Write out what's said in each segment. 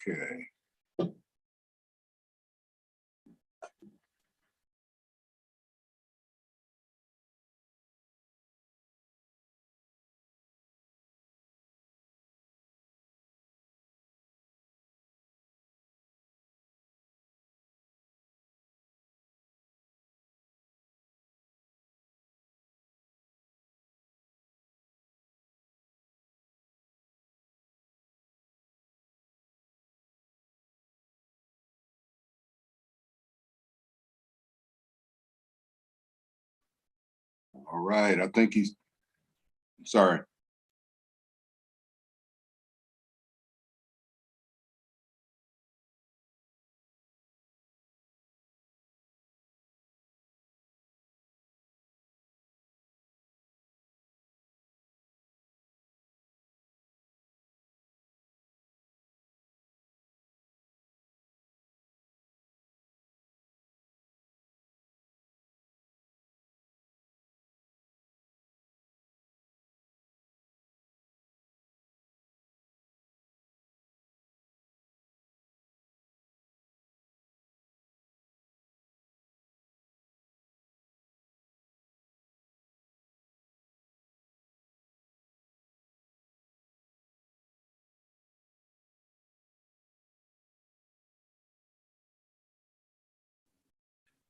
Okay. All right, I think he's, sorry.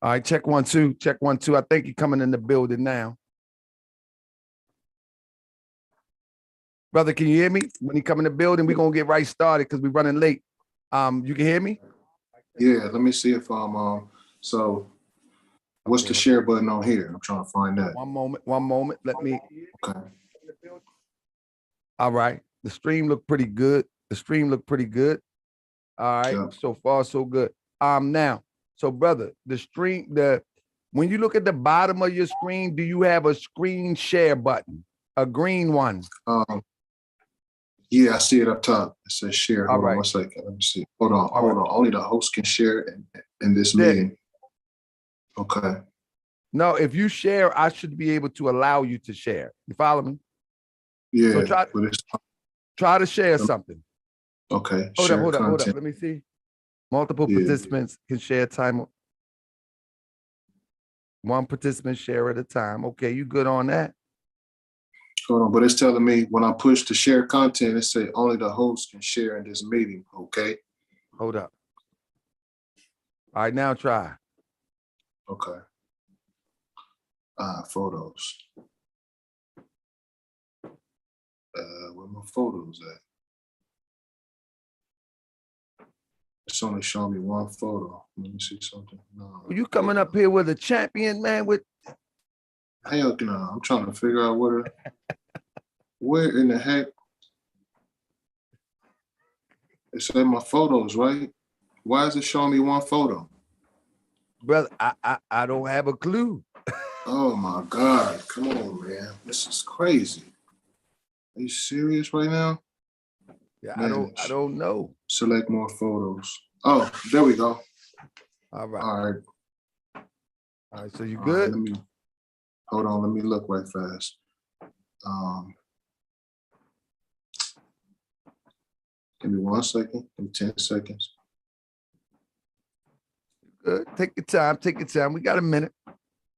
All right, check 1 2, check 1 2. I think you're coming in the building now. Brother, can you hear me? When he come in the building, we're gonna get right started because we're running late. You can hear me? Yeah, let me see if I'm so what's the share button on here? I'm trying to find that. One moment. Let me. Okay. All right. The stream looked pretty good. All right. Yeah. So far, so good. Now, so brother, when you look at the bottom of your screen, do you have a screen share button? A green one? Yeah, I see it up top. It says share. All Hold right. on 1 second. Let me see. Hold on. Only the host can share in this meeting. Okay. No, if you share, I should be able to allow you to share. You follow me? Yeah. So try to share something. Okay. Hold up. Let me see. Multiple participants can share time. One participant share at a time. Okay, you good on that? Hold on, but it's telling me when I push to share content, it say only the host can share in this meeting. Okay. Hold up. All right, now try. Okay. Photos. Where my photos at? It's only showing me one photo. Let me see something. No. You coming up here with a champion, man? With hell no. I'm trying to figure out where in the heck it said my photos, right? Why is it showing me one photo? Brother, I don't have a clue. Oh my God. Come on, man. This is crazy. Are you serious right now? Yeah, I don't know. Select more photos. Oh, there we go. All right. All right, so you good? Right, hold on, let me look right fast. Give me 1 second, give me 10 seconds. Good. Take your time. We got a minute.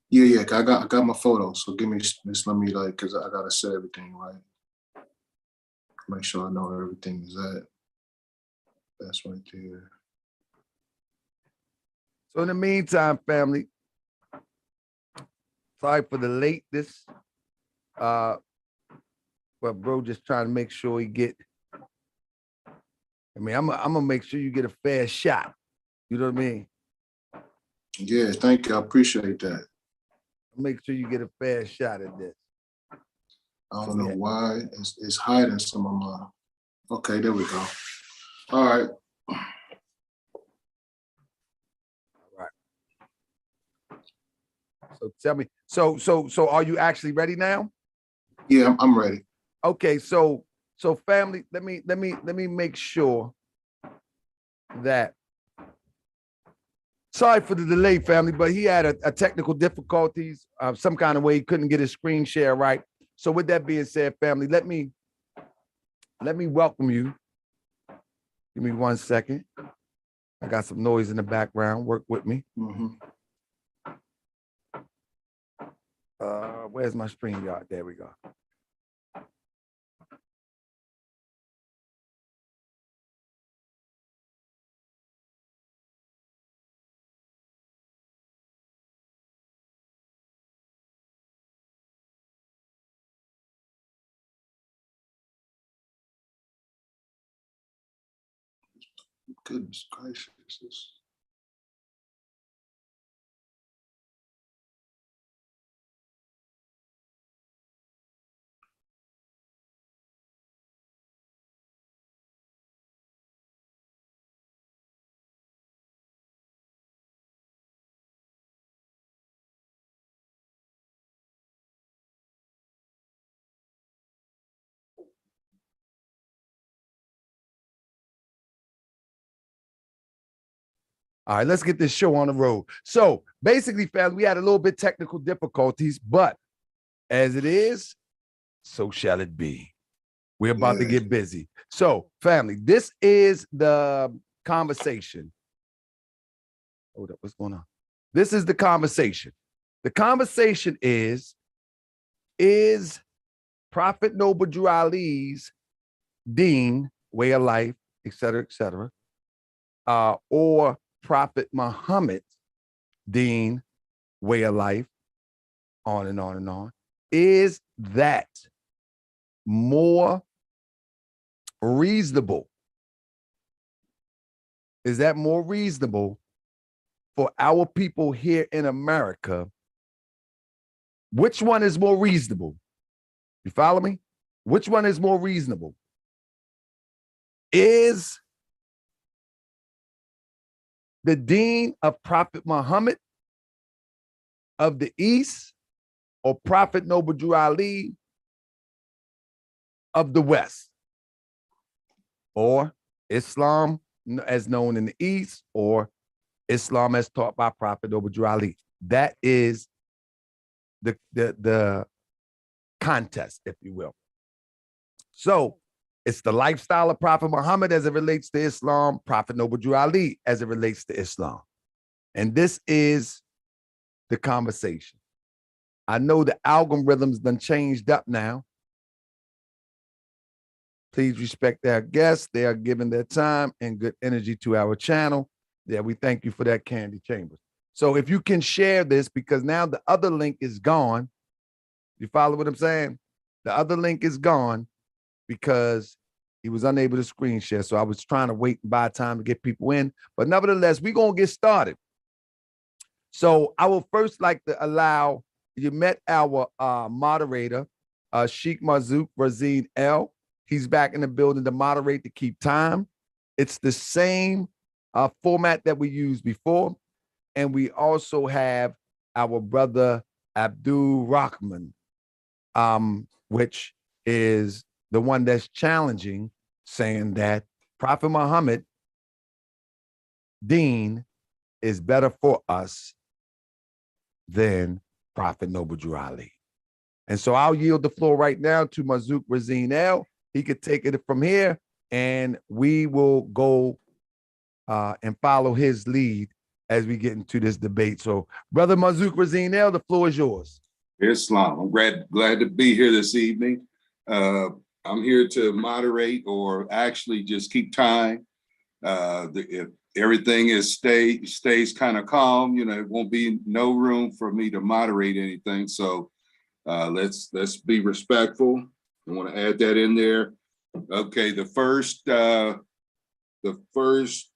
Yeah, I got my photos. So give me just let me cause I gotta set everything right. Make sure I know where everything is at. That's right there. So in the meantime, family, sorry for the lateness. But bro, just trying to make sure he get. I mean, I'm gonna make sure you get a fair shot. You know what I mean? Yeah, thank you. I appreciate that. Make sure you get a fair shot at this. I don't know why it's hiding some of my. Okay, there we go. All right. So tell me, so are you actually ready now? Yeah, I'm ready. Okay, so family, let me make sure that. Sorry for the delay, family, but he had a technical difficulties, some kind of way he couldn't get his screen share right. So with that being said, family, let me welcome you Give me 1 second. I got some noise in the background. Work with me. Where's my StreamYard? There we go. Goodness gracious. All right, let's get this show on the road. So basically, family, we had a little bit technical difficulties, but as it is, so shall it be. We're about to get busy. So, family, this is the conversation. Hold up, what's going on? This is the conversation. The conversation is Prophet Noble Drew Ali's Deen, way of life, et cetera, or Prophet Muhammad's Deen, way of life, on and on and on. Is that more reasonable? Is that more reasonable for our people here in America? Which one is more reasonable? You follow me? Which one is more reasonable? Is the Deen of Prophet Muhammad of the East or Prophet Noble Drew Ali of the West, or Islam as known in the East, or Islam as taught by Prophet Noble Drew Ali? That is the contest, if you will. So it's the lifestyle of Prophet Muhammad as it relates to Islam, Prophet Noble Drew Ali as it relates to Islam. And this is the conversation. I know the algorithms done changed up now. Please respect our guests. They are giving their time and good energy to our channel. Yeah, we thank you for that, Candy Chambers. So if you can share this, because now the other link is gone. You follow what I'm saying? The other link is gone because he was unable to screen share. So I was trying to wait and buy time to get people in. But nevertheless, we're going to get started. So I will first like to allow, you met our moderator, Sheikh Mazouk Razine L. He's back in the building to moderate to keep time. It's the same format that we used before. And we also have our brother Abdur Rahman, which is the one that's challenging, saying that Prophet Muhammad Deen is better for us than Prophet Noble Drew Ali. And so I'll yield the floor right now to Mazouk Razine L. He could take it from here, and we will go and follow his lead as we get into this debate. So, Brother Mazouk Razine L, the floor is yours. Islam. I'm glad to be here this evening. I'm here to moderate, or actually just keep time. If everything stays kind of calm, you know, it won't be no room for me to moderate anything. So let's be respectful. I want to add that in there. Okay, the first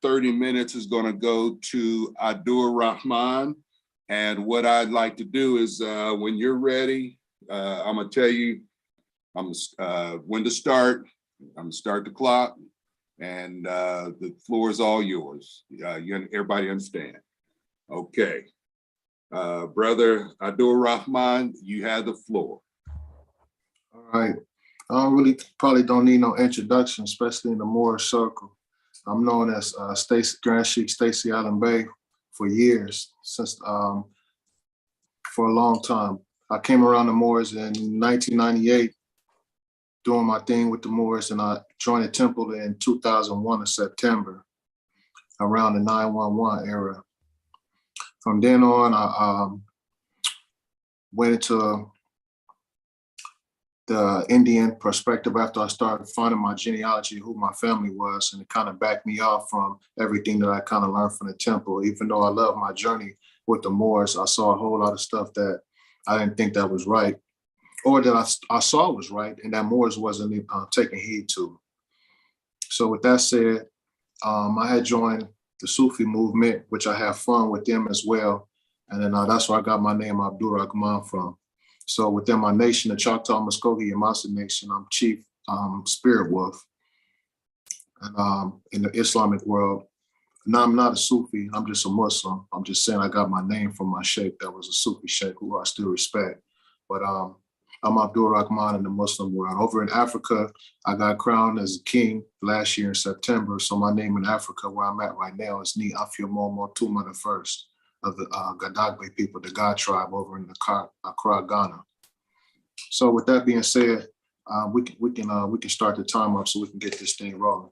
30 minutes is going to go to Abdur Rahman. And what I'd like to do is when you're ready, I'm going to tell you when to start. I'm going to start the clock, and the floor is all yours. Everybody understand? Okay. Brother Abdur Rahman, you have the floor. All right. Probably don't need no introduction, especially in the Moorish circle. I'm known as Grand Sheikh Stacy Allen Bey for years, since for a long time. I came around the Moors in 1998 doing my thing with the Moors, and I joined the temple in 2001 in September, around the 911 era. From then on, I went into the Indian perspective after I started finding my genealogy, who my family was, and it kind of backed me off from everything that I kind of learned from the temple. Even though I love my journey with the Moors, I saw a whole lot of stuff that I didn't think that was right, or that I saw was right, and that Moors wasn't taking heed to. So with that said, I had joined the Sufi movement, which I have fun with them as well. And then that's where I got my name Abdur Rahman from. So within my nation, the Choctaw, Muskogee, and Massa Nation, I'm chief spirit wolf. And in the Islamic world, now I'm not a Sufi, I'm just a Muslim. I'm just saying I got my name from my sheikh that was a Sufi sheikh who I still respect. But I'm Abdur Rahman in the Muslim world. Over in Africa, I got crowned as a king last year in September. So my name in Africa, where I'm at right now, is Ni Afia Momo Tuma the First of the Gadagbe people, the God tribe over in the Accra, Ghana. So with that being said, we can start the time up so we can get this thing rolling.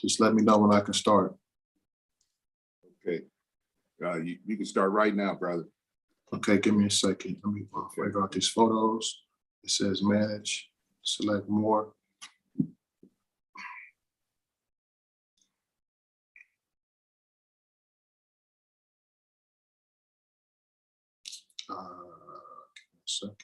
Just let me know when I can start. Okay. You can start right now, brother. Okay, give me a second. Let me figure out these photos. It says manage, select more. Give me a second.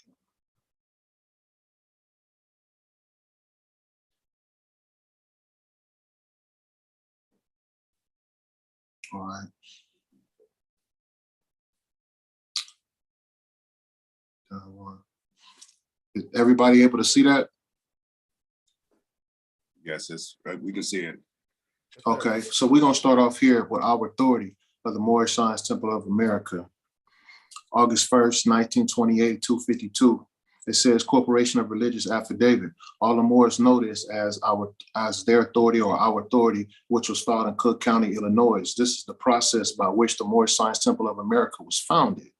All right. Is everybody able to see that? Yes, we can see it. Okay, so we're gonna start off here with our authority of the Moorish Science Temple of America. August 1st, 1928, 252. It says Corporation of Religious Affidavit. All the Moors know this as their authority or our authority, which was filed in Cook County, Illinois. This is the process by which the Moorish Science Temple of America was founded.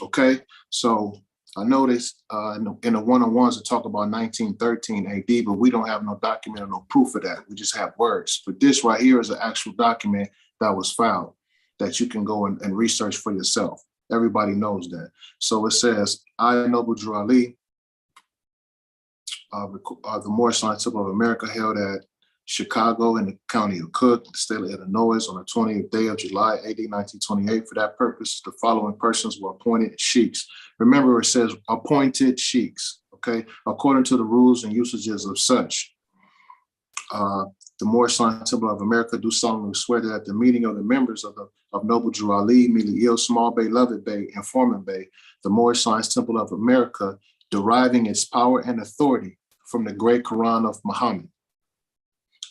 Okay, so I noticed in the one-on-ones that talk about 1913 AD, but we don't have no document or no proof of that. We just have words. But this right here is an actual document that was filed that you can go and research for yourself. Everybody knows that. So it says, I, Noble Drew Ali, the Moorish Science Temple of America, held at Chicago in the county of Cook, the state of Illinois, on the 20th day of July, AD 1928. For that purpose, the following persons were appointed sheiks. Remember, it says appointed sheiks, okay, according to the rules and usages of such. The Moorish Science Temple of America do solemnly swear that at the meeting of the members of Noble Drew Ali, Mili Il, Small Bay, Lovett Bay, and Foreman Bay, the Moorish Science Temple of America, deriving its power and authority from the great Quran of Muhammad,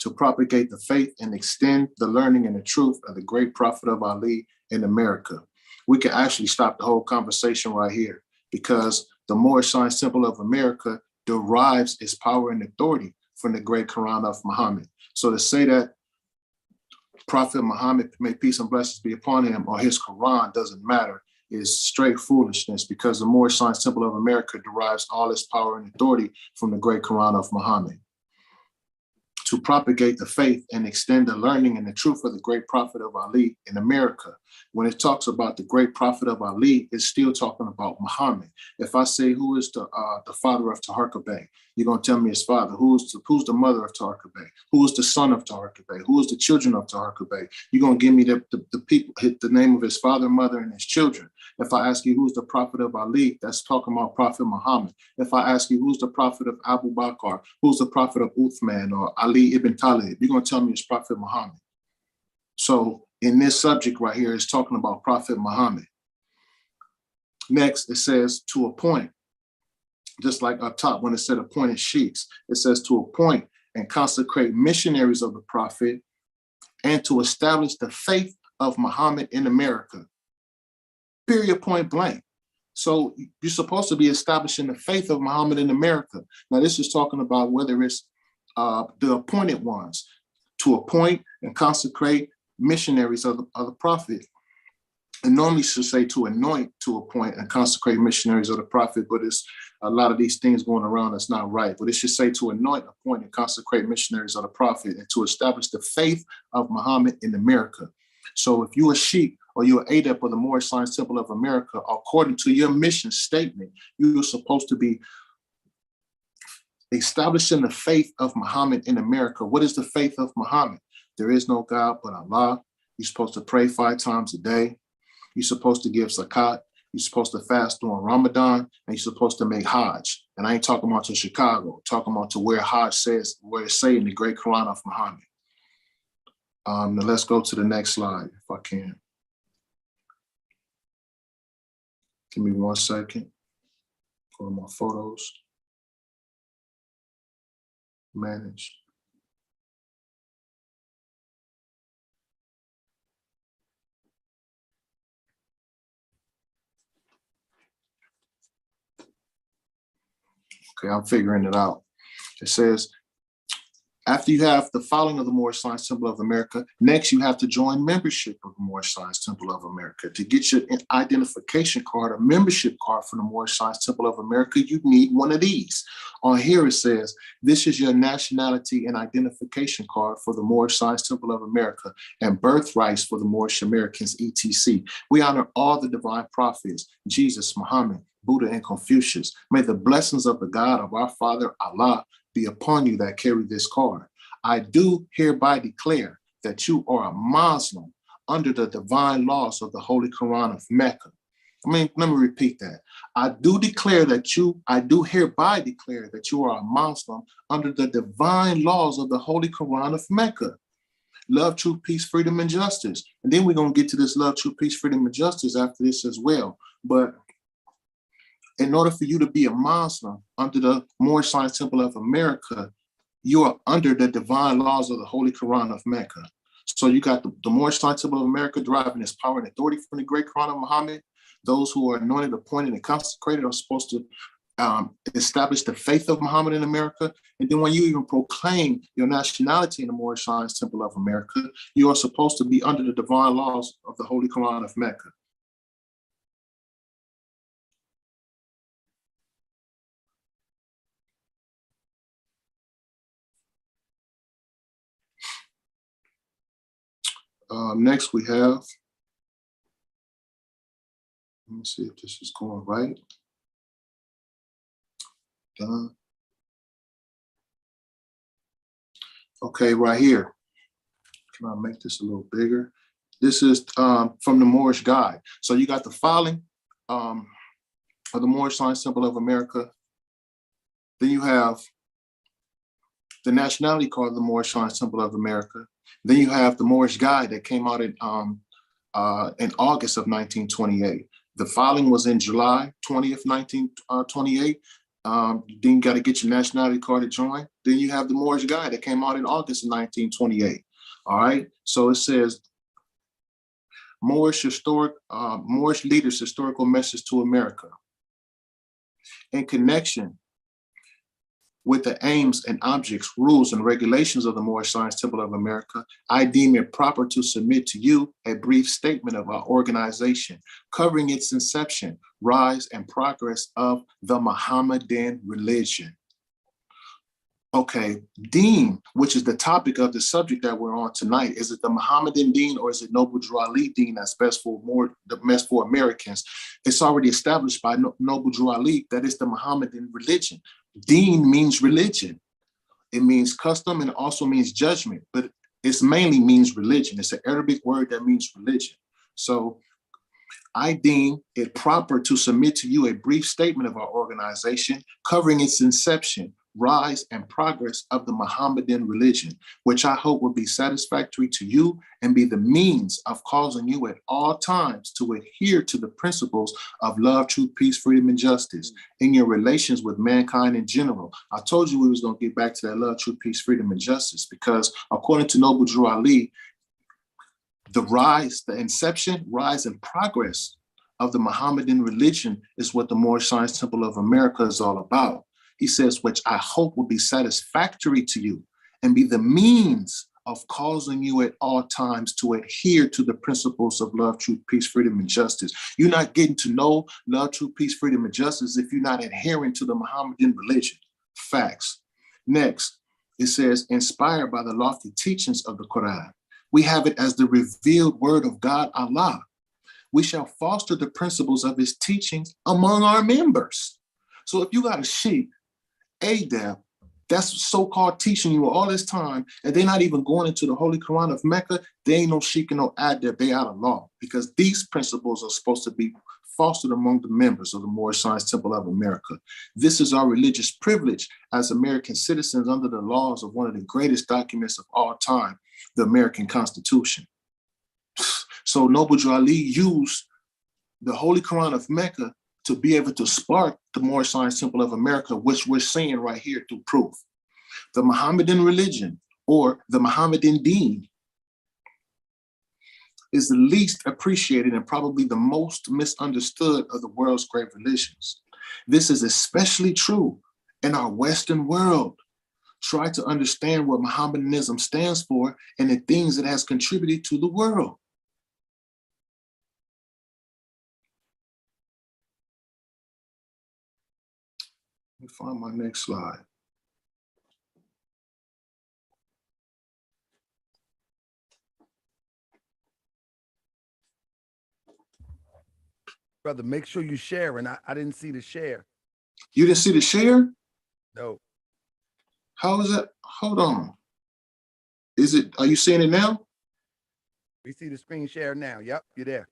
to propagate the faith and extend the learning and the truth of the great prophet of Ali in America. We can actually stop the whole conversation right here, because the Moorish Science Temple of America derives its power and authority from the great Quran of Muhammad. So to say that Prophet Muhammad, may peace and blessings be upon him, or his Quran doesn't matter is straight foolishness, because the Moorish Science Temple of America derives all its power and authority from the great Quran of Muhammad, to propagate the faith and extend the learning and the truth of the great prophet of Ali in America. When it talks about the great prophet of Ali, it's still talking about Muhammad. If I say, who is the father of Taharka Bey, you're going to tell me his father. Who's the mother of Taharka Bey? Who is the son of Taharka Bey? Who is the children of Taharka Bey? You're going to give me the people, the name of his father, mother, and his children. If I ask you who's the prophet of Ali, that's talking about Prophet Muhammad. If I ask you who's the prophet of Abu Bakr, who's the prophet of Uthman or Ali ibn Talib, you're going to tell me it's Prophet Muhammad. So in this subject right here, it's talking about Prophet Muhammad. Next, it says to appoint, just like up top when it said appointed sheiks, it says to appoint and consecrate missionaries of the prophet and to establish the faith of Muhammad in America. Period, point blank. So you're supposed to be establishing the faith of Muhammad in America. Now, this is talking about whether it's the appointed ones, to appoint and consecrate missionaries of the prophet it normally should say to anoint, to appoint, and consecrate missionaries of the prophet, but it's a lot of these things going around that's not right. But it should say to anoint, appoint, and consecrate missionaries of the prophet, and to establish the faith of Muhammad in America. So if you're a sheik or you're an adept of the Moorish Science Temple of America, according to your mission statement, you're supposed to be establishing the faith of Muhammad in America. What is the faith of Muhammad? There is no God but Allah. You're supposed to pray 5 times a day. You're supposed to give zakat. You're supposed to fast during Ramadan, and you're supposed to make Hajj. And I ain't talking about to Chicago, I'm talking about to where Hajj says, where it's saying in the great Quran of Muhammad. Now let's go to the next slide, if I can. Give me 1 second. Go to my photos. Manage. Okay, I'm figuring it out. It says, after you have the following of the Moorish Science Temple of America, next you have to join membership of the Moorish Science Temple of America. To get your identification card, a membership card for the Moorish Science Temple of America, you need one of these. On here it says, this is your nationality and identification card for the Moorish Science Temple of America and birthrights for the Moorish Americans, etc. We honor all the divine prophets, Jesus, Muhammad, Buddha, and Confucius. May the blessings of the God of our Father, Allah, be upon you that carry this card. I do hereby declare that you are a Muslim under the divine laws of the Holy Quran of Mecca. Let me repeat that. I do hereby declare that you are a Muslim under the divine laws of the Holy Quran of Mecca. Love, truth, peace, freedom, and justice. And then we're going to get to this love, truth, peace, freedom, and justice after this as well. But in order for you to be a Muslim under the Moorish Science Temple of America, you are under the divine laws of the Holy Quran of Mecca. So you got the Moorish Science Temple of America deriving its power and authority from the great Quran of Muhammad. Those who are anointed, appointed, and consecrated are supposed to establish the faith of Muhammad in America. And then when you even proclaim your nationality in the Moorish Science Temple of America, you are supposed to be under the divine laws of the Holy Quran of Mecca. Next we have, let me see if this is going right. Done. Okay, right here. Can I make this a little bigger? This is from the Moorish Guide. So you got the filing of the Moorish Science Temple of America. Then you have the nationality card of the Moorish Science Temple of America. Then you have the Moorish Guide that came out in August of 1928. The filing was in July 20th, 1928. Then you got to get your nationality card to join. Then you have the Moorish Guide that came out in August of 1928. All right. So it says Moorish leaders' historical message to America. In connection with the aims and objects, rules, and regulations of the Moorish Science Temple of America, I deem it proper to submit to you a brief statement of our organization covering its inception, rise, and progress of the Mohammedan religion. Okay, Deen, which is the topic of the subject that we're on tonight, is it the Mohammedan Deen or is it Noble Drew Ali Deen that's best for Americans? It's already established by Noble Drew Ali that it's the Mohammedan religion. Deen means religion. It means custom and it also means judgment, but it mainly means religion. It's an Arabic word that means religion. So I deem it proper to submit to you a brief statement of our organization covering its inception, rise, and progress of the Mohammedan religion, which I hope will be satisfactory to you and be the means of causing you at all times to adhere to the principles of love, truth, peace, freedom, and justice in your relations with mankind in general. I told you we was going to get back to that love, truth, peace, freedom, and justice, because according to Noble Drew Ali, the rise, the inception, rise, and progress of the Mohammedan religion is what the Moorish Science Temple of America is all about. He says, which I hope will be satisfactory to you and be the means of causing you at all times to adhere to the principles of love, truth, peace, freedom, and justice. You're not getting to know love, truth, peace, freedom, and justice if you're not adhering to the Mohammedan religion. Facts. Next, it says, inspired by the lofty teachings of the Quran. We have it as the revealed word of God, Allah. We shall foster the principles of his teachings among our members. So if you got a sheep, Adab, that's so-called teaching you all this time, and they're not even going into the Holy Quran of Mecca, they ain't no sheep and no Adab, they out of law, because these principles are supposed to be fostered among the members of the Moorish Science Temple of America. This is our religious privilege as American citizens under the laws of one of the greatest documents of all time, the American Constitution. So Noble Drew Ali used the Holy Quran of Mecca to be able to spark the Moorish Science Temple of America, which we're seeing right here through proof. The Mohammedan religion, or the Mohammedan Deen, is the least appreciated and probably the most misunderstood of the world's great religions. This is especially true in our Western world. Try to understand what Mohammedanism stands for and the things it has contributed to the world. Let me find my next slide. Brother, make sure you share. And I didn't see the share. You didn't see the share? No. How is that? Hold on. Are you seeing it now? We see the screen share now. Yep, you're there.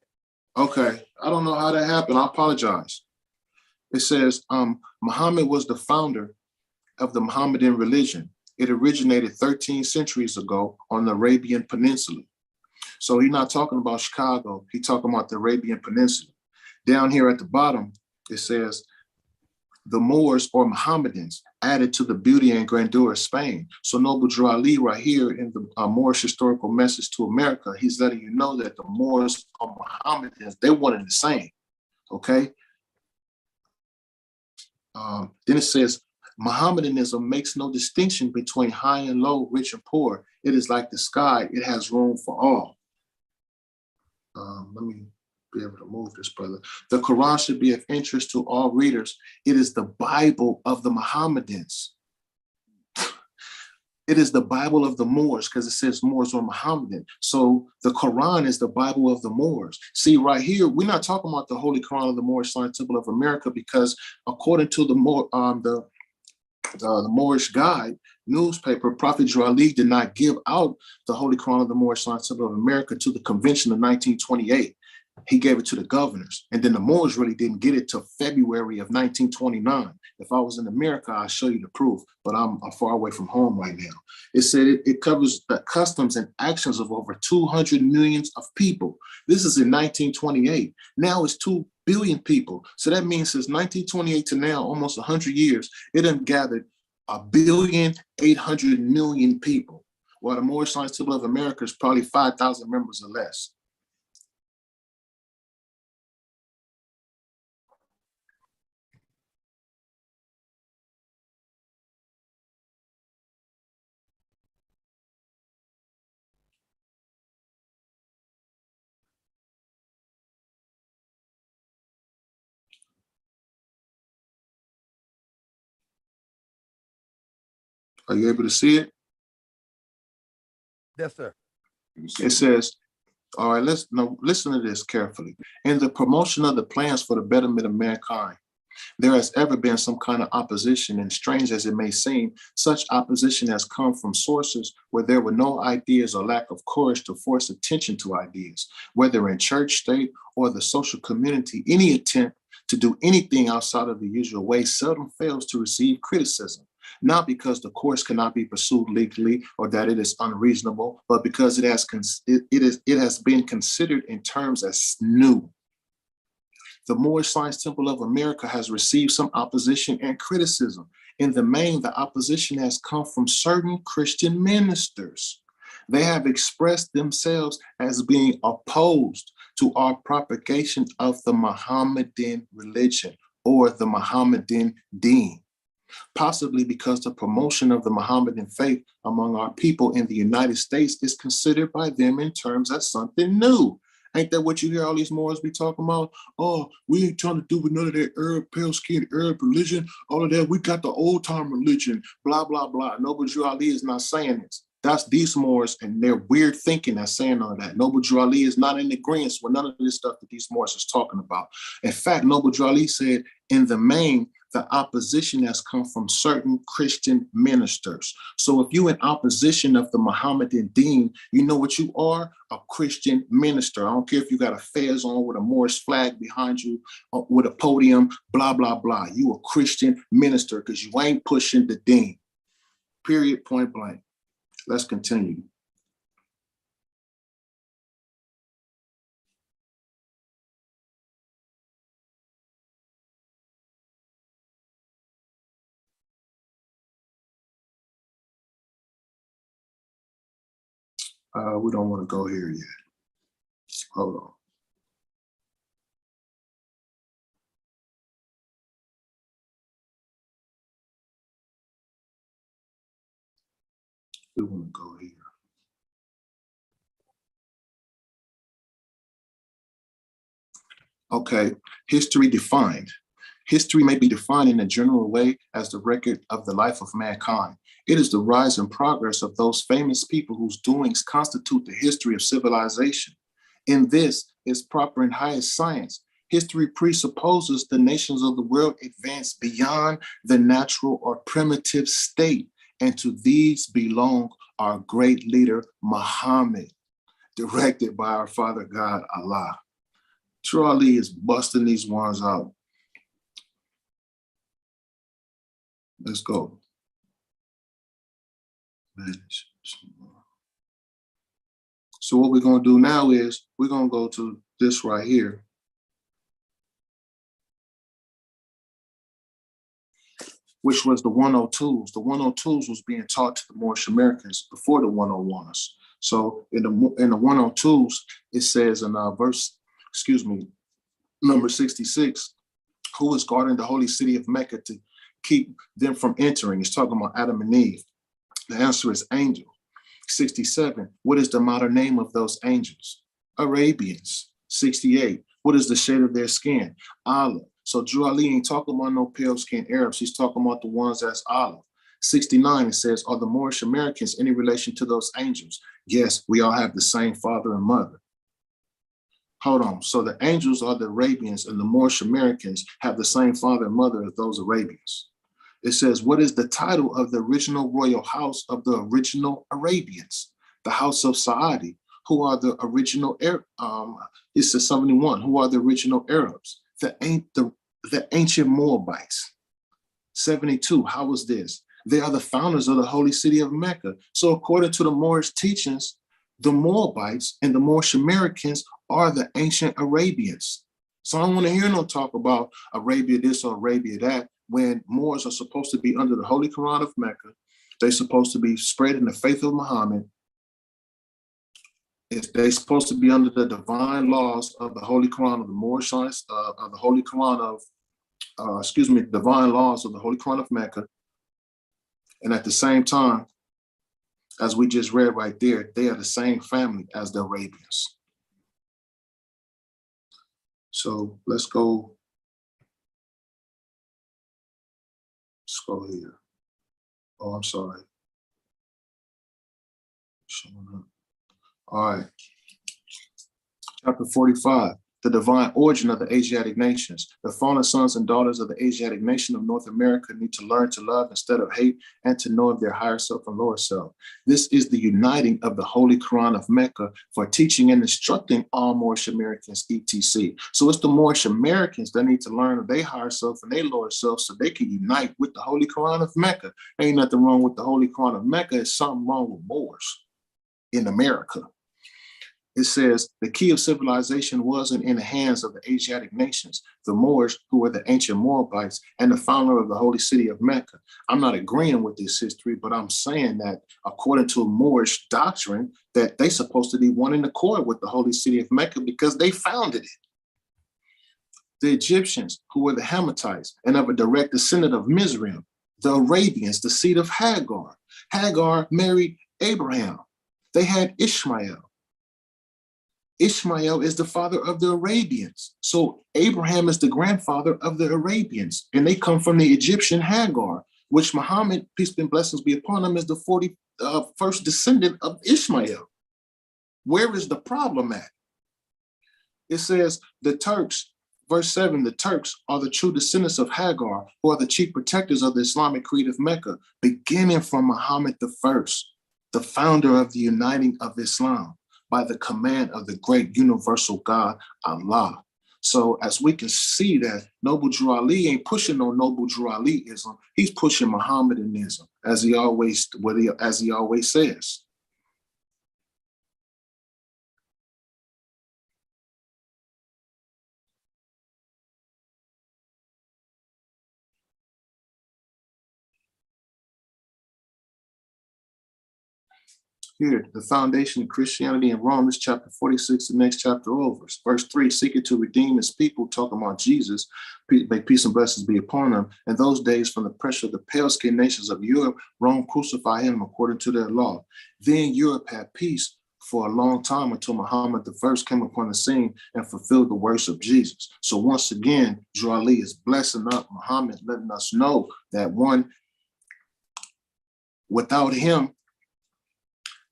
Okay. I don't know how that happened. I apologize. It says, Muhammad was the founder of the Mohammedan religion. It originated 13 centuries ago on the Arabian Peninsula. So he's not talking about Chicago. He's talking about the Arabian Peninsula. Down here at the bottom, it says, the Moors or Mohammedans added to the beauty and grandeur of Spain. So Noble Drew Ali right here in the Moorish Historical Message to America, he's letting you know that the Moors or Mohammedans, they're one and the same, okay? Then it says, Mohammedanism makes no distinction between high and low, rich and poor. It is like the sky. It has room for all. Let me be able to move this, brother. The Quran should be of interest to all readers. It is the Bible of the Mohammedans. It is the Bible of the Moors because it says Moors or Mohammedan. So the Quran is the Bible of the Moors. See, right here, we're not talking about the Holy Quran of the Moorish Science Temple of America because according to the Moorish Guide newspaper, Prophet Drew Ali did not give out the Holy Quran of the Moorish Science Temple of America to the convention of 1928. He gave it to the governors. And then the Moors really didn't get it till February of 1929. If I was in America, I'll show you the proof, but I'm far away from home right now. It said it covers the customs and actions of over 200 million of people. This is in 1928. Now it's 2 billion people. So that means since 1928 to now, almost 100 years, it done gathered 1,800,000,000 people. While the Moorish Science Temple of America is probably 5,000 members or less. Are you able to see it? Yes, sir. It says, all right, listen to this carefully. In the promotion of the plans for the betterment of mankind, there has ever been some kind of opposition, and strange as it may seem, such opposition has come from sources where there were no ideas or lack of courage to force attention to ideas, whether in church, state, or the social community. Any attempt to do anything outside of the usual way seldom fails to receive criticism. Not because the course cannot be pursued legally or that it is unreasonable, but because it has been considered in terms as new. The Moorish Science Temple of America has received some opposition and criticism. In the main, the opposition has come from certain Christian ministers. They have expressed themselves as being opposed to our propagation of the Mohammedan religion or the Mohammedan Deen. possibly because the promotion of the Mohammedan faith among our people in the United States is considered by them in terms of something new. Ain't that what you hear all these Moors be talking about? Oh, we ain't trying to do with none of that Arab, pale skin Arab religion, all of that. We got the old time religion, blah, blah, blah. Noble Drew Ali is not saying this. That's these Moors and their weird thinking that's saying all that. Noble Drew Ali is not in agreement with none of this stuff that these Moors is talking about. In fact, Noble Drew Ali said, in the main, the opposition has come from certain Christian ministers. So if you're in opposition of the Mohammedan Deen, you know what you are? A Christian minister. I don't care if you got a fez on with a Moorish flag behind you, with a podium, blah, blah, blah. You a Christian minister because you ain't pushing the Deen. Period, point blank. Let's continue. We don't want to go here yet. Hold on. We want to go here. Okay, history defined. History may be defined in a general way as the record of the life of mankind. It is the rise and progress of those famous people whose doings constitute the history of civilization. In this is proper and highest science. History presupposes the nations of the world advance beyond the natural or primitive state, and to these belong our great leader, Muhammad, directed by our Father God, Allah. Drew Ali is busting these ones out. Let's go. So what we're going to do now is we're going to go to this right here. Which was the 102s. The 102s was being taught to the Moorish Americans before the 101s. So in the 102s, it says in number 66, who is guarding the holy city of Mecca to keep them from entering? It's talking about Adam and Eve. The answer is angel. 67, what is the modern name of those angels? Arabians. 68, what is the shade of their skin? Olive. So Drew Ali ain't talking about no pale skinned Arabs. He's talking about the ones that's olive. 69, it says, are the Moorish Americans any relation to those angels? Yes, we all have the same father and mother. Hold on. So the angels are the Arabians and the Moorish Americans have the same father and mother as those Arabians. It says, what is the title of the original royal house of the original Arabians? The House of Saadi. Who are the original, it's the 71. Who are the original Arabs? The ancient Moabites. 72, how was this? They are the founders of the holy city of Mecca. So according to the Moorish teachings, the Moabites and the Moorish Americans are the ancient Arabians. So I don't want to hear no talk about Arabia this or Arabia that, when Moors are supposed to be under the Holy Quran of Mecca. They're supposed to be spreading the faith of Muhammad. They're supposed to be under the divine laws of the Holy Quran of the Moorish, of the Holy Quran of, divine laws of the Holy Quran of Mecca. And at the same time, as we just read right there, they are the same family as the Arabians. So let's go. Let's go here. Oh, I'm sorry. Showing up. All right. Chapter 45. The divine origin of the Asiatic nations. The fallen sons and daughters of the Asiatic nation of North America need to learn to love instead of hate and to know of their higher self and lower self. This is the uniting of the Holy Quran of Mecca for teaching and instructing all Moorish Americans, etc. So it's the Moorish Americans that need to learn of their higher self and their lower self so they can unite with the Holy Quran of Mecca. Ain't nothing wrong with the Holy Quran of Mecca. It's something wrong with Moors in America. It says the key of civilization wasn't in the hands of the Asiatic nations, the Moors, who were the ancient Moabites and the founder of the holy city of Mecca. I'm not agreeing with this history, but I'm saying that according to a Moorish doctrine, that they're supposed to be one in accord with the holy city of Mecca because they founded it. The Egyptians, who were the Hammatites and of a direct descendant of Mizraim, The Arabians, the seed of Hagar. Hagar married Abraham. They had Ishmael. Ishmael is the father of the Arabians. So Abraham is the grandfather of the Arabians, and they come from the Egyptian Hagar, which Muhammad, peace and blessings be upon him, is the 41st descendant of Ishmael. Where is the problem at? It says the Turks, verse 7, the Turks are the true descendants of Hagar, who are the chief protectors of the Islamic creed of Mecca, beginning from Muhammad I, the founder of the uniting of Islam, by the command of the great universal God, Allah. So as we can see that Noble Drew Ali ain't pushing no Noble Drew Ali-ism, he's pushing Mohammedanism, as he always says. Here, the foundation of Christianity in Romans chapter 46, the next chapter over. Verse 3, seeking to redeem his people, talking about Jesus, may peace and blessings be upon him. In those days, from the pressure of the pale-skinned nations of Europe, Rome crucified him according to their law. Then Europe had peace for a long time until Muhammad I came upon the scene and fulfilled the words of Jesus. So once again, Drew Ali is blessing up Muhammad, letting us know that one, without him,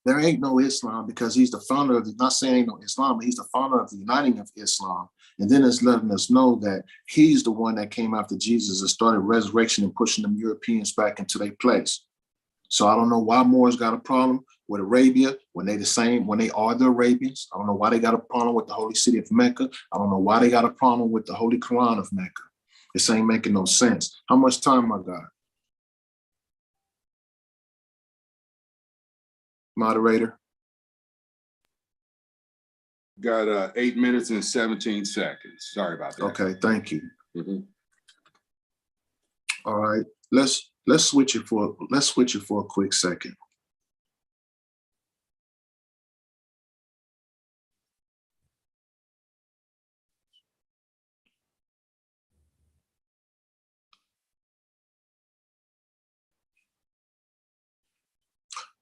there ain't no Islam, because he's the founder of the, not saying ain't no Islam, but he's the founder of the uniting of Islam. And then it's letting us know that he's the one that came after Jesus and started resurrection and pushing them Europeans back into their place. So I don't know why Moors got a problem with Arabia when they the same, when they are the Arabians. I don't know why they got a problem with the holy city of Mecca. I don't know why they got a problem with the holy Quran of Mecca. This ain't making no sense. How much time I got? Moderator? Got 8 minutes and 17 seconds. Sorry about that. Okay, thank you. Mhm. All right, let's switch it for a quick second.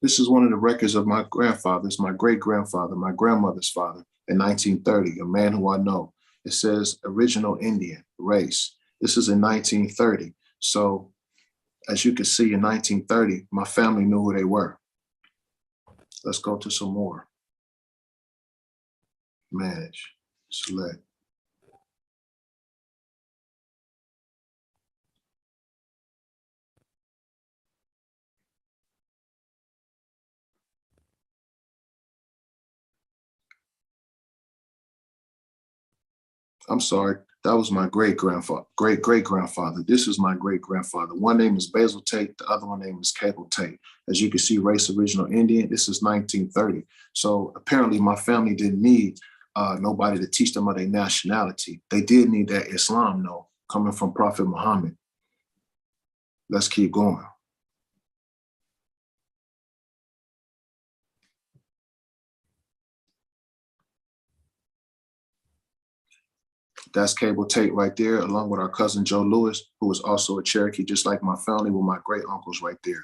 This is one of the records of my grandfather's, my great-grandfather, my grandmother's father in 1930, a man who I know. It says original Indian race. This is in 1930. So as you can see, in 1930, my family knew who they were. Let's go to some more. Manage, select. I'm sorry, that was my great-great-grandfather. This is my great-grandfather. One name is Basil Tate, the other one name is Cable Tate. As you can see, race original Indian, this is 1930. So apparently my family didn't need nobody to teach them of their nationality. They did need that Islam, though, coming from Prophet Muhammad. Let's keep going. That's Cable Tate right there, along with our cousin Joe Lewis, who was also a Cherokee, just like my family, with my great uncles right there.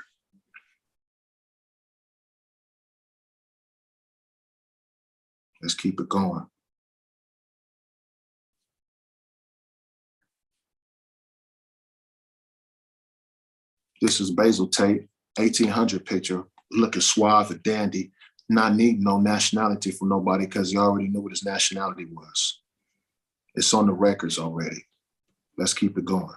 Let's keep it going. This is Basil Tate, 1800 picture, looking suave and dandy, not needing no nationality from nobody because he already knew what his nationality was. It's on the records already. Let's keep it going.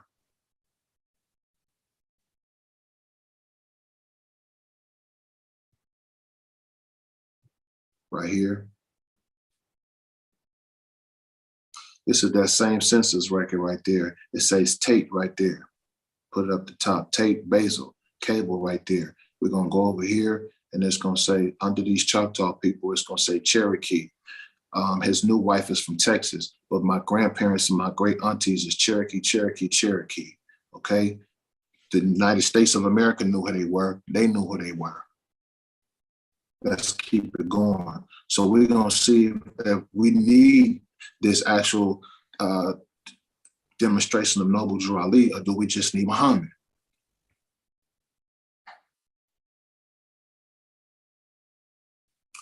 Right here. This is that same census record right there. It says Tate right there. Put it up the top. Tate, Basil, Cable right there. We're gonna go over here and it's gonna say, under these Choctaw people, it's gonna say Cherokee. His new wife is from Texas, but my grandparents and my great aunties is Cherokee, Cherokee, Cherokee, okay? The United States of America knew who they were. They knew who they were. Let's keep it going. So we're gonna see if we need this actual demonstration of Noble Drew Ali, or do we just need Muhammad?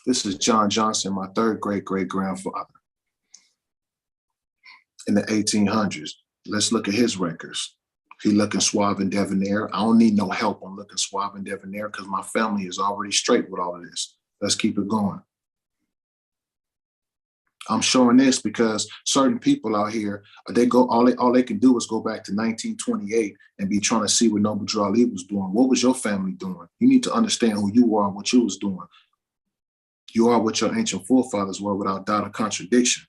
This is John Johnson, my third great-great-grandfather in the 1800s. Let's look at his records. He looking suave and debonair. I don't need no help on looking suave and debonair because my family is already straight with all of this. Let's keep it going. I'm showing this because certain people out here, all they can do is go back to 1928 and be trying to see what Noble Drew Ali was doing. What was your family doing? You need to understand who you are and what you was doing. You are what your ancient forefathers were without doubt or contradiction.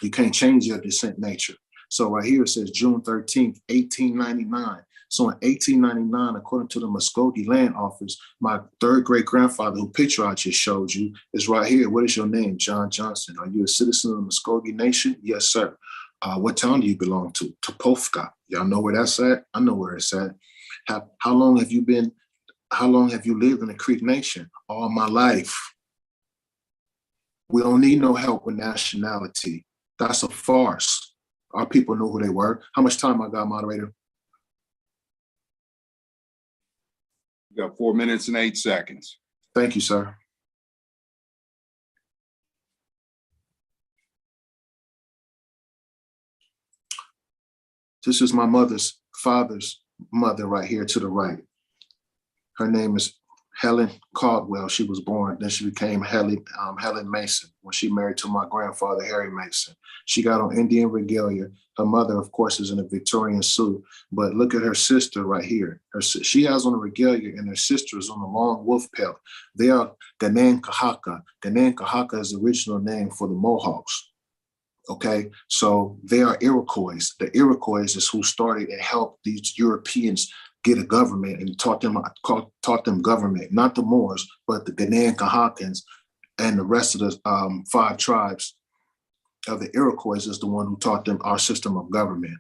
You can't change your descent nature. So right here it says June 13th, 1899. So in 1899, according to the Muskogee Land Office, my third great-grandfather, who picture I just showed you, is right here. What is your name? John Johnson. Are you a citizen of the Muskogee Nation? Yes, sir. What town do you belong to? Topofka. Y'all know where that's at? I know where it's at. How long have you lived in the Creek Nation? All my life. We don't need no help with nationality. That's a farce. Our people knew who they were. How much time I got, moderator? You got 4 minutes and 8 seconds. Thank you, sir. This is my father's mother right here to the right. Her name is Helen Caldwell. She was born, then she became Helen Mason when she married to my grandfather, Harry Mason. She got on Indian regalia. Her mother, of course, is in a Victorian suit, but look at her sister right here. She has on a regalia and her sister is on a long wolf pelt. They are Ganan Kahaka. Ganan Kahaka is the original name for the Mohawks. Okay, so they are Iroquois. The Iroquois is who started and helped these Europeans get a government and taught them government, not the Moors, but the Ganan Kahakans and the rest of the 5 tribes of the Iroquois is the one who taught them our system of government.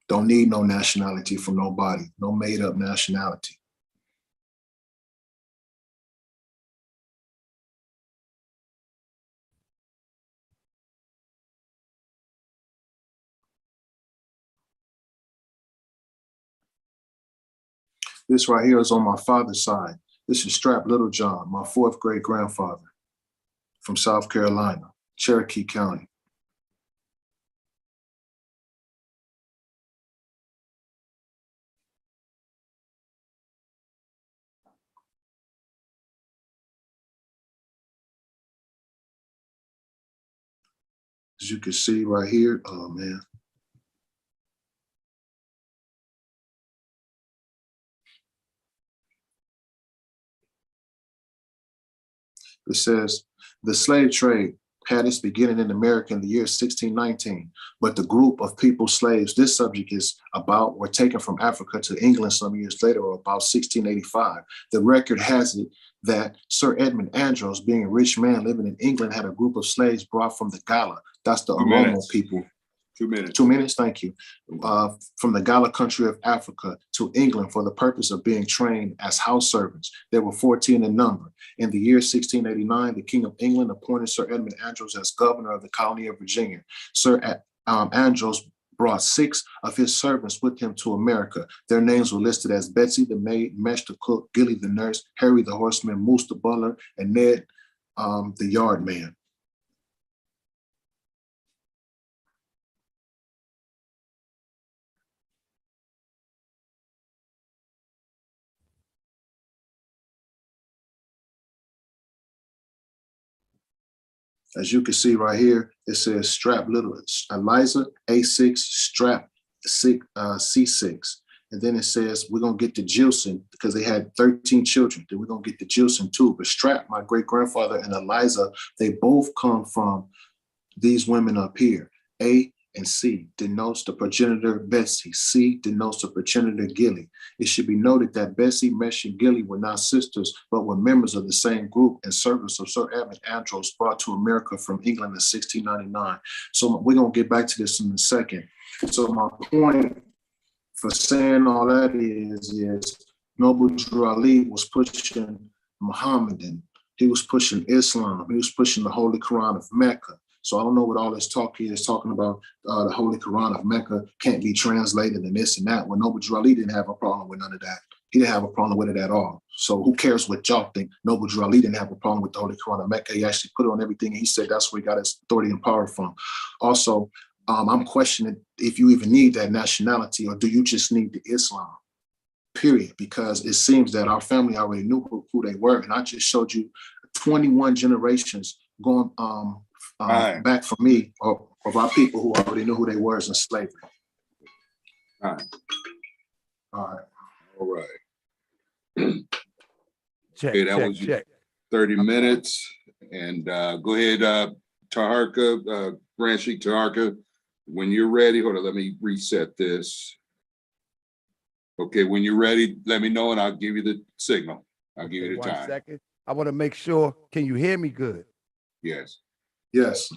Don't need no nationality from nobody, no made up nationality. This right here is on my father's side. This is Strap Littlejohn, my 4th great-grandfather from South Carolina, Cherokee County. As you can see right here, oh man. It says, the slave trade had its beginning in America in the year 1619, but the group of people slaves this subject is about were taken from Africa to England some years later, or about 1685. The record has it that Sir Edmund Andros, being a rich man living in England, had a group of slaves brought from the Gala. That's the Oromo people. 2 minutes. 2 minutes, thank you. From the Gala country of Africa to England for the purpose of being trained as house servants. There were 14 in number. In the year 1689, the King of England appointed Sir Edmund Andros as governor of the colony of Virginia. Sir Andros brought 6 of his servants with him to America. Their names were listed as Betsy the maid, Mesh the cook, Gilly the nurse, Harry the horseman, Moose the butler, and Ned the yard man. As you can see right here, it says Strap Little Eliza A6 Strap C6. And then it says we're gonna get the Gilson because they had 13 children. Then we're gonna get the Gilson too. But Strap, my great-grandfather, and Eliza, they both come from these women up here. A and C denotes the progenitor Betsy. C denotes the progenitor Gilly. It should be noted that Betsy, Mesh, and Gilly were not sisters, but were members of the same group in service of Sir Edmund Andros, brought to America from England in 1699. So we're gonna get back to this in a second. So my point for saying all that is Noble Drew Ali was pushing Muhammadan. He was pushing Islam. He was pushing the Holy Quran of Mecca. So I don't know what all this talk here is talking about. The Holy Quran of Mecca can't be translated and this and that. Well, Noble Drew Ali didn't have a problem with none of that. He didn't have a problem with it at all. So who cares what y'all think? Noble Drew Ali didn't have a problem with the Holy Quran in Mecca. He actually put it on everything. And he said that's where he got his authority and power from. Also, I'm questioning if you even need that nationality, or do you just need the Islam, period? Because it seems that our family already knew who they were. And I just showed you 21 generations going back for me of our people who already knew who they were in slavery. All right. All right. All right. Check, Okay, that check, was check. 30 minutes. And go ahead, Taharka, Grand Sheikh Taharka. When you're ready, hold on, let me reset this. Okay, when you're ready, let me know and I'll give you the signal. I'll give you the time. 1 second. I want to make sure. Can you hear me good? Yes. Yes.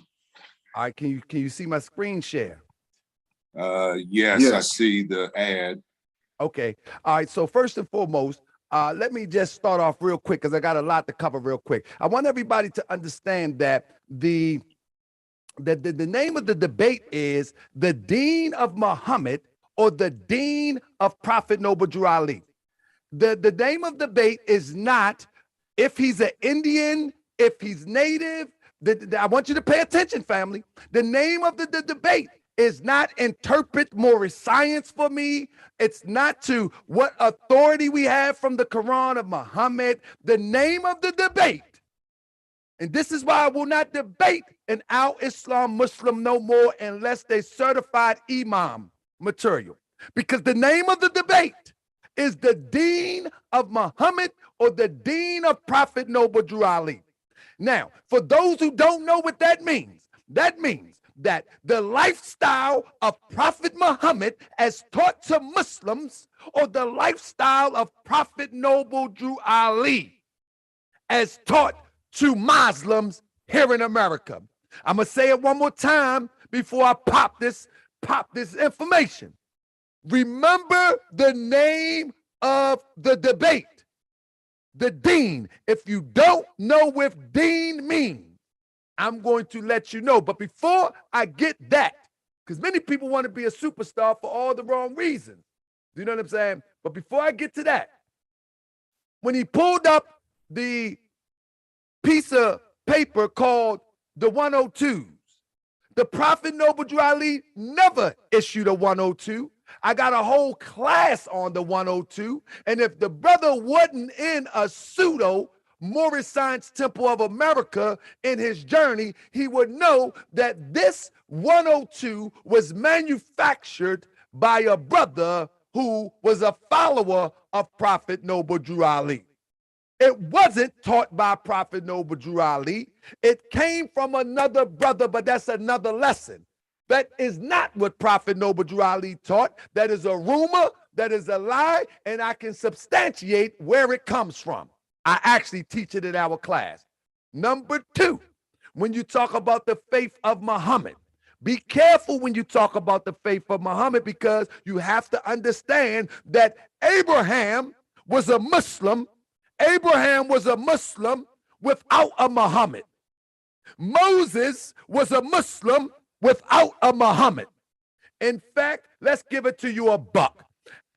All right. Can you see my screen share? Yes, I see the ad. Okay. All right. So first and foremost, let me just start off real quick because I got a lot to cover real quick. I want everybody to understand that the name of the debate is the Deen of Muhammad or the Deen of Prophet Noble Drew Ali. The name of the debate is not if he's an Indian, if he's native. I want you to pay attention, family. The name of the debate is not interpret Moorish science for me. It's not to what authority we have from the Quran of Muhammad. The name of the debate, and this is why I will not debate an al-Islam Muslim no more unless they certified imam material. Because the name of the debate is the Deen of Muhammad or the Deen of Prophet Noble Drew Ali. Now, for those who don't know what that means that the lifestyle of Prophet Muhammad as taught to Muslims or the lifestyle of Prophet Noble Drew Ali as taught to Muslims here in America. I'm gonna say it one more time before I pop this information. Remember the name of the debate, the Deen. If you don't know what Deen means, I'm going to let you know. But before I get that, because many people want to be a superstar for all the wrong reasons. You know what I'm saying? But before I get to that, when he pulled up the piece of paper called the 102s, the Prophet Noble Drew Ali never issued a 102. I got a whole class on the 102. And if the brother wasn't in a pseudo Moorish Science Temple of America in his journey, he would know that this 102 was manufactured by a brother who was a follower of Prophet Noble Drew Ali. It wasn't taught by Prophet Noble Drew Ali. It came from another brother, but that's another lesson. That is not what Prophet Noble Drew Ali taught. That is a rumor, that is a lie, and I can substantiate where it comes from. I actually teach it in our class. Number two, when you talk about the faith of Muhammad, be careful when you talk about the faith of Muhammad, because you have to understand that Abraham was a Muslim. Abraham was a Muslim without a Muhammad. Moses was a Muslim without a Muhammad. In fact, let's give it to you a buck.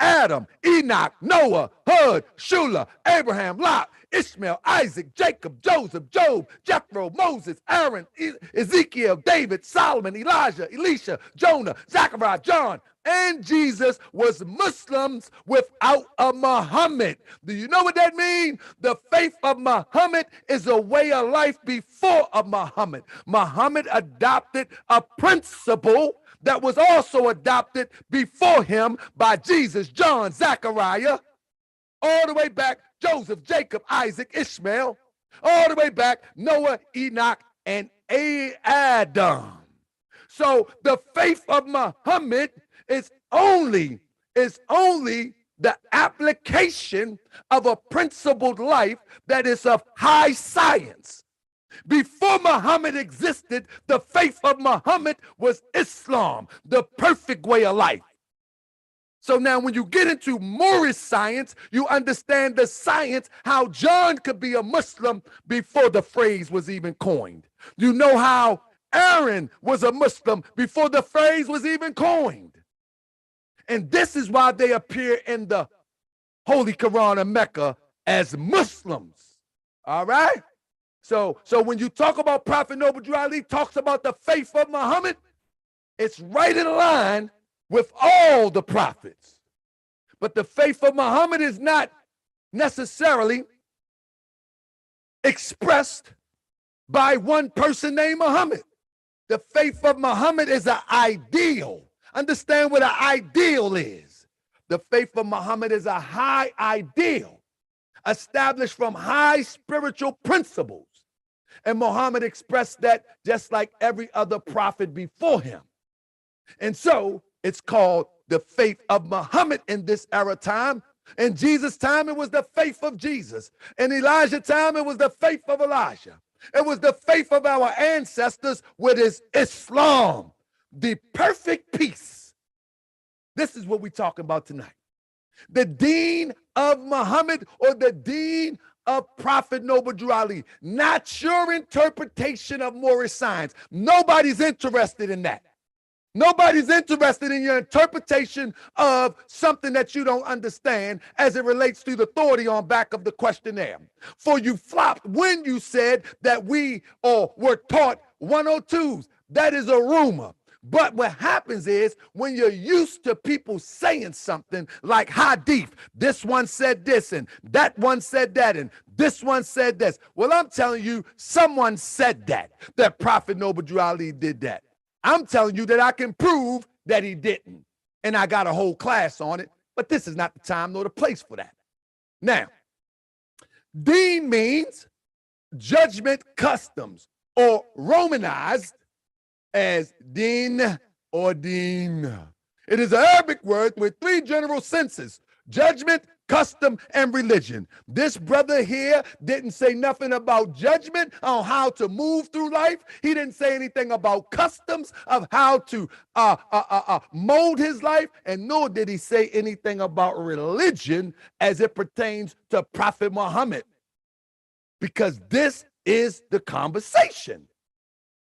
Adam, Enoch, Noah, Hud, Shula, Abraham, Lot, Ishmael, Isaac, Jacob, Joseph, Job, Jethro, Moses, Aaron, Ezekiel, David, Solomon, Elijah, Elisha, Jonah, Zechariah, John, and Jesus was Muslims without a Muhammad. Do you know what that means? The faith of Muhammad is a way of life before a Muhammad. Muhammad adopted a principle that was also adopted before him by Jesus, John, Zechariah, all the way back, Joseph, Jacob, Isaac, Ishmael, all the way back, Noah, Enoch, and Adam. So the faith of Muhammad is only the application of a principled life that is of high science. Before Muhammad existed, the faith of Muhammad was Islam, the perfect way of life. So now when you get into Moorish science, you understand the science, how John could be a Muslim before the phrase was even coined. You know how Aaron was a Muslim before the phrase was even coined. And this is why they appear in the Holy Quran in Mecca as Muslims. All right? So when you talk about Prophet Noble Drew Ali talks about the faith of Muhammad, it's right in line with all the prophets. But the faith of Muhammad is not necessarily expressed by one person named Muhammad. The faith of Muhammad is an ideal. Understand what an ideal is. The faith of Muhammad is a high ideal established from high spiritual principles. And Muhammad expressed that just like every other prophet before him. And so it's called the faith of Muhammad in this era time. In Jesus' time, it was the faith of Jesus. In Elijah's time, it was the faith of Elijah. It was the faith of our ancestors, which is Islam, the perfect peace. This is what we're talking about tonight. The Deen of Muhammad, or the Deen of Prophet Noble Drew Ali. Not your interpretation of Moorish science. Nobody's interested in that. Nobody's interested in your interpretation of something that you don't understand as it relates to the authority on back of the questionnaire. For you flopped when you said that we were taught 102s. That is a rumor. But what happens is when you're used to people saying something like hadith, this one said this and that one said that and this one said this. Well, I'm telling you, someone said that Prophet Noble Drew Ali did that. I'm telling you that I can prove that he didn't. And I got a whole class on it, but this is not the time nor the place for that. Now, Deen means judgment customs, or Romanized as Deen or Deen. It is an Arabic word with three general senses: judgment, custom, and religion. This brother here didn't say nothing about judgment on how to move through life. He didn't say anything about customs of how to mold his life, and nor did he say anything about religion as it pertains to Prophet Muhammad, because this is the conversation.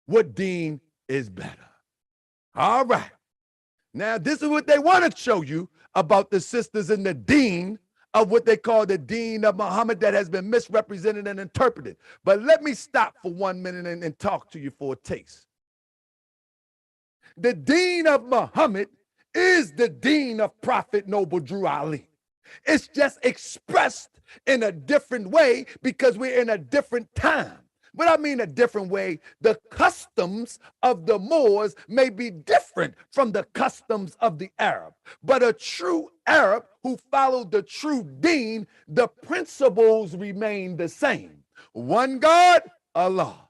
What deen is better? All right. Now, this is what they want to show you about the sisters in the deen of what they call the Deen of Muhammad that has been misrepresented and interpreted. But let me stop for 1 minute and talk to you for a taste. The Deen of Muhammad is the Deen of Prophet Noble Drew Ali. It's just expressed in a different way because we're in a different time. What I mean a different way, the customs of the Moors may be different from the customs of the Arab. But a true Arab who followed the true deen, the principles remain the same. One God, Allah.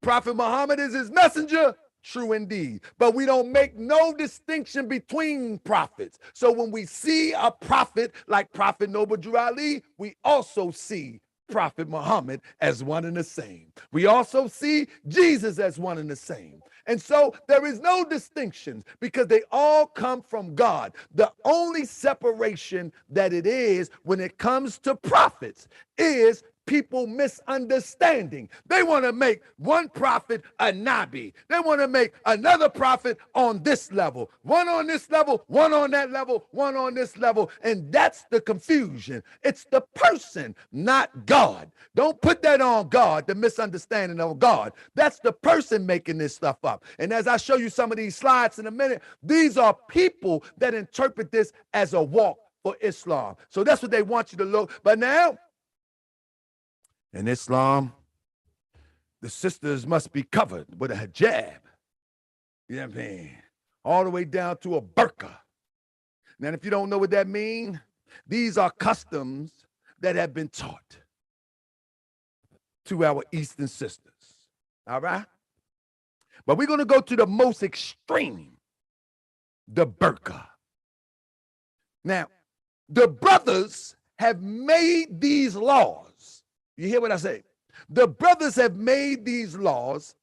Prophet Muhammad is his messenger, true indeed. But we don't make no distinction between prophets. So when we see a prophet like Prophet Noble Drew Ali, we also see Prophet Muhammad as one and the same. We also see Jesus as one and the same. And so there is no distinctions because they all come from God. The only separation that it is when it comes to prophets is people misunderstanding. They want to make one prophet a Nabi. They want to make another prophet on this level, one on this level, one on that level, one on this level. And that's the confusion. It's the person, not God. Don't put that on God, the misunderstanding of God. That's the person making this stuff up. And as I show you some of these slides in a minute, these are people that interpret this as a walk for Islam. So that's what they want you to look. But now, in Islam, the sisters must be covered with a hijab. You know what I mean? All the way down to a burqa. Now, if you don't know what that means, these are customs that have been taught to our Eastern sisters. All right? But we're going to go to the most extreme, the burqa. Now, the brothers have made these laws. You hear what I say? The brothers have made these laws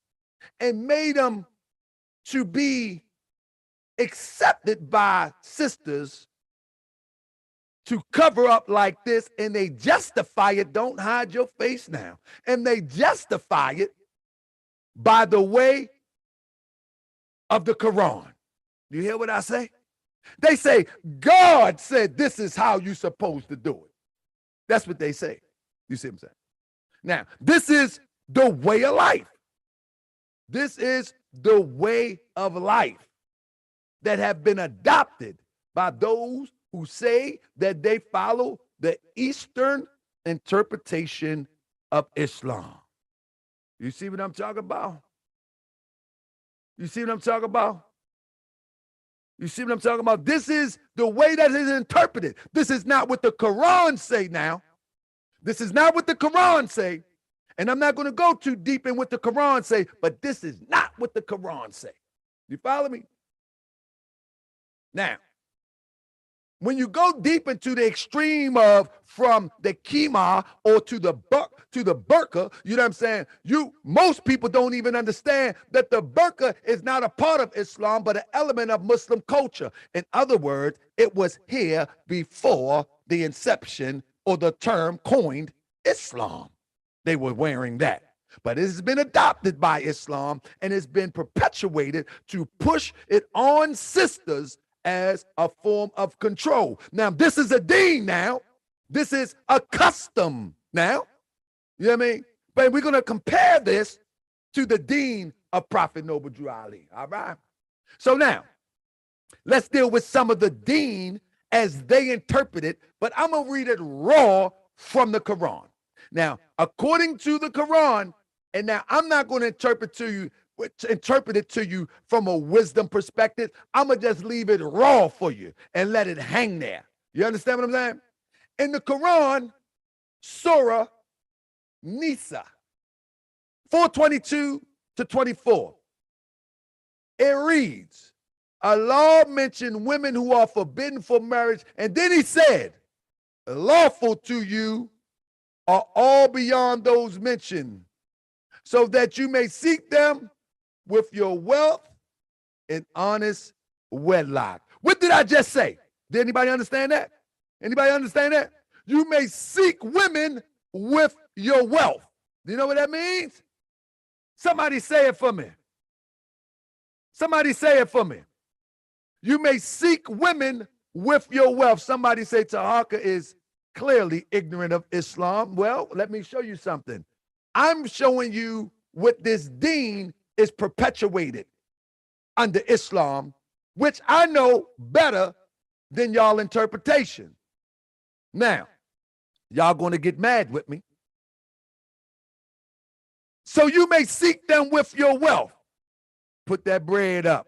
and made them to be accepted by sisters to cover up like this, and they justify it. Don't hide your face now. And they justify it by the way of the Quran. Do you hear what I say? They say, God said this is how you're supposed to do it. That's what they say. You see what I'm saying? Now, this is the way of life. This is the way of life that have been adopted by those who say that they follow the Eastern interpretation of Islam. You see what I'm talking about? You see what I'm talking about? You see what I'm talking about? This is the way that it is interpreted. This is not what the Quran say now. This is not what the Quran say. And I'm not going to go too deep in what the Quran say, but this is not what the Quran say. You follow me? Now, when you go deep into the extreme of from the kima or to the burqa, you know what I'm saying? Most people don't even understand that the burqa is not a part of Islam, but an element of Muslim culture. In other words, it was here before the inception or the term coined Islam. They were wearing that. But it has been adopted by Islam and it's been perpetuated to push it on sisters as a form of control. Now, this is a deen now. This is a custom now. You know what I mean? But we're going to compare this to the deen of Prophet Noble Drew Ali. All right? So now, let's deal with some of the deen as they interpret it, but I'm going to read it raw from the Quran. Now, according to the Quran, and now I'm not going to interpret it to you from a wisdom perspective. I'm going to just leave it raw for you and let it hang there. You understand what I'm saying? In the Quran, Surah Nisa 4:22 to 24, it reads, Allah mentioned women who are forbidden for marriage, and then he said, lawful to you are all beyond those mentioned, so that you may seek them with your wealth and honest wedlock. What did I just say? Did anybody understand that? Anybody understand that? You may seek women with your wealth. Do you know what that means? Somebody say it for me. Somebody say it for me. You may seek women with your wealth. Somebody say Taharka is clearly ignorant of Islam. Well, let me show you something. I'm showing you what this deen is perpetuated under Islam, which I know better than y'all interpretation. Now, y'all going to get mad with me. So you may seek them with your wealth. Put that bread up.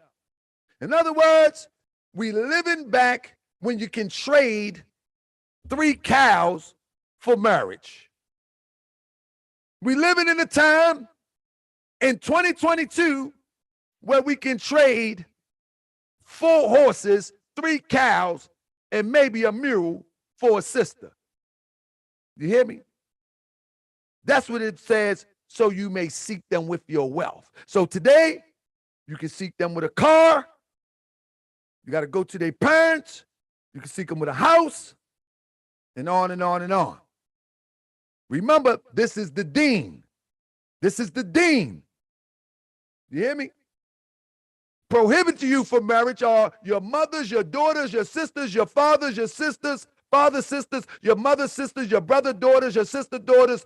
In other words, we living back when you can trade 3 cows for marriage. We living in a time in 2022 where we can trade 4 horses, 3 cows, and maybe a mule for a sister. You hear me? That's what it says, so you may seek them with your wealth. So today, you can seek them with a car. You got to go to their parents. You can seek them with a house, and on and on and on. Remember, this is the deen. This is the deen. You hear me? Prohibited to you from marriage are your mothers, your daughters, your sisters, your fathers, your sisters, father, sisters, your mother, sisters, your brother, daughters, your sister, daughters,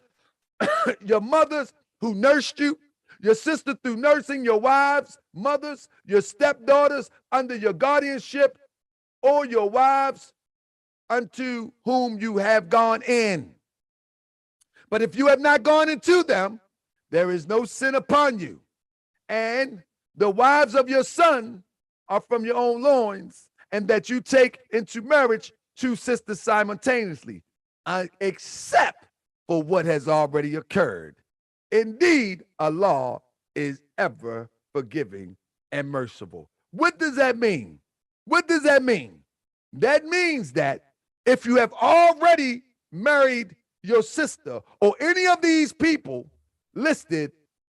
your mothers who nursed you, your sister through nursing, your wives, mothers, your stepdaughters under your guardianship, or your wives unto whom you have gone in. But if you have not gone into them, there is no sin upon you. And the wives of your son are from your own loins, and that you take into marriage 2 sisters simultaneously, except for what has already occurred. Indeed, Allah is ever forgiving and merciful. What does that mean? What does that mean? That means that if you have already married your sister or any of these people listed,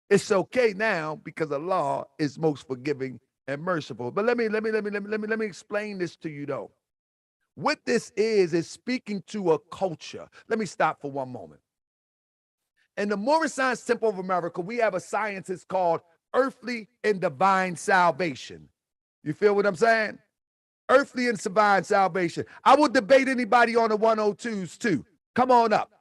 it's okay now because Allah is most forgiving and merciful. But let me explain this to you though. What this is speaking to a culture. Let me stop for one moment. In the Moorish Science Temple of America, we have a science that's called earthly and divine salvation. You feel what I'm saying? Earthly and divine salvation. I will debate anybody on the 102s too. Come on up.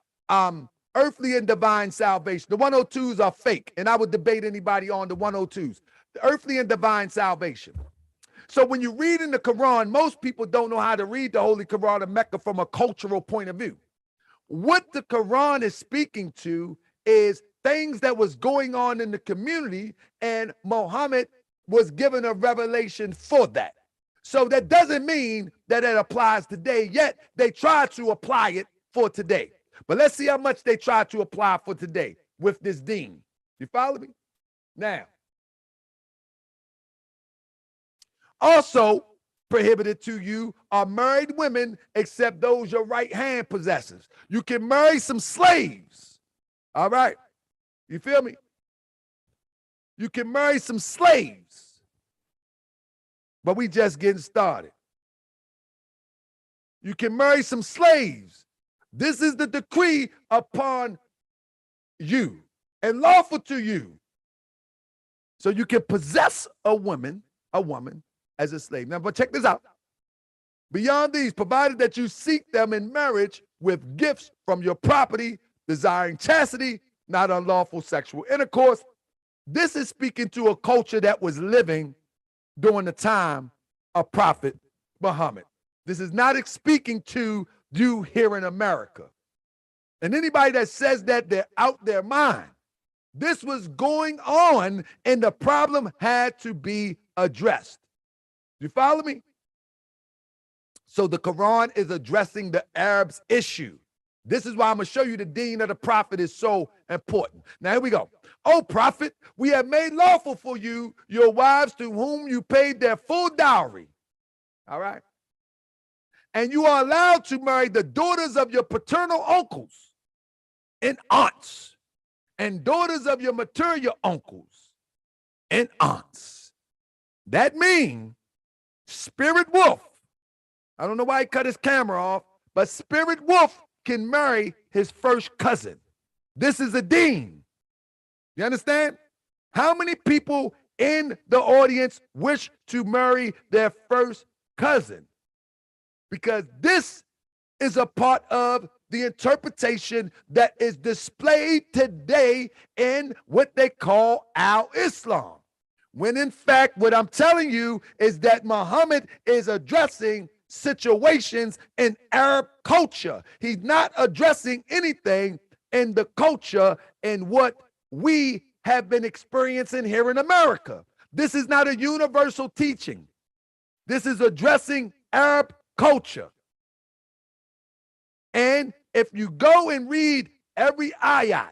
Earthly and divine salvation. The 102s are fake, and I would debate anybody on the 102s. The earthly and divine salvation. So when you read in the Quran, most people don't know how to read the Holy Quran of Mecca from a cultural point of view. What the Quran is speaking to is things that was going on in the community, and Muhammad was given a revelation for that. So that doesn't mean that it applies today, yet they try to apply it for today. But let's see how much they try to apply for today with this deen. You follow me? Now, also prohibited to you are married women except those your right hand possesses. You can marry some slaves. All right? You feel me? You can marry some slaves. But we just getting started. You can marry some slaves. This is the decree upon you and lawful to you. So you can possess a woman as a slave. Now, but check this out. Beyond these, provided that you seek them in marriage with gifts from your property, desiring chastity, not unlawful sexual intercourse. This is speaking to a culture that was living during the time of Prophet Muhammad. This is not speaking to you here in America. And anybody that says that, they're out their mind. This was going on, and the problem had to be addressed. You follow me? So the Quran is addressing the Arabs' issue. This is why I'm going to show you the deen of the prophet is so important. Now, here we go. O prophet, we have made lawful for you your wives to whom you paid their full dowry. All right? And you are allowed to marry the daughters of your paternal uncles and aunts, and daughters of your maternal uncles and aunts. That means Spirit Wolf, I don't know why he cut his camera off, but Spirit Wolf can marry his first cousin. This is a deen. You understand? How many people in the audience wish to marry their first cousin? Because this is a part of the interpretation that is displayed today in what they call al-Islam. When in fact, what I'm telling you is that Muhammad is addressing situations in Arab culture. He's not addressing anything in the culture and what we have been experiencing here in America. This is not a universal teaching. This is addressing Arab culture. And if you go and read every ayat,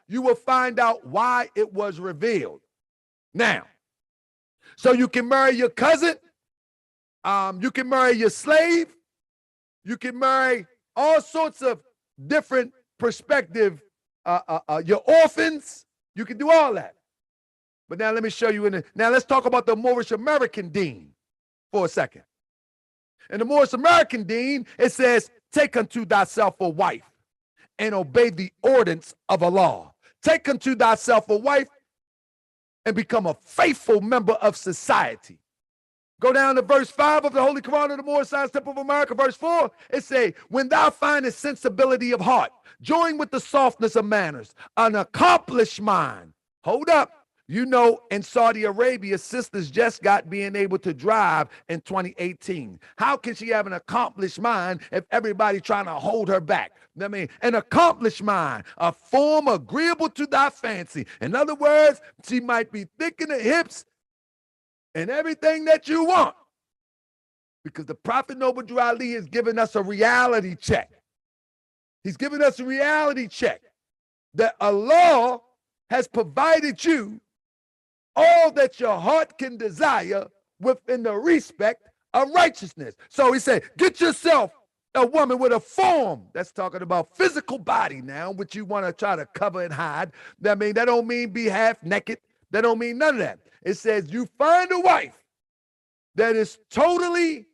you will find out why it was revealed. Now, so you can marry your cousin, you can marry your slave, you can marry all sorts of different perspective, your orphans, you can do all that. But now let me show you, now let's talk about the Moorish American deen for a second. In the Moorish American deen, it says, take unto thyself a wife and obey the ordinance of Allah. Take unto thyself a wife and become a faithful member of society. Go down to verse 5 of the Holy Quran of the Moorish Science Temple of America, verse 4. It say, when thou findest sensibility of heart, join with the softness of manners, an accomplished mind. Hold up. You know, in Saudi Arabia, sisters just got being able to drive in 2018. How can she have an accomplished mind if everybody trying to hold her back? I mean, an accomplished mind, a form agreeable to thy fancy. In other words, she might be thick in the hips and everything that you want. Because the Prophet Noble Drew Ali is giving us a reality check. He's giving us a reality check that Allah has provided you all that your heart can desire within the respect of righteousness. So he said, get yourself a woman with a form. That's talking about physical body now, which you want to try to cover and hide. That don't mean be half naked. That don't mean none of that. It says you find a wife that is totally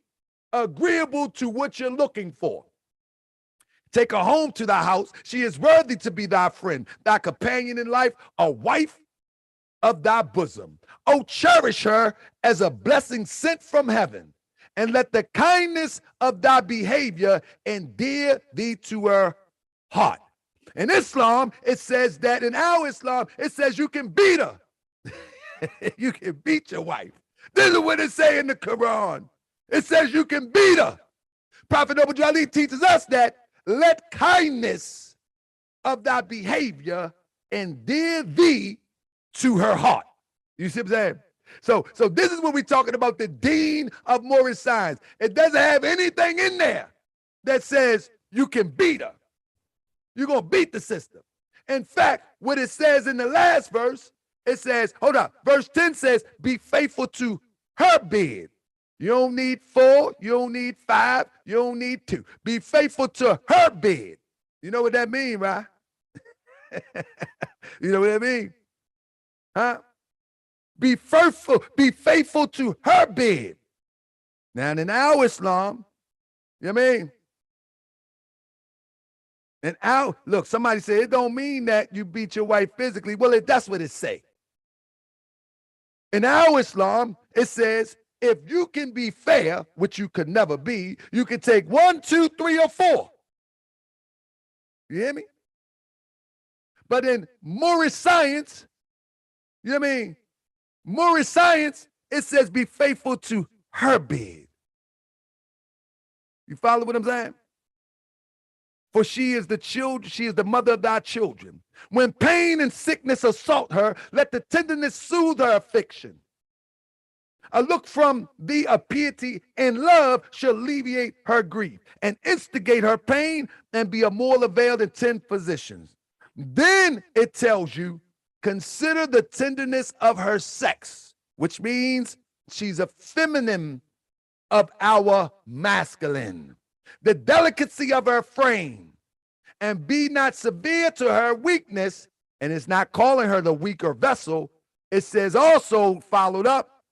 agreeable to what you're looking for. Take her home to thy house. She is worthy to be thy friend, thy companion in life, a wife of thy bosom. O cherish her as a blessing sent from heaven, and let the kindness of thy behavior endear thee to her heart. In Islam, it says that in our Islam, it says you can beat her. You can beat your wife. This is what it says in the Quran. It says you can beat her. Prophet Abdur Rahman teaches us that let kindness of thy behavior endear thee to her heart. You see what I'm saying? So this is what we're talking about, the Deen of Moorish Science. It doesn't have anything in there that says you can beat her. You're going to beat the system. In fact, what it says in the last verse, it says, hold up, verse 10 says, be faithful to her bed. You don't need 4, you don't need 5, you don't need 2. Be faithful to her bed. You know what that means, right? You know what that means? Huh? Be faithful to her bed. Now, in our Islam, you know what I mean? And out, look, somebody said it don't mean that you beat your wife physically. Well, that's what it say. In our Islam, it says if you can be fair, which you could never be, you can take 1, 2, 3, or 4. You hear me? But in Moorish science, you know what I mean? Moorish science, it says be faithful to her bed. You follow what I'm saying? For she is the mother of thy children. When pain and sickness assault her, let the tenderness soothe her affliction. A look from thee of piety and love shall alleviate her grief and instigate her pain and be a more avail than 10 physicians. Then it tells you, consider the tenderness of her sex, which means she's a feminine of our masculine, the delicacy of her frame, and be not severe to her weakness. And it's not calling her the weaker vessel. It says also followed up,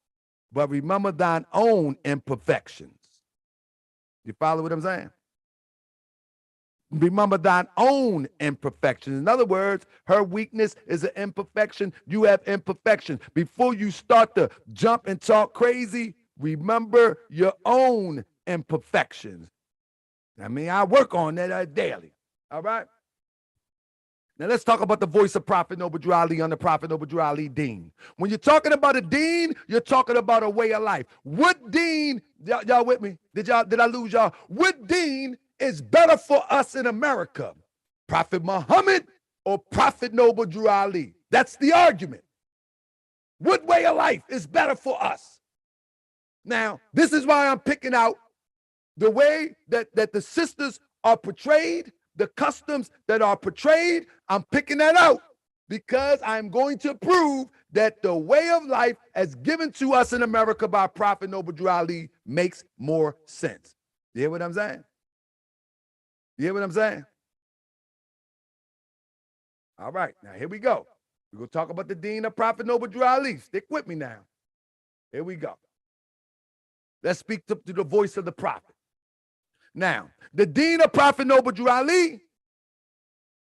but remember thine own imperfections. You follow what I'm saying? Remember thine own imperfections. In other words, her weakness is an imperfection. You have imperfection. Before you start to jump and talk crazy, remember your own imperfections. I mean, I work on that daily. All right? Now let's talk about the voice of Prophet Abdur Ali on the Prophet Abdur Ali Deen. When you're talking about a deen, you're talking about a way of life. What deen, y'all with me? Did I lose y'all? What deen is better for us in America? Prophet Muhammad or Prophet Abdur Ali? That's the argument. What way of life is better for us? Now, this is why I'm picking out the way that the sisters are portrayed, the customs that are portrayed. I'm picking that out because I'm going to prove that the way of life as given to us in America by Prophet Abdur Ali makes more sense. You hear what I'm saying? You hear what I'm saying? All right, now here we go. We're going to talk about the Deen of Prophet Abdur Ali. Stick with me now. Here we go. Let's speak to the voice of the prophet. Now, the Deen of Prophet Abdur Ali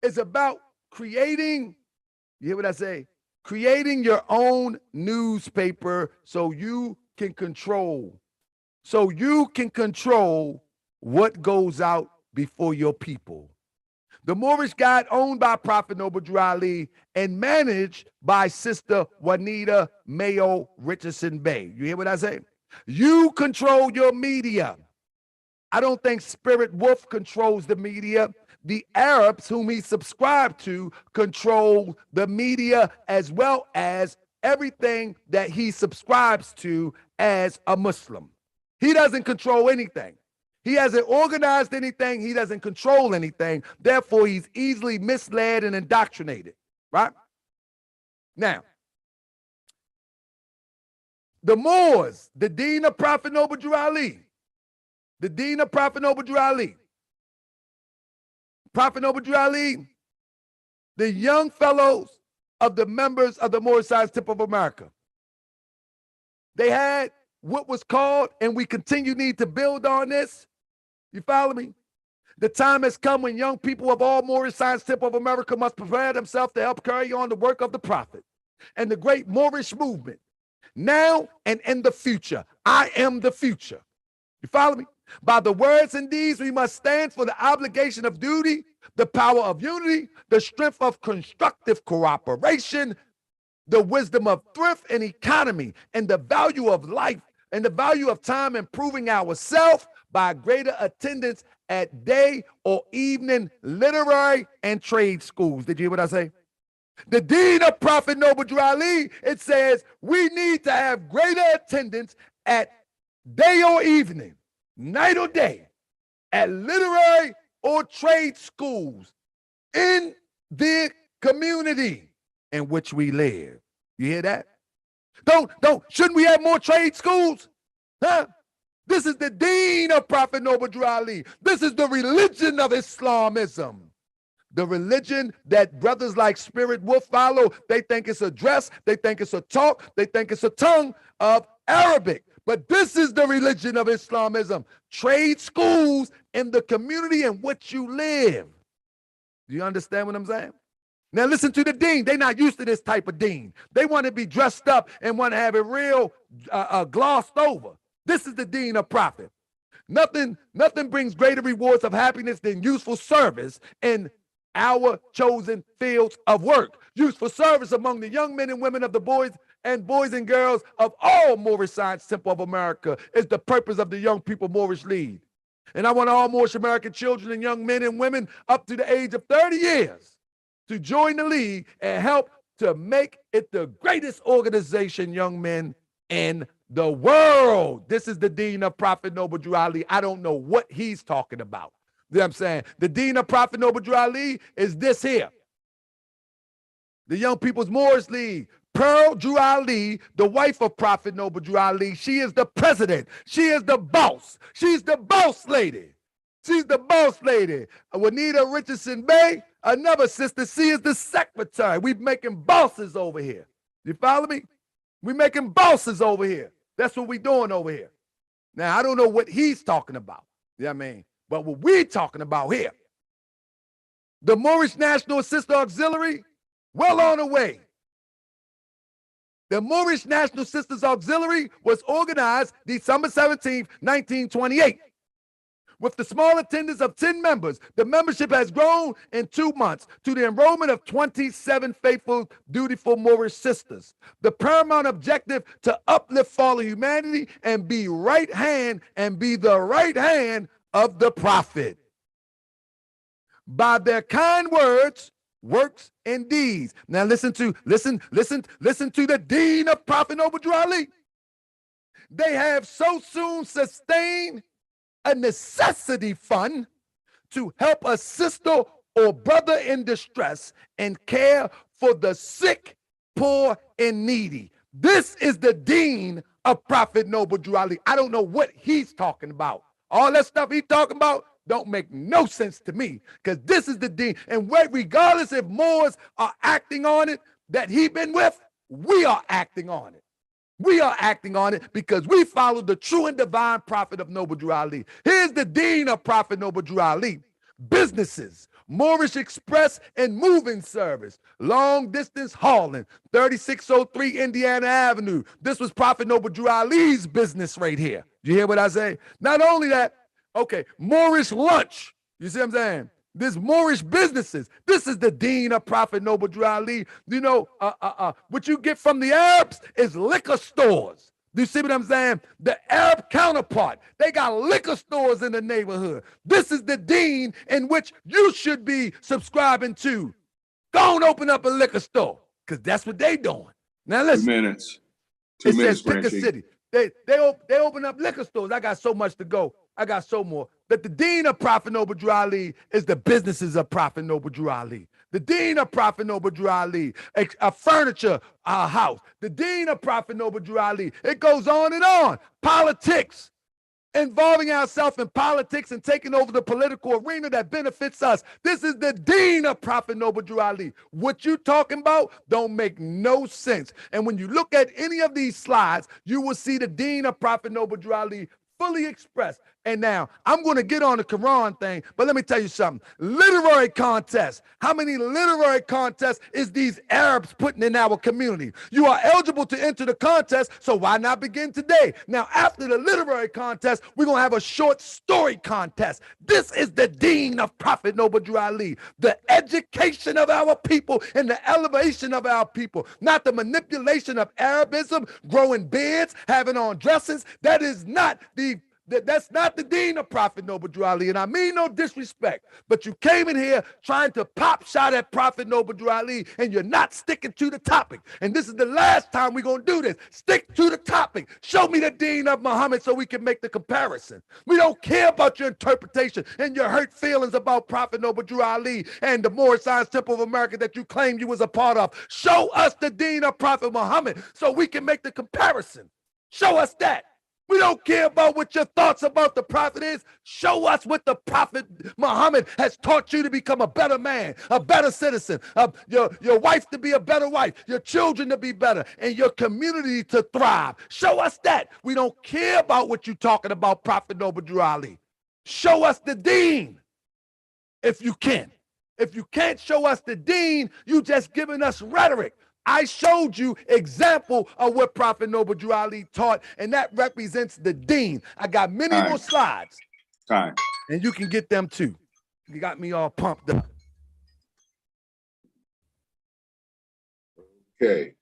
is about creating, you hear what I say? Creating your own newspaper so you can control what goes out before your people. The Moorish God owned by Prophet Abdur Ali and managed by Sister Juanita Mayo Richardson Bey. You hear what I say? You control your media. I don't think Spirit Wolf controls the media. The Arabs whom he subscribed to control the media as well as everything that he subscribes to as a Muslim. He doesn't control anything. He hasn't organized anything. He doesn't control anything. Therefore, he's easily misled and indoctrinated, right? Now, the Moors, the Deen of Prophet Abdur Ali, the Deen of Prophet Abdur Ali, Prophet Abdur Ali, the young fellows of the members of the Moorish Science Tip of America. They had what was called, and we need to build on this. You follow me? The time has come when young people of all Moorish Science Tip of America must prepare themselves to help carry on the work of the prophet. and the great Moorish movement, now and in the future. I am the future. You follow me? By the words and deeds, we must stand for the obligation of duty, the power of unity, the strength of constructive cooperation, the wisdom of thrift and economy, and the value of life and the value of time, improving ourselves by greater attendance at day or evening literary and trade schools. Did you hear what I say? The Dean of Prophet Noble Drew Ali, it says we need to have greater attendance at day or evening, night or day, at literary or trade schools in the community in which we live. You hear that? Shouldn't we have more trade schools? Huh? This is the Dean of Prophet Noble Drew Ali. This is the religion of Islamism. The religion that brothers like Spirit will follow. They think it's a dress, they think it's a talk, they think it's a tongue of Arabic. But this is the religion of Islamism. Trade schools in the community in which you live. Do you understand what I'm saying? Now listen to the dean. They're not used to this type of dean. They want to be dressed up and want to have it real glossed over. This is the Dean of Prophet. Nothing brings greater rewards of happiness than useful service in our chosen fields of work. Useful service among the young men and women of the boys and girls of all Moorish Science Temple of America is the purpose of the Young People Moorish League. And I want all Moorish American children and young men and women up to the age of 30 years to join the league and help to make it the greatest organization, young men, in the world. This is the Dean of Prophet Noble Drew Ali. I don't know what he's talking about. You know what I'm saying? The Dean of Prophet Noble Drew Ali is this here. The Young People's Moorish League. Pearl Drew Ali, the wife of Prophet Noble Drew Ali, she is the president. She is the boss. She's the boss lady. She's the boss lady. Juanita Richardson Bey, another sister, she is the secretary. We're making bosses over here. You follow me? We're making bosses over here. That's what we're doing over here. Now, I don't know what he's talking about. You know what I mean? But what we're talking about here, the Moorish National Sister Auxiliary, well on the way. The Moorish National Sisters Auxiliary was organized December 17th, 1928. With the small attendance of 10 members, the membership has grown in 2 months to the enrollment of 27 faithful, dutiful Moorish sisters. The paramount objective to uplift fallen humanity and be the right hand of the Prophet. By their kind words, works, and deeds. Now listen to the Dean of Prophet Noble Drew Ali. They have so soon sustained a necessity fund to help a sister or brother in distress and care for the sick, poor, and needy. This is the Dean of Prophet Noble Drew Ali. I don't know what he's talking about. All that stuff he's talking about don't make no sense to me, because this is the Dean. And regardless if Moors are acting on it that he been with, we are acting on it. We are acting on it because we follow the true and divine prophet of Noble Drew Ali. Here's the Dean of Prophet Noble Drew Ali. Businesses, Moorish Express and Moving Service, long distance hauling, 3603 Indiana Avenue. This was Prophet Noble Drew Ali's business right here. You hear what I say? Not only that, okay, Moorish lunch. You see what I'm saying? This Moorish businesses. This is the Dean of Prophet Noble Drew Ali. You know, what you get from the Arabs is liquor stores. Do you see what I'm saying? The Arab counterpart. They got liquor stores in the neighborhood. This is the Dean in which you should be subscribing to. Don't open up a liquor store, because that's what they doing. Now listen. 2 minutes. 2 minutes, pick a city. They open up liquor stores. I got so much to go. I got so more. But the Dean of Prophet Noble Drew Ali is the businesses of Prophet Noble Drew Ali. The Dean of Prophet Noble Drew Ali, a furniture house. The Dean of Prophet Noble Drew Ali. It goes on and on. Politics. Involving ourselves in politics and taking over the political arena that benefits us. This is the Dean of Prophet Noble Drew Ali. What you talking about don't make no sense. And when you look at any of these slides, you will see the Dean of Prophet Noble Drew Ali fully expressed. And now I'm going to get on the Quran thing, but let me tell you something. Literary contests. How many literary contests is these Arabs putting in our community? You are eligible to enter the contest, so why not begin today? Now, after the literary contest, we're going to have a short story contest. This is the Deen of Prophet Noble Drew Ali, the education of our people and the elevation of our people, not the manipulation of Arabism, growing beards, having on dresses. That's not the Deen of Prophet Noble Drew Ali. And I mean no disrespect, but you came in here trying to pop shot at Prophet Noble Drew Ali, and you're not sticking to the topic. And this is the last time we're going to do this. Stick to the topic. Show me the Deen of Muhammad so we can make the comparison. We don't care about your interpretation and your hurt feelings about Prophet Noble Drew Ali and the Moorish Temple of America that you claimed you was a part of. Show us the Deen of Prophet Muhammad so we can make the comparison. Show us that. We don't care about what your thoughts about the prophet is. Show us what the prophet Muhammad has taught you to become a better man, a better citizen, your wife to be a better wife, your children to be better, and your community to thrive. Show us that. We don't care about what you're talking about, Prophet Noble Drew Ali. Show us the Deen if you can. If you can't show us the Deen, you just giving us rhetoric. I showed you example of what Prophet Noble Drew Ali taught, and that represents the Deen. I got many more slides. Time. And you can get them too. You got me all pumped up. Okay.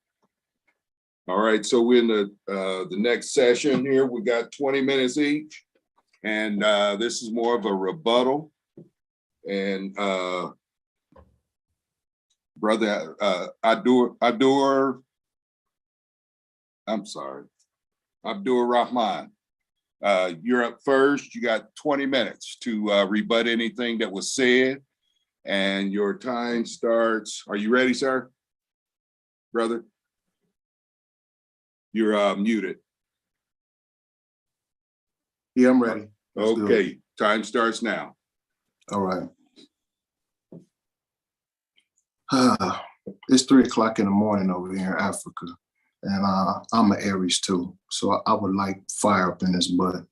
All right, so we're in the next session here. We got 20 minutes each, and this is more of a rebuttal. And Brother Abdur Rahman, you're up first. You got 20 minutes to rebut anything that was said, and your time starts. Are you ready, sir? Brother? You're muted. Yeah, I'm ready. Let's do it. Okay, time starts now. All right. It's 3 o'clock in the morning over here in Africa, and I'm an Aries too. So I would like fire up in his butt,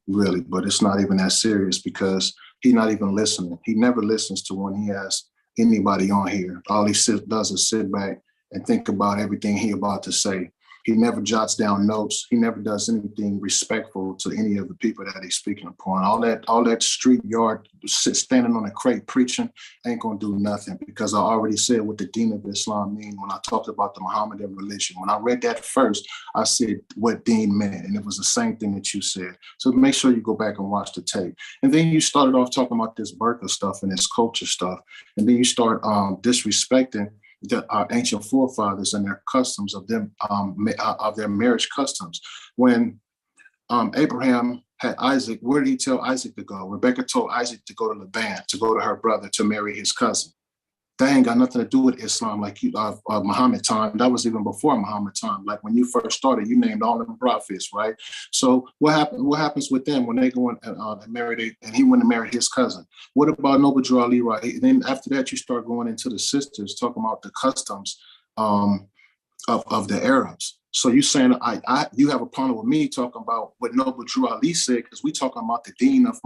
really, but it's not even that serious because he's not even listening. He never listens to when he has anybody on here. All he does is sit back and think about everything he about to say. He never jots down notes. He never does anything respectful to any of the people that he's speaking upon. All that street yard standing on a crate preaching ain't gonna do nothing, because I already said what the Deen of Islam mean when I talked about the Muhammadan religion. When I read that first, I said what Deen meant, and it was the same thing that you said. So make sure you go back and watch the tape. And then you started off talking about this burqa stuff and this culture stuff, and then you start disrespecting our ancient forefathers and their customs of them, of their marriage customs. When Abraham had Isaac, where did he tell Isaac to go? Rebecca told Isaac to go to Laban, to go to her brother, to marry his cousin. That ain't got nothing to do with Islam, like Muhammad time. That was even before Muhammad time. Like when you first started, you named all them prophets, right? So what happens with them when they go and marry, and he went and married his cousin? What about Noble Drew Ali, right? And then after that, you start going into the sisters, talking about the customs of the Arabs. So you saying you have a problem with me talking about what Noble Drew Ali said, because we talking about the Deen of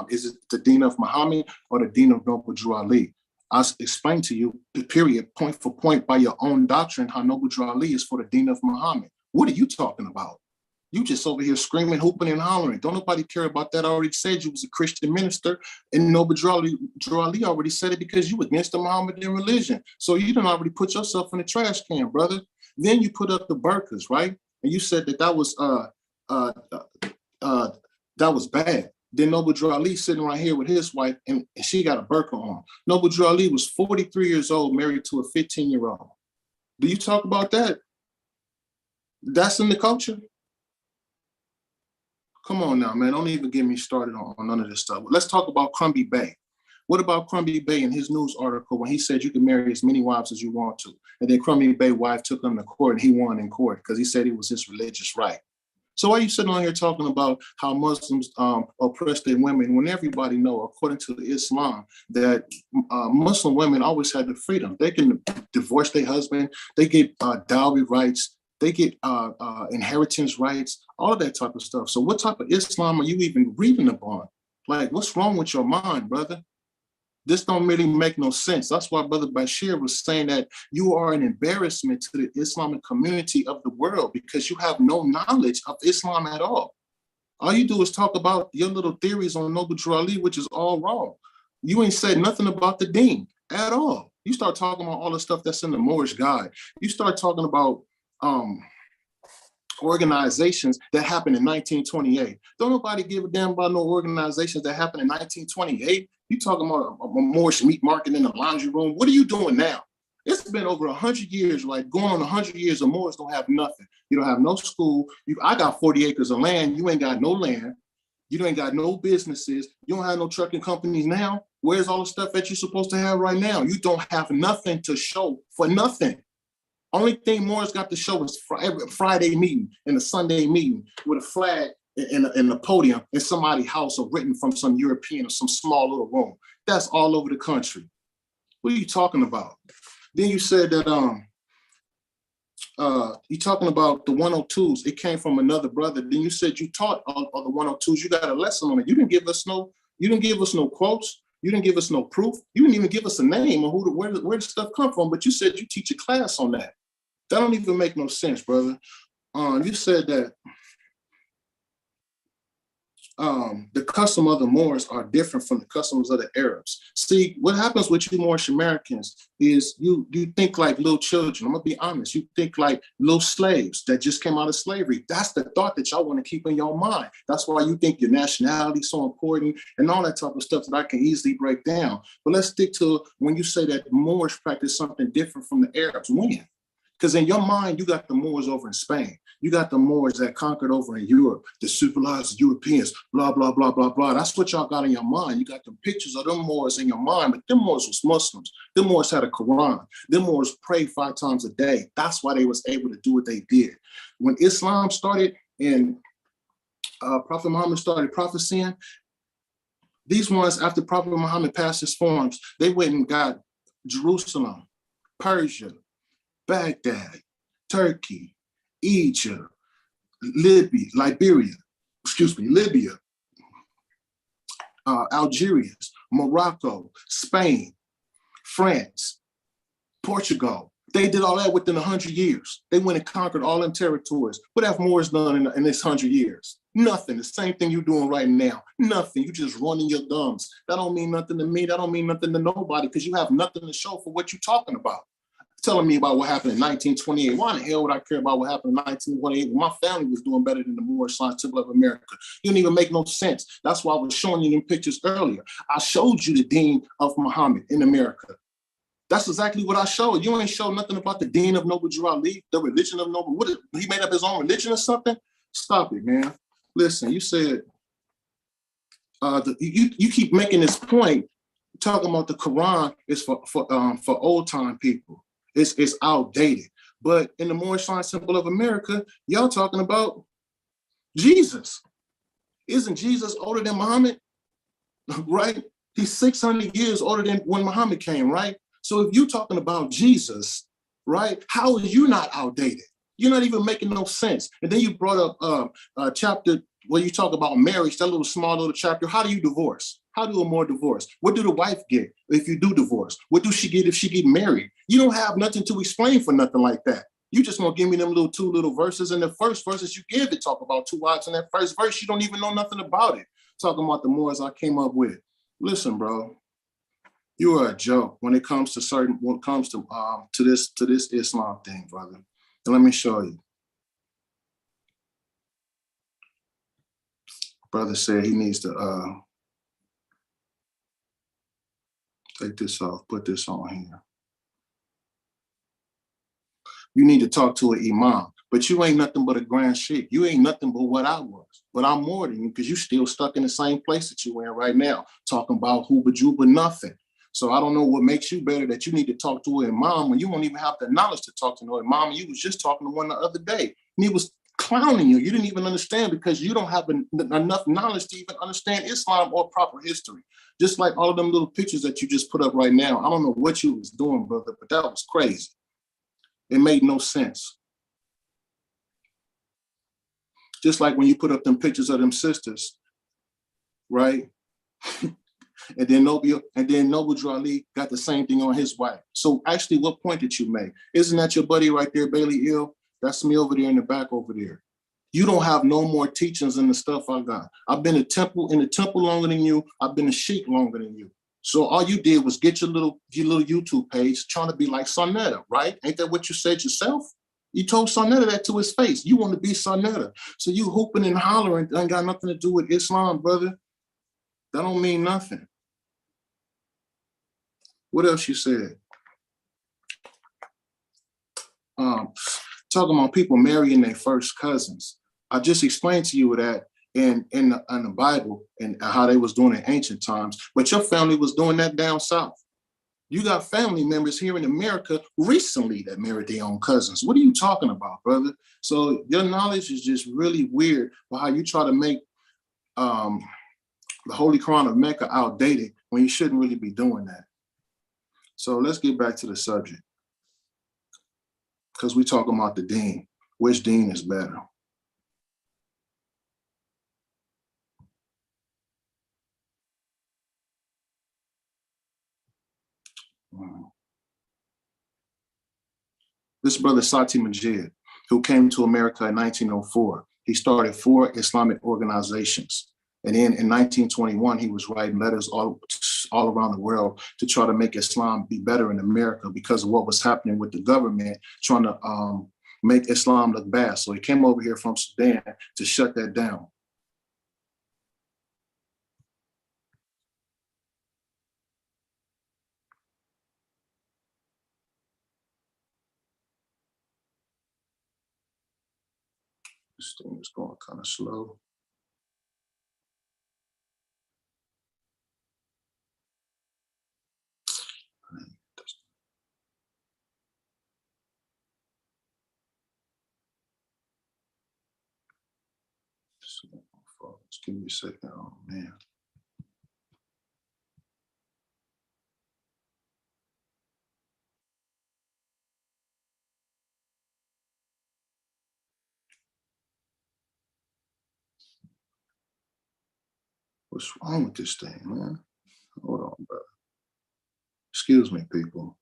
is it the Deen of Muhammad or the Deen of Noble Drew Ali? I explained to you, period, point for point, by your own doctrine, how Noble Drew Ali is for the Deen of Muhammad. What are you talking about? You just over here screaming, hooping, and hollering. Don't nobody care about that. I already said you was a Christian minister, and Noble Drew Ali already said it because you against the Mohammedan religion. So you done already put yourself in the trash can, brother. Then you put up the burqas, right? And you said that was bad. Then Noble Drew Ali sitting right here with his wife, and she got a burqa on. Noble Drew Ali was 43 years old, married to a 15-year-old. Do you talk about that? That's in the culture? Come on now, man. Don't even get me started on none of this stuff. Let's talk about Taharka Bey. What about Taharka Bey in his news article when he said you can marry as many wives as you want to? And then Taharka Bey's wife took him to court, and he won in court because he said it was his religious right. So why are you sitting on here talking about how Muslims oppress their women when everybody know, according to Islam, that Muslim women always had the freedom. They can divorce their husband. They get dowry rights. They get inheritance rights, all of that type of stuff. So what type of Islam are you even reading upon? Like, what's wrong with your mind, brother? This don't really make no sense. That's why Brother Bashir was saying that you are an embarrassment to the Islamic community of the world because you have no knowledge of Islam at all. All you do is talk about your little theories on Noble Drew Ali, which is all wrong. You ain't said nothing about the Deen at all. You start talking about all the stuff that's in the Moorish Guide. You start talking about organizations that happened in 1928. Don't nobody give a damn about no organizations that happened in 1928. You talking about a Moorish meat market in the laundry room. What are you doing now? It's been over 100 years, like going on 100 years. The Moors don't have nothing. You don't have no school. I got 40 acres of land. You ain't got no land. You ain't got no businesses. You don't have no trucking companies now. Where's all the stuff that you're supposed to have right now? You don't have nothing to show for nothing. Only thing Moors got to show is Friday meeting and a Sunday meeting with a flag in a podium in somebody's house or written from some European or some small little room. That's all over the country. What are you talking about? Then you said that you talking about the 102s. It came from another brother. Then you said you taught all the 102s. You got a lesson on it. You didn't give us no quotes. You didn't give us no proof. You didn't even give us a name or where the stuff come from. But you said you teach a class on that. That don't even make no sense, brother. You said that the custom of the Moors are different from the customs of the Arabs. See, what happens with you Moorish Americans is you think like little children. I'm gonna be honest. You think like little slaves that just came out of slavery. That's the thought that y'all want to keep in your mind. That's why you think your nationality is so important and all that type of stuff that I can easily break down. But let's stick to when you say that Moors practice something different from the Arabs. When? Because in your mind, you got the Moors over in Spain. You got the Moors that conquered over in Europe, the civilized Europeans, blah, blah, blah, blah, blah. That's what y'all got in your mind. You got the pictures of them Moors in your mind, but them Moors was Muslims. Them Moors had a Quran. Them Moors prayed 5 times a day. That's why they was able to do what they did. When Islam started and Prophet Muhammad started prophesying, these ones, after Prophet Muhammad passed his forms, they went and got Jerusalem, Persia, Baghdad, Turkey, Egypt, Libya, Algeria, Morocco, Spain, France, Portugal. They did all that within 100 years. They went and conquered all them territories. What have Moors done in this 100 years? Nothing. The same thing you're doing right now. Nothing. You just running your gums. That don't mean nothing to me. That don't mean nothing to nobody because you have nothing to show for what you're talking about. Telling me about what happened in 1928. Why in the hell would I care about what happened in 1928 when my family was doing better than the Moorish Temple of America? You didn't even make no sense. That's why I was showing you them pictures earlier. I showed you the Deen of Muhammad in America. That's exactly what I showed. You ain't showed nothing about the Deen of Noble Drew Ali, the religion of Noble. What, he made up his own religion or something? Stop it, man. Listen, you said, you keep making this point, talking about the Quran is for old time people. It's outdated. But in the Moorish Temple of America, y'all talking about Jesus. Isn't Jesus older than Muhammad? Right? He's 600 years older than when Muhammad came, right? So if you're talking about Jesus, right, how are you not outdated? You're not even making no sense. And then you brought up a chapter where you talk about marriage, that little small little chapter. How do you divorce? How do a Moor divorce? What do the wife get if you do divorce? What do she get if she get married? You don't have nothing to explain for nothing like that. You just gonna give me them two little verses, and the first verses you give it talk about 2 wives. In that first verse, you don't even know nothing about it. Talking about the Moors I came up with. Listen, bro, you are a joke when it comes to this Islam thing, brother. And let me show you. Brother said he needs to take this off, put this on here. You need to talk to an imam, but you ain't nothing but a grand sheikh. You ain't nothing but what I was, but I'm more than you because you still stuck in the same place that you in right now, talking about hooba juba nothing. So I don't know what makes you better that you need to talk to an imam when you don't even have the knowledge to talk to no imam. You was just talking to one the other day, and he was clowning you. You didn't even understand because you don't have enough knowledge to even understand Islam or proper history. Just like all of them little pictures that you just put up right now. I don't know what you was doing, brother, but that was crazy. It made no sense. Just like when you put up them pictures of them sisters, right? And then Noble Drew Ali got the same thing on his wife. So actually, what point did you make? Isn't that your buddy right there, Bailey Ill? That's me over there in the back over there. You don't have no more teachings in the stuff I got. I've been in the temple longer than you. I've been a sheik longer than you. So all you did was get your little YouTube page trying to be like Sonetta, right? Ain't that what you said yourself? You told Sonetta that to his face. You want to be Sonetta. So you hooping and hollering ain't got nothing to do with Islam, brother. That don't mean nothing. What else you said? Talking about people marrying their first cousins. I just explained to you that in the Bible and how they was doing in ancient times, but your family was doing that down south. You got family members here in America recently that married their own cousins. What are you talking about, brother? So your knowledge is just really weird for how you try to make the Holy Quran of Mecca outdated when you shouldn't really be doing that. So let's get back to the subject, because we're talking about the Deen. Which Deen is better? This brother Sati Majid, who came to America in 1904, he started 4 Islamic organizations. And then in 1921, he was writing letters all around the world to try to make Islam be better in America because of what was happening with the government trying to make Islam look bad. So he came over here from Sudan to shut that down. This thing is going kind of slow. Just give me a second. Oh, man. What's wrong with this thing, man? Hold on, brother. Excuse me, people.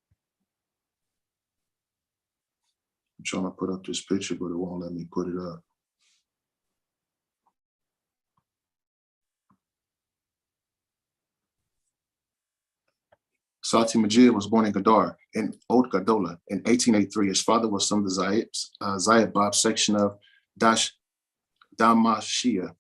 I'm trying to put up this picture, but it won't let me put it up. Sati Majid was born in Gadar in Old Gadola in 1883. His father was from the Zayabab section of Damashia,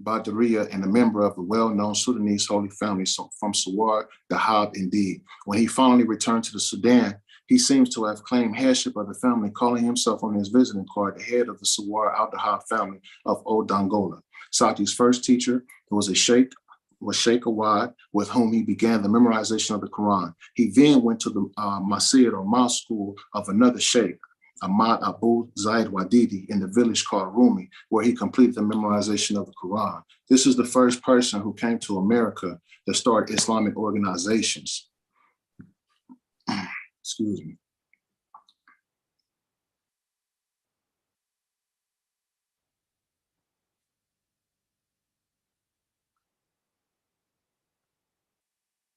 Badariya, and a member of a well-known Sudanese holy family from Sawar, Dahab, indeed. When he finally returned to the Sudan, he seems to have claimed headship of the family, calling himself on his visiting card the head of the Sawar al-Dahab family of Old Dongola. Sati's first teacher was Sheikh Awad, with whom he began the memorization of the Quran. He then went to the Masjid or mosque school of another Sheikh, Ahmad Abu Zaid Wadidi, in the village called Rumi, where he completed the memorization of the Quran. This is the first person who came to America to start Islamic organizations. Excuse me.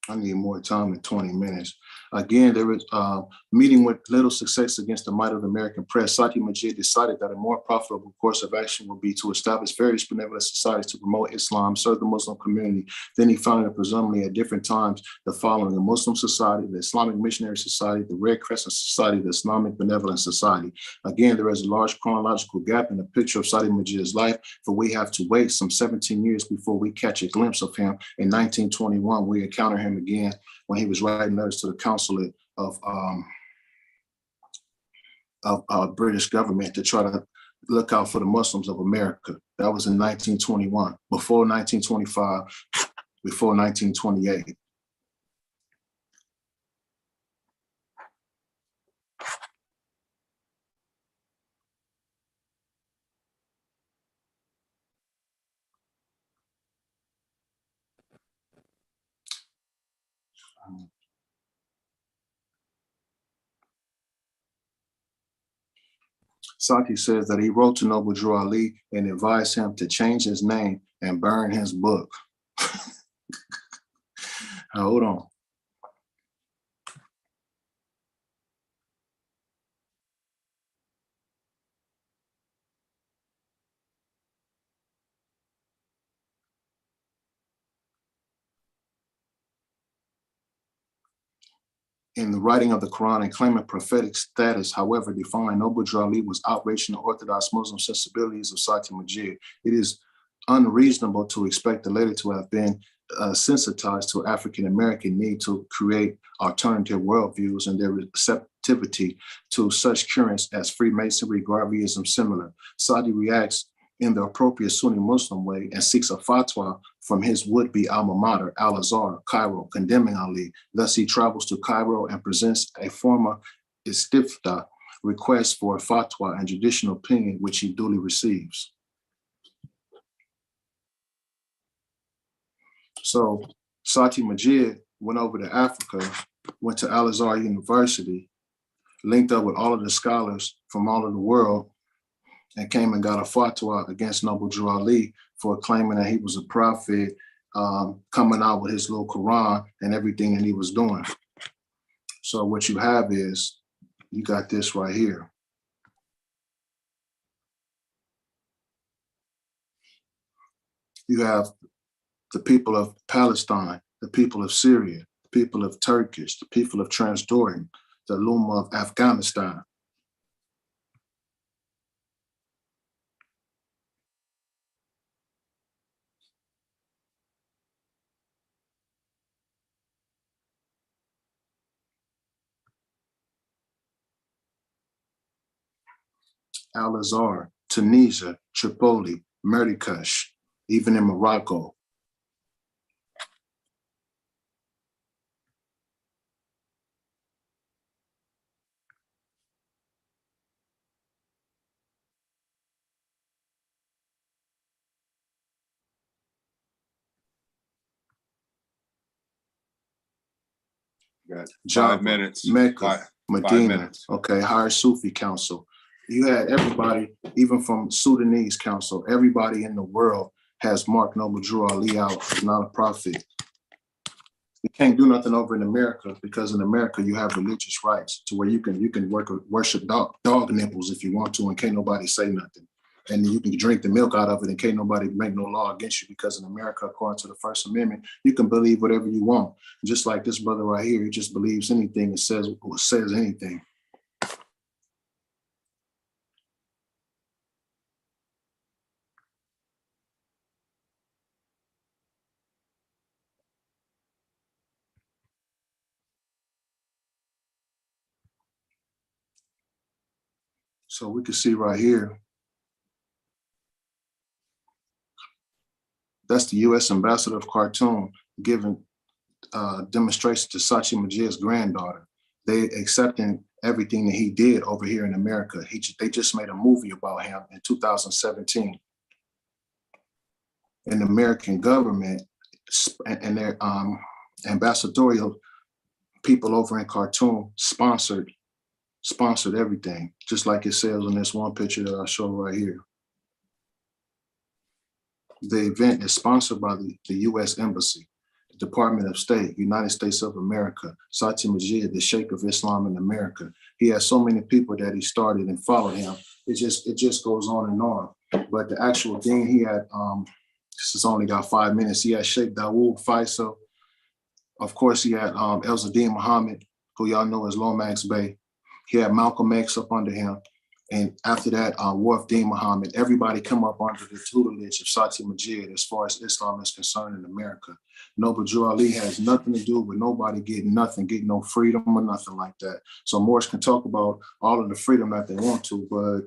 I need more time than 20 minutes. Again, there was meeting with little success against the might of the American press. Sati Majid decided that a more profitable course of action would be to establish various benevolent societies to promote Islam, serve the Muslim community. Then he founded, presumably at different times, the following: the Muslim Society, the Islamic Missionary Society, the Red Crescent Society, the Islamic Benevolent Society. Again, there is a large chronological gap in the picture of Sati Majid's life, for we have to wait some 17 years before we catch a glimpse of him. In 1921, we encounter him again when he was writing letters to the consulate of British government to try to look out for the Muslims of America. That was in 1921, before 1925, before 1928. Sati says that he wrote to Noble Drew Ali and advised him to change his name and burn his book. Hold on. In the writing of the Quran and claiming prophetic status, however defined, Noble Drew Ali was outraged in the Orthodox Muslim sensibilities of Sati Majid. It is unreasonable to expect the latter to have been sensitized to African-American need to create alternative worldviews and their receptivity to such currents as Freemasonry, Garveyism, similar. Sadi reacts in the appropriate Sunni Muslim way and seeks a fatwa from his would-be alma mater, Al-Azhar, Cairo, condemning Ali. Thus, he travels to Cairo and presents a formal istifta request for a fatwa and judicial opinion, which he duly receives. So Sati Majid went over to Africa, went to Al-Azhar University, linked up with all of the scholars from all of the world, and came and got a fatwa against Noble Drew Ali for claiming that he was a prophet, coming out with his little Quran and everything that he was doing. So what you have is, you got this right here. You have the people of Palestine, the people of Syria, the people of Turkish, the people of Transjordan, the Luma of Afghanistan. Al-Azhar, Tunisia, Tripoli, Marrakesh, even in Morocco. Got Jaffa, 5 minutes. Mecca, Medina, 5 minutes. okay, higher Sufi Council. You had everybody, even from Sudanese Council, everybody in the world has marked Noble Drew Ali out as not a prophet. You can't do nothing over in America because in America you have religious rights to where you can worship dog nipples if you want to and can't nobody say nothing. And you can drink the milk out of it and can't nobody make no law against you because in America, according to the First Amendment, you can believe whatever you want. Just like this brother right here, he just believes anything and says anything. So we can see right here, that's the U.S. ambassador of Khartoum giving demonstration to Sati Majid's granddaughter. They accepting everything that he did over here in America. They just made a movie about him in 2017. And the American government and their ambassadorial people over in Khartoum sponsored everything, just like it says on this one picture that I show right here. The event is sponsored by the U.S. Embassy, the Department of State, United States of America, Sati Majid, the Sheikh of Islam in America. He has so many people that he started and followed him. It just goes on and on. But the actual thing he had, this has only got 5 minutes. He had Sheikh Dawood Faisal. Of course, he had DEEN of Muhammad, who y'all know as Lomax Bey. He had Malcolm X up under him. And after that, DEEN of Muhammad, everybody come up under the tutelage of Sati Majid as far as Islam is concerned in America. Noble Drew Ali has nothing to do with nobody getting nothing, getting no freedom or nothing like that. So Moorish can talk about all of the freedom that they want to, but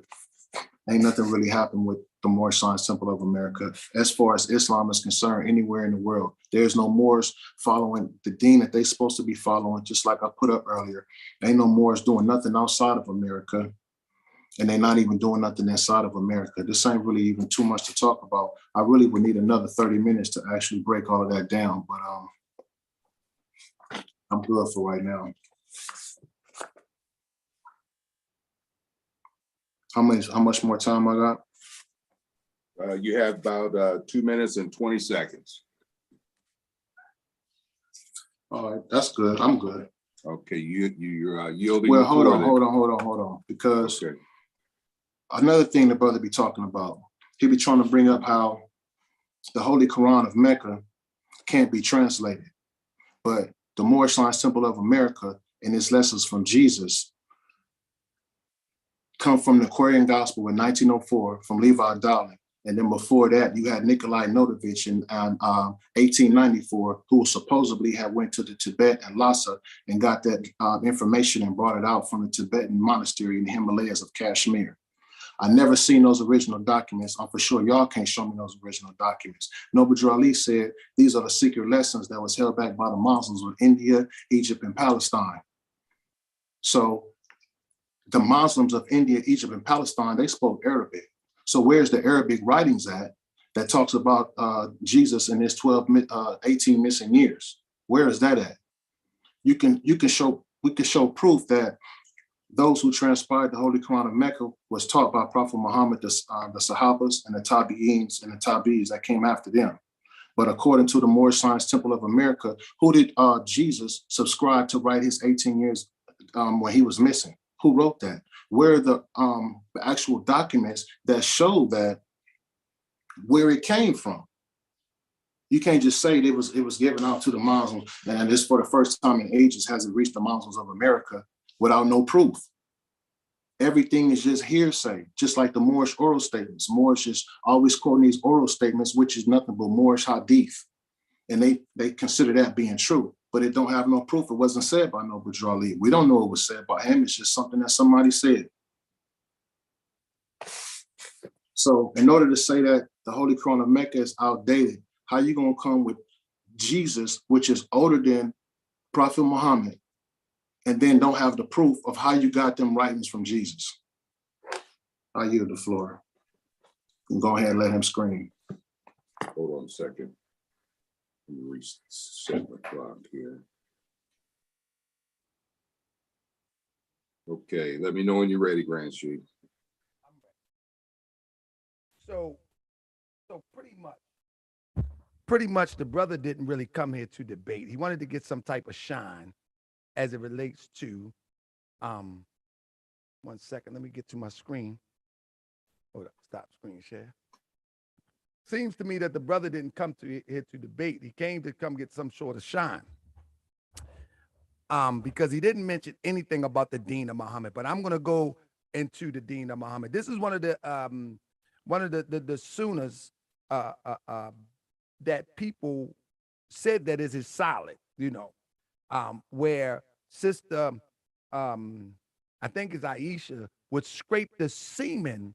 ain't nothing really happened with the Moorish Science Temple of America. As far as Islam is concerned, anywhere in the world, there's no Moors following the deen that they're supposed to be following, just like I put up earlier. Ain't no Moors doing nothing outside of America. And they're not even doing nothing inside of America. This ain't really even too much to talk about. I really would need another 30 minutes to actually break all of that down, but I'm good for right now. How much more time I got? You have about 2 minutes and 20 seconds. All right, that's good. I'm good. Okay, you're yielding. Well, hold on. Because okay. Another thing the brother be talking about, he be trying to bring up how the Holy Quran of Mecca can't be translated, but the Moorish Temple of America and its lessons from Jesus come from the Aquarian Gospel in 1904 from Levi Dowling. And then before that, you had Nikolai Notovich in 1894, who supposedly had went to the Tibet and Lhasa and got that information and brought it out from the Tibetan monastery in the Himalayas of Kashmir. I never seen those original documents. I'm for sure y'all can't show me those original documents. Noble Ali said these are the secret lessons that was held back by the Muslims with India, Egypt, and Palestine. So the Muslims of India, Egypt, and Palestine, they spoke Arabic. So where's the Arabic writings at that talks about Jesus and his 18 missing years? Where is that at? We can show proof that those who transpired the Holy Quran of Mecca was taught by Prophet Muhammad, the Sahabas and the Tabi'ins and the Tabi'is that came after them. But according to the Moorish Temple of America, who did Jesus subscribe to write his 18 years when he was missing? Who wrote that? Where are the actual documents that show that where it came from? You can't just say it was given out to the Muslims and this for the first time in ages has it reached the Muslims of America without no proof. Everything is just hearsay, just like the Moorish oral statements. Moorish is always quoting these oral statements, which is nothing but Moorish hadith. And they consider that being true, but it don't have no proof. It wasn't said by Noble Ali. We don't know it was said by him. It's just something that somebody said. So in order to say that the Holy Quran of Mecca is outdated, how you gonna come with Jesus, which is older than Prophet Muhammad, and then don't have the proof of how you got them writings from Jesus? I yield the floor. And go ahead and let him scream. Hold on a second. Let me reset the clock here. Okay, let me know when you're ready, Grand Chief. So pretty much the brother didn't really come here to debate. He wanted to get some type of shine as it relates to, 1 second, let me get to my screen. Hold up, stop screen share. Seems to me that the brother didn't come here to debate. He came to come get some sort of shine. Because he didn't mention anything about the Deen of Muhammad, but I'm gonna go into the Deen of Muhammad. This is one of the sunnahs that people said that is solid, where sister, I think it's Aisha, would scrape the semen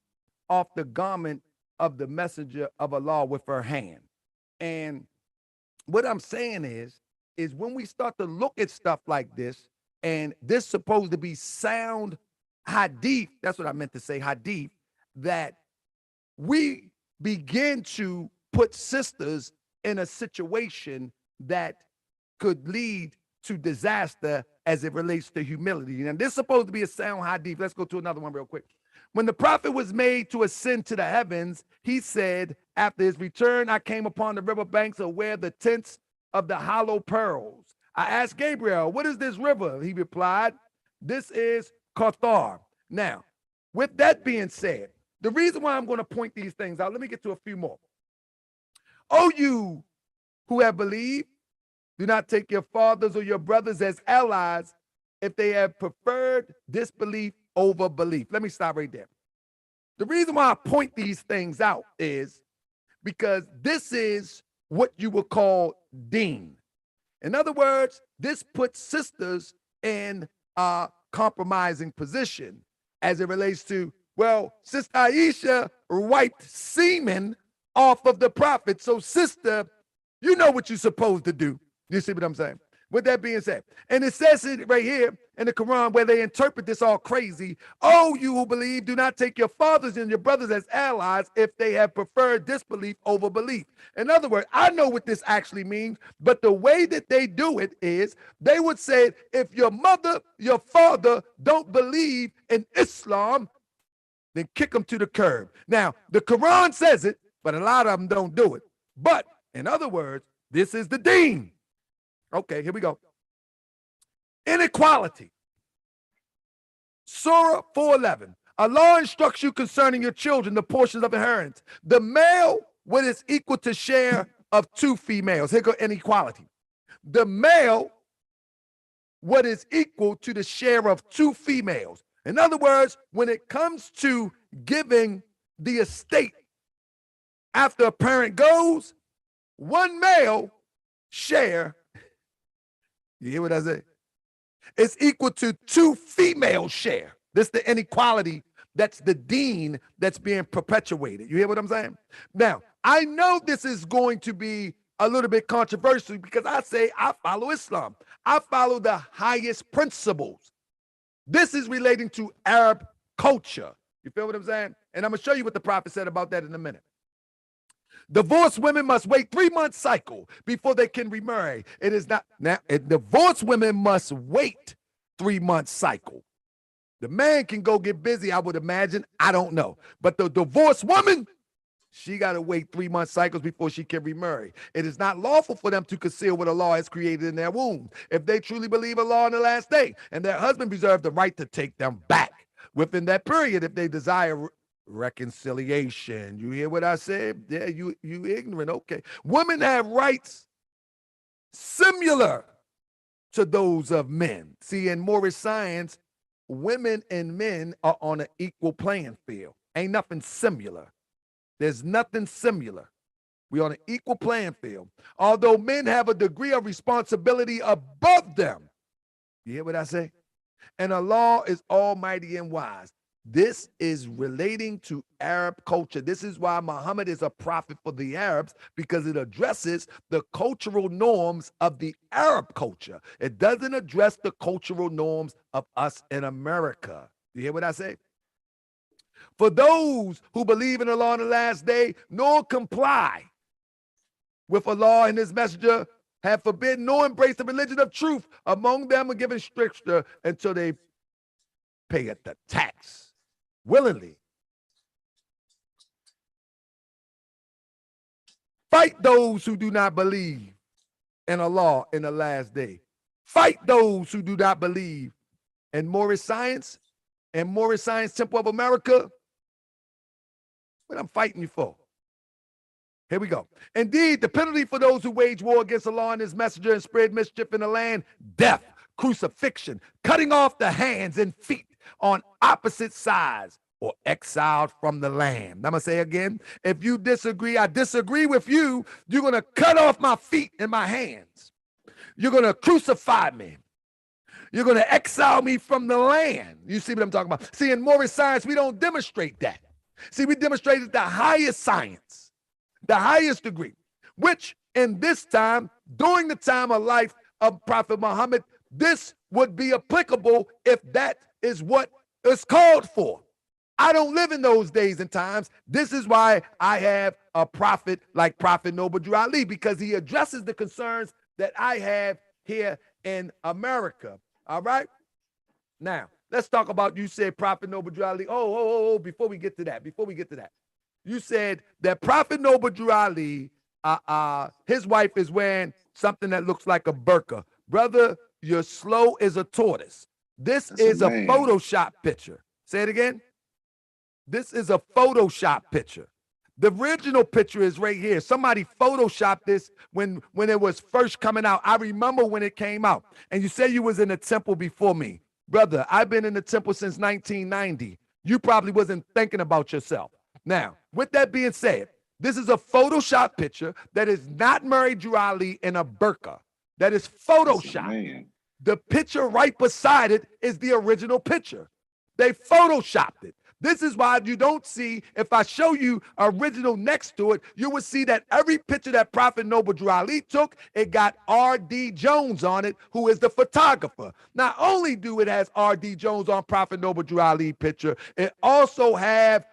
off the garment of the messenger of Allah with her hand. And what I'm saying is when we start to look at stuff like this, and this supposed to be sound hadith, that's what I meant to say, hadith, that we begin to put sisters in a situation that could lead to disaster as it relates to humility. And this is supposed to be a sound hadith. Let's go to another one real quick. When the prophet was made to ascend to the heavens, he said, after his return, I came upon the river banks of where the tents of the hollow pearls. I asked Gabriel, what is this river? He replied, this is Qatar. Now, with that being said, the reason why I'm going to point these things out, let me get to a few more. Oh, you who have believed, do not take your fathers or your brothers as allies if they have preferred disbelief over belief. Let me stop right there. The reason why I point these things out is because this is what you would call Deen. In other words, this puts sisters in a compromising position as it relates to, well, Sister Aisha wiped semen off of the prophet. So sister, you know what you're supposed to do. You see what I'm saying? With that being said, and it says it right here in the Quran where they interpret this all crazy. Oh, you who believe, do not take your fathers and your brothers as allies if they have preferred disbelief over belief. In other words, I know what this actually means, but the way that they do it is they would say, if your mother, your father don't believe in Islam, then kick them to the curb. Now, the Quran says it, but a lot of them don't do it. But in other words, this is the deen. Okay, here we go. Inequality. Surah 4:11. Allah instructs you concerning your children, the portions of inheritance. The male, what is equal to share of 2 females. Here go inequality. The male, what is equal to the share of 2 females. In other words, when it comes to giving the estate after a parent goes, 1 male share, you hear what I say? It's equal to 2 female share. This is the inequality. That's the deen that's being perpetuated. You hear what I'm saying? Now, I know this is going to be a little bit controversial because I say I follow Islam. I follow the highest principles. This is relating to Arab culture. You feel what I'm saying? And I'm going to show you what the prophet said about that in a minute. Divorced women must wait 3-month cycle before they can remarry. It is not now. Divorced women must wait 3-month cycle. The man can go get busy, I would imagine. I don't know. But the divorced woman, she got to wait 3-month cycles before she can remarry. It is not lawful for them to conceal what Allah has created in their womb. If they truly believe Allah on the last day, and their husband reserved the right to take them back within that period if they desire reconciliation. You hear what I said? Yeah, you ignorant. Okay. Women have rights similar to those of men. See, in Moorish science, women and men are on an equal playing field. Ain't nothing similar. There's nothing similar. We're on an equal playing field. Although men have a degree of responsibility above them. You hear what I say? And Allah is almighty and wise. This is relating to Arab culture. This is why Muhammad is a prophet for the Arabs, because it addresses the cultural norms of the Arab culture. It doesn't address the cultural norms of us in America. You hear what I say? For those who believe in Allah on the last day, nor comply with Allah and his messenger, have forbidden nor embraced the religion of truth. Among them are given stricter until they pay at the tax willingly. Fight those who do not believe in Allah in the last day. Fight those who do not believe in Moorish science and Moorish Science Temple of America. What I'm fighting you for. Here we go. Indeed, the penalty for those who wage war against Allah and his messenger and spread mischief in the land, death, crucifixion, cutting off the hands and feet on opposite sides, or exiled from the land. I'm going to say again, if you disagree, I disagree with you. You're going to cut off my feet and my hands. You're going to crucify me. You're going to exile me from the land. You see what I'm talking about? See, in Moorish science, we don't demonstrate that. See, we demonstrated the highest science, the highest degree, which in this time, during the time of life of Prophet Muhammad, this would be applicable if that is what is called for. I don't live in those days and times. This is why I have a prophet like Prophet Noble Drew Ali, because he addresses the concerns that I have here in America. All right? Now, let's talk about, you said Prophet Noble Drew Ali. Before we get to that. You said that Prophet Noble Drew Ali, his wife is wearing something that looks like a burqa. Brother, you're slow as a tortoise. This is a Photoshop picture. Say it again. This is a Photoshop picture. The original picture is right here. Somebody Photoshopped this when it was first coming out. I remember when it came out. And you say you was in the temple before me. Brother, I've been in the temple since 1990. You probably wasn't thinking about yourself. Now, with that being said, this is a Photoshop picture that is not Mary Drew Ali in a burqa. That is Photoshop. The picture right beside it is the original picture. They Photoshopped it. This is why you don't see, if I show you original next to it, you will see that every picture that Prophet Noble Drew Ali took, it got R.D. Jones on it, who is the photographer. Not only do it has R.D. Jones on Prophet Noble Drew Ali picture, it also have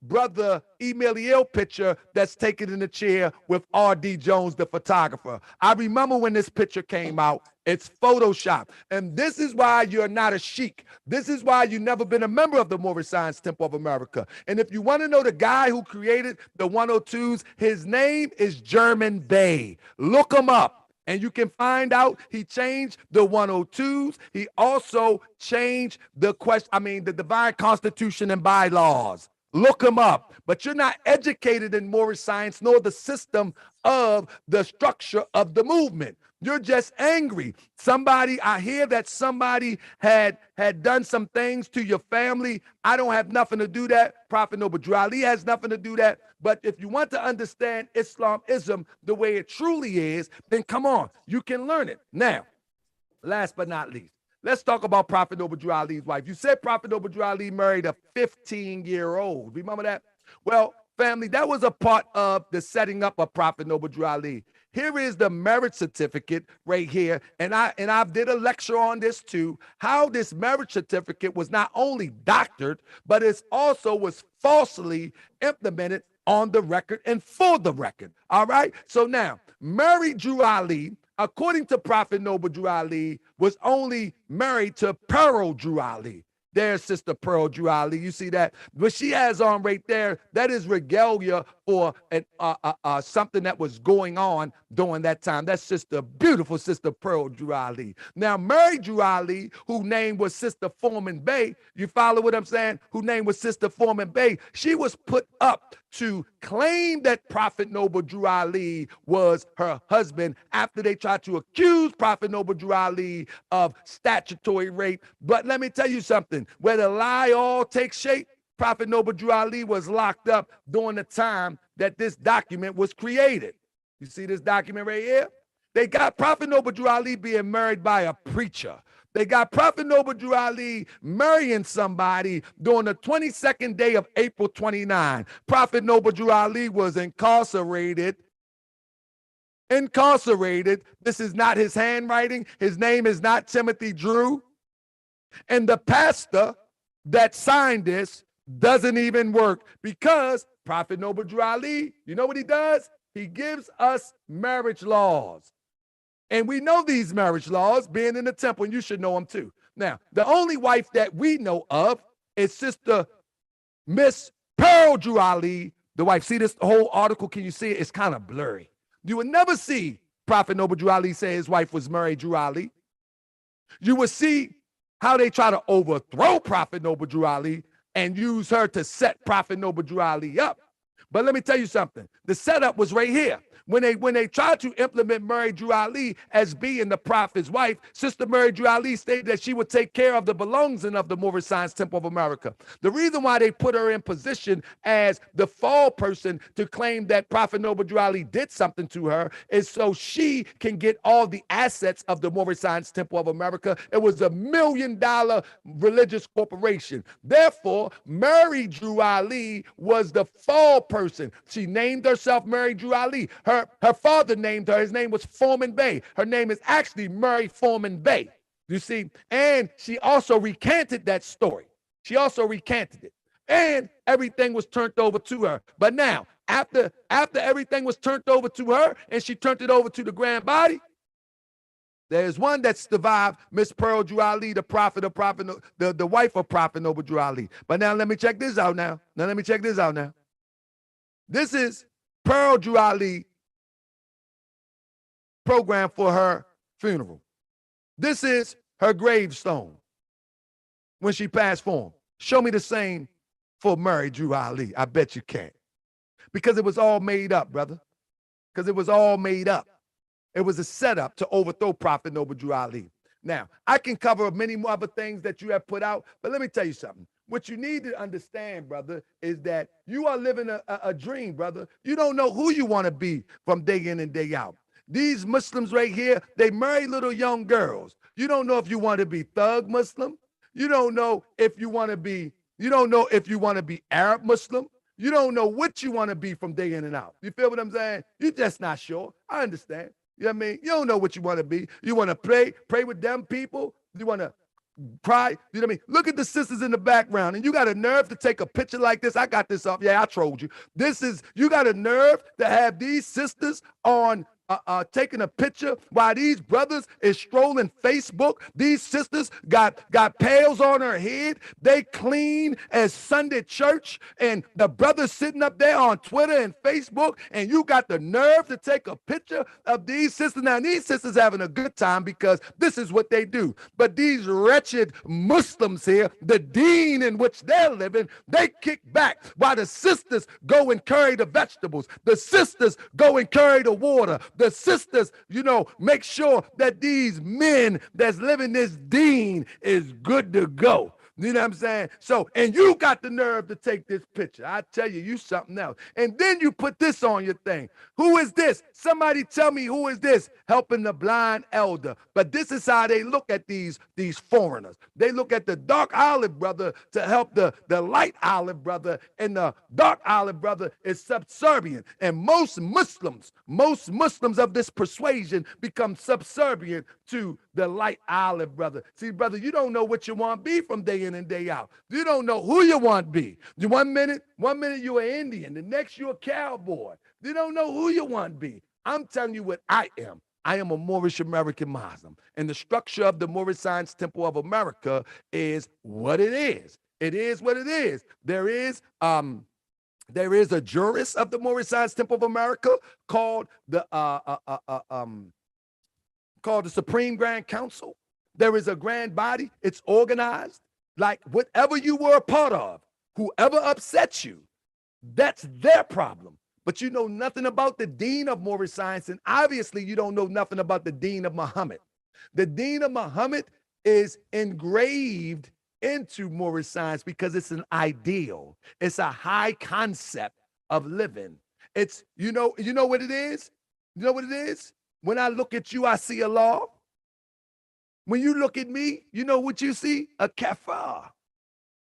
brother Emilio picture that's taken in the chair with R.D. Jones, the photographer. I remember when this picture came out, It's Photoshop. And this is why you're not a sheik. This is why you've never been a member of the Moorish Science Temple of America. And if you want to know the guy who created the 102s, his name is German Bey. Look him up. And you can find out he changed the 102s. He also changed the divine constitution and bylaws. Look him up. But you're not educated in Moorish science nor the system of the structure of the movement. You're just angry. I hear that somebody had done some things to your family. I don't have nothing to do that. Prophet Noble Drew Ali has nothing to do that. But if you want to understand Islamism the way it truly is, then come on, you can learn it. Now, last but not least, let's talk about Prophet Noble Drew Ali's wife. You said Prophet Noble Drew Ali married a 15-year-old. Remember that? Well, family, that was a part of the setting up of Prophet Noble Drew Ali. Here is the marriage certificate right here. And I did a lecture on this too, how this marriage certificate was not only doctored, but it also was falsely implemented on the record and for the record. All right. So now, Mary Drew Ali, according to Prophet Noble Drew Ali, was only married to Pearl Drew Ali. There's Sister Pearl Drew Ali. You see that? What she has on right there, that is regalia for something that was going on during that time. That's beautiful Sister Pearl Drew Ali. Now, Mary Drew Ali, whose name was Sister Foreman Bey, you follow what I'm saying? Whose name was Sister Foreman Bey, she was put up to claim that Prophet Noble Drew Ali was her husband after they tried to accuse Prophet Noble Drew Ali of statutory rape. But let me tell you something, where the lie all takes shape, Prophet Noble Drew Ali was locked up during the time that this document was created. You see this document right here? They got Prophet Noble Drew Ali being married by a preacher. They got Prophet Noble Drew Ali marrying somebody during the 22nd day of April 29. Prophet Noble Drew Ali was incarcerated. This is not his handwriting. His name is not Timothy Drew. And the pastor that signed this doesn't even work because Prophet Noble Drew Ali, you know what he does? He gives us marriage laws. And we know these marriage laws being in the temple, and you should know them too. Now, the only wife that we know of is Sister Miss Pearl Drew Ali, the wife. See this whole article? Can you see it? It's kind of blurry. You would never see Prophet Noble Drew Ali say his wife was Mary Drew Ali. You would see how they try to overthrow Prophet Noble Drew Ali and use her to set Prophet Noble Drew Ali up. But let me tell you something. The setup was right here. When they tried to implement Mary Drew Ali as being the prophet's wife, Sister Mary Drew Ali stated that she would take care of the belongings of the Moorish Science Temple of America. The reason why they put her in position as the fall person to claim that Prophet Noble Drew Ali did something to her is so she can get all the assets of the Moorish Science Temple of America. It was $1 million religious corporation. Therefore, Mary Drew Ali was the fall person. She named herself Mary Drew Ali. Her father named her. His name was Foreman Bey. Her name is actually Mary Foreman Bey. You see, and she also recanted that story. She also recanted it, and everything was turned over to her. But now, after everything was turned over to her, and she turned it over to the grand body, there's one that survived, Miss Pearl Drew Ali, the wife of Prophet Noble Drew Ali. But now let me check this out now. This is Pearl Drew Ali program for her funeral. This is her gravestone when she passed form. Show me the same for Mary Drew Ali. I bet you can't. Because it was all made up, brother. Because it was all made up. It was a setup to overthrow Prophet Noble Drew Ali. Now, I can cover many more other things that you have put out, but let me tell you something. What you need to understand, brother, is that you are living a dream, brother. You don't know who you want to be from day in and day out. These Muslims right here, they marry little young girls. You don't know if you want to be thug Muslim. You don't know if you want to be Arab Muslim. You don't know what you want to be from day in and out. You feel what I'm saying? You're just not sure. I understand. You know what I mean? You don't know what you want to be. You want to pray with them people. You want to cry. You know what I mean? Look at the sisters in the background, and you got a nerve to take a picture like this. I got this off. Yeah, I trolled you. You got a nerve to have these sisters on taking a picture while these brothers is strolling Facebook. These sisters got pails on her head. They clean as Sunday church, and the brothers sitting up there on Twitter and Facebook, and you got the nerve to take a picture of these sisters. Now, these sisters having a good time because this is what they do. But these wretched Muslims here, the deen in which they're living, they kick back while the sisters go and carry the vegetables. The sisters go and carry the water. The sisters, make sure that these men that's living this deen is good to go. You know what I'm saying? So, and you got the nerve to take this picture. I tell you, you something else. And then you put this on your thing. Who is this? Somebody tell me, who is this? Helping the blind elder. But this is how they look at these foreigners. They look at the dark olive brother to help the light olive brother, and the dark olive brother is subservient. And most Muslims of this persuasion become subservient to the light olive brother. See, brother, you don't know what you want to be from day in and day out. You don't know who you want to be. One minute you're an Indian, the next you're a cowboy. You don't know who you want to be. I'm telling you what I am. I am a Moorish American Muslim, and the structure of the Moorish Science Temple of America is what it is. It is what it is. There is a jurist of the Moorish Science Temple of America called the Supreme Grand Council. There is a grand body. It's organized. Like whatever you were a part of, whoever upsets you, that's their problem. But you know nothing about the Deen of Moorish Science, and obviously you don't know nothing about the Deen of Muhammad. The Deen of Muhammad is engraved into Moorish Science because it's an ideal. It's a high concept of living. It's, you know what it is? You know what it is? When I look at you, I see a law. When you look at me, you know what you see? A kafar.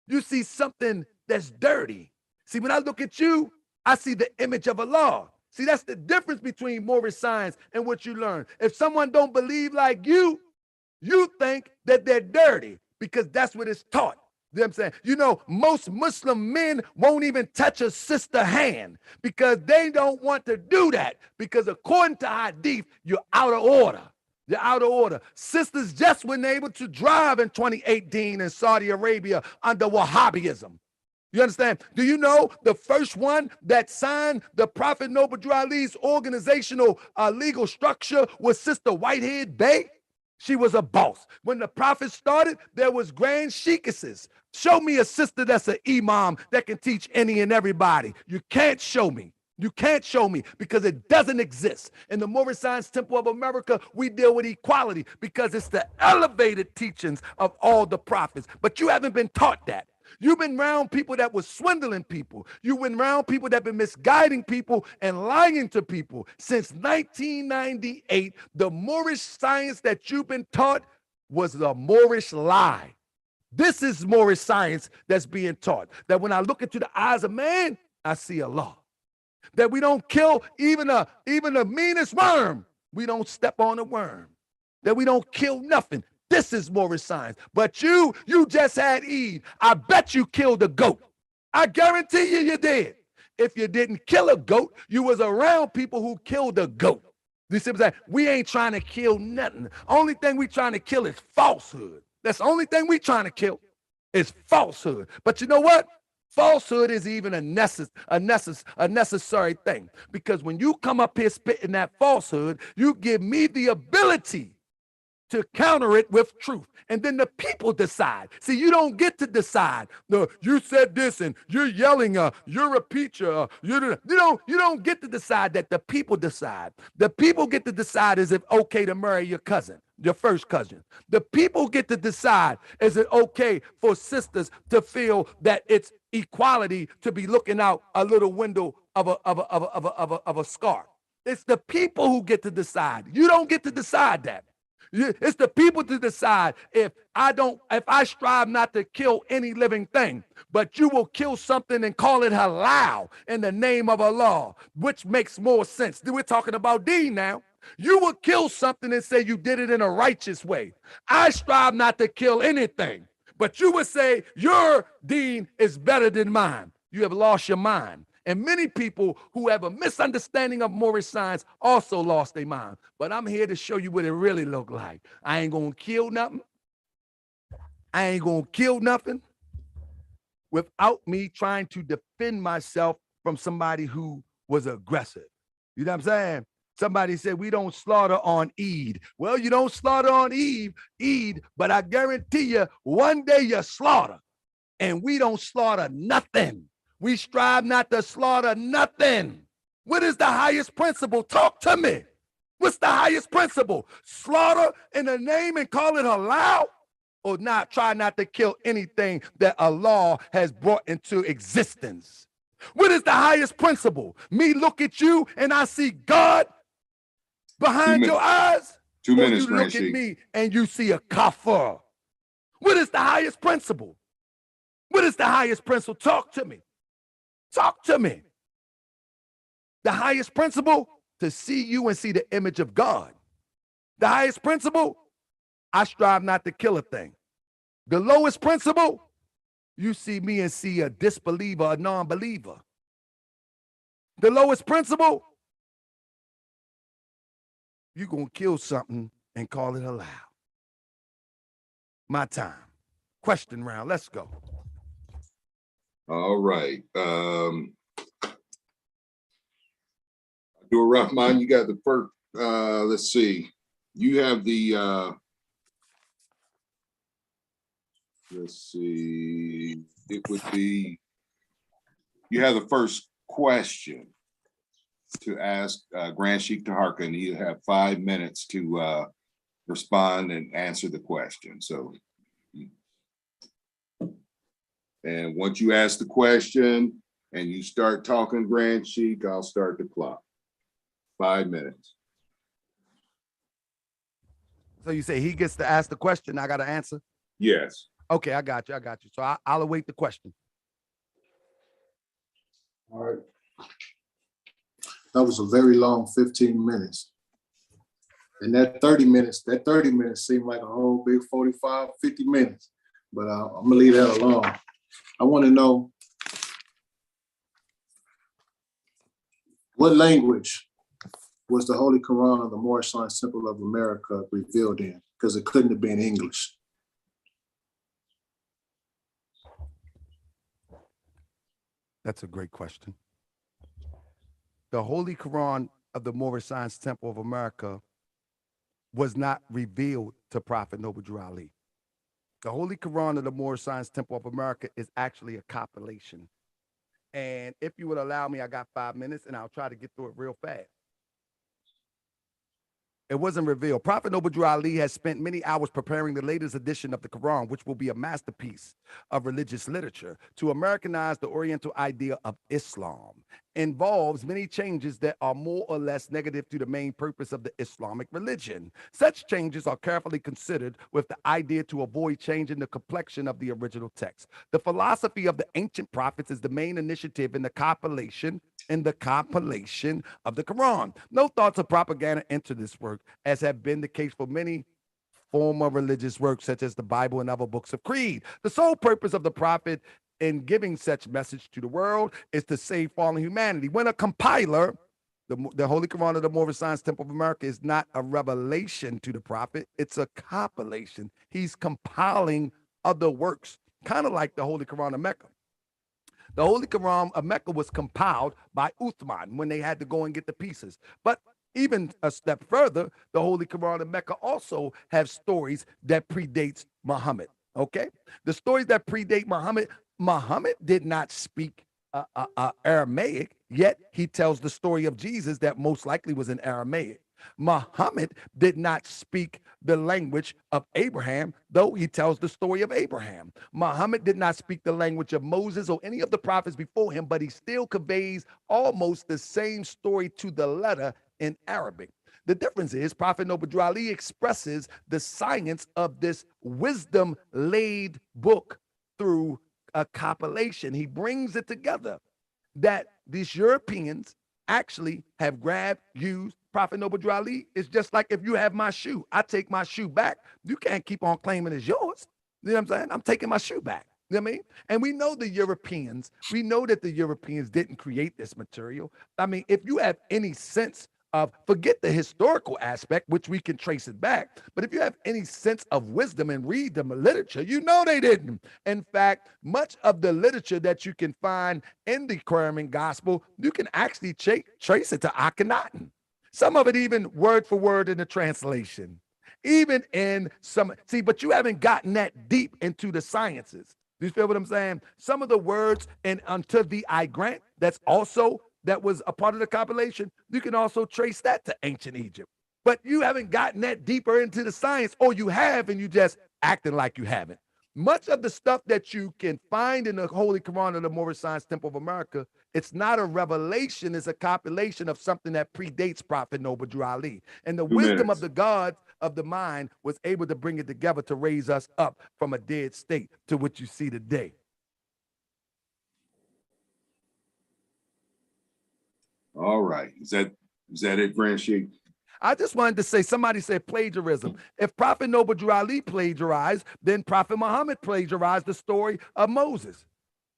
You see something that's dirty. See, when I look at you, I see the image of Allah. See, that's the difference between Moorish science and what you learn. If someone don't believe like you think that they're dirty because that's what it's taught. You know what I'm saying? You know, most Muslim men won't even touch a sister's hand because they don't want to do that because according to Hadith, you're out of order. You're out of order. Sisters just weren't able to drive in 2018 in Saudi Arabia under Wahhabism. You understand? Do you know the first one that signed the Prophet Noble Drew Ali's organizational legal structure was Sister Whitehead Bey? She was a boss. When the Prophet started, there was grand sheikesses. Show me a sister that's an imam that can teach any and everybody. You can't show me. You can't show me because it doesn't exist. In the Moorish Science Temple of America, we deal with equality because it's the elevated teachings of all the prophets. But you haven't been taught that. You've been around people that were swindling people. You've been around people that have been misguiding people and lying to people. Since 1998, the Moorish science that you've been taught was the Moorish lie. This is Moorish science that's being taught. That when I look into the eyes of man, I see Allah. That we don't kill even the meanest worm. We don't step on a worm. That we don't kill nothing. This is Moorish science. But you just had Eid. I bet you killed a goat. I guarantee you did. If you didn't kill a goat, you was around people who killed a goat. You see what I'm saying? We ain't trying to kill nothing. Only thing we trying to kill is falsehood. That's the only thing we trying to kill is falsehood. But you know what? Falsehood is even a necessary thing. Because when you come up here spitting that falsehood, you give me the ability to counter it with truth. And then the people decide. See, you don't get to decide. No, you said this and you're yelling, you're a preacher. You don't get to decide that. The people decide. The people get to decide is it okay to marry your cousin, your first cousin. The people get to decide is it okay for sisters to feel that it's equality to be looking out a little window of a scarf. It's the people who get to decide. You don't get to decide that. It's the people to decide if I strive not to kill any living thing, but you will kill something and call it halal in the name of Allah, which makes more sense. We're talking about deen now. You will kill something and say you did it in a righteous way. I strive not to kill anything, but you would say your deen is better than mine. You have lost your mind. And many people who have a misunderstanding of Moorish science also lost their mind. But I'm here to show you what it really look like. I ain't gonna kill nothing. I ain't gonna kill nothing without me trying to defend myself from somebody who was aggressive. You know what I'm saying? Somebody said we don't slaughter on Eid. Well, you don't slaughter on Eid, but I guarantee you one day you slaughter. And we don't slaughter nothing. We strive not to slaughter nothing. What is the highest principle? Talk to me. What's the highest principle? Slaughter in the name and call it halal, or not? Try not to kill anything that Allah has brought into existence. What is the highest principle? Me look at you and I see God behind your eyes? 2 minutes, or you look at me and you see a kafir? What is the highest principle? What is the highest principle? Talk to me. Talk to me. The highest principle, to see you and see the image of God. The highest principle, I strive not to kill a thing. The lowest principle, you see me and see a disbeliever, a non-believer. The lowest principle, you're going to kill something and call it halal. My time. Question round. Let's go. All right. Abdur Rahman, you got the first, let's see. You have the, let's see, it would be, you have the first question to ask Grand Sheikh Taharka, and you have 5 minutes to respond and answer the question. So, and once you ask the question and you start talking, Grand Sheikh, I'll start the clock. 5 minutes. So you say he gets to ask the question, I got to answer? Yes. Okay, I got you. So I'll await the question. All right. That was a very long 15 minutes. And that 30 minutes seemed like a whole big 45, 50 minutes. But I'm gonna leave that alone. I want to know, what language was the Holy Quran of the Moorish Science Temple of America revealed in? Because it couldn't have been English. That's a great question. The Holy Quran of the Moorish Science Temple of America was not revealed to Prophet Noble Ali. The Holy Quran of the Moorish Science Temple of America is actually a compilation. And if you would allow me, I got 5 minutes and I'll try to get through it real fast. It wasn't revealed. Prophet Noble Ali has spent many hours preparing the latest edition of the Quran, which will be a masterpiece of religious literature, to Americanize the Oriental idea of Islam. Involves many changes that are more or less negative to the main purpose of the Islamic religion. Such changes are carefully considered with the idea to avoid changing the complexion of the original text. The philosophy of the ancient prophets is the main initiative in the compilation of the Quran. No thoughts of propaganda enter this work, as have been the case for many former religious works, such as the Bible and other books of creed. The sole purpose of the prophet in giving such message to the world is to save fallen humanity. When a compiler, the Holy Quran of the Moorish Science Temple of America, is not a revelation to the prophet, it's a compilation. He's compiling other works, kind of like the Holy Quran of Mecca. The Holy Quran of Mecca was compiled by Uthman when they had to go and get the pieces. But even a step further, the Holy Quran of Mecca also have stories that predates Muhammad. Okay, the stories that predate Muhammad. Muhammad did not speak Aramaic, yet he tells the story of Jesus that most likely was in Aramaic. Muhammad did not speak the language of Abraham, though he tells the story of Abraham. Muhammad did not speak the language of Moses or any of the prophets before him, but he still conveys almost the same story to the letter in Arabic. The difference is Prophet Noble Ali expresses the science of this wisdom-laid book through a compilation. He brings it together that these Europeans actually have grabbed, used. Prophet Noble Ali is just like if you have my shoe, I take my shoe back. You can't keep on claiming it's yours. You know what I'm saying? I'm taking my shoe back. You know what I mean? And we know the Europeans, we know that the Europeans didn't create this material. I mean, if you have any sense of, forget the historical aspect, which we can trace it back, but if you have any sense of wisdom and read the literature, you know they didn't. In fact, much of the literature that you can find in the Quranic gospel, you can actually trace it to Akhenaten. Some of it even word for word in the translation. Even in some, see, but you haven't gotten that deep into the sciences. Do you feel what I'm saying? Some of the words and unto thee I grant, that was a part of the compilation, you can also trace that to ancient Egypt. But you haven't gotten that deeper into the science, or you have and you just acting like you haven't. Much of the stuff that you can find in the Holy Quran of the Moorish Science Temple of America, it's not a revelation, it's a compilation of something that predates Prophet Noble Drew Ali. And the wisdom of the gods of the mind was able to bring it together to raise us up from a dead state to what you see today. All right. Is that it, Grand Sheik? I just wanted to say, somebody said plagiarism. If Prophet Noble Drew Ali plagiarized, then Prophet Muhammad plagiarized the story of Moses.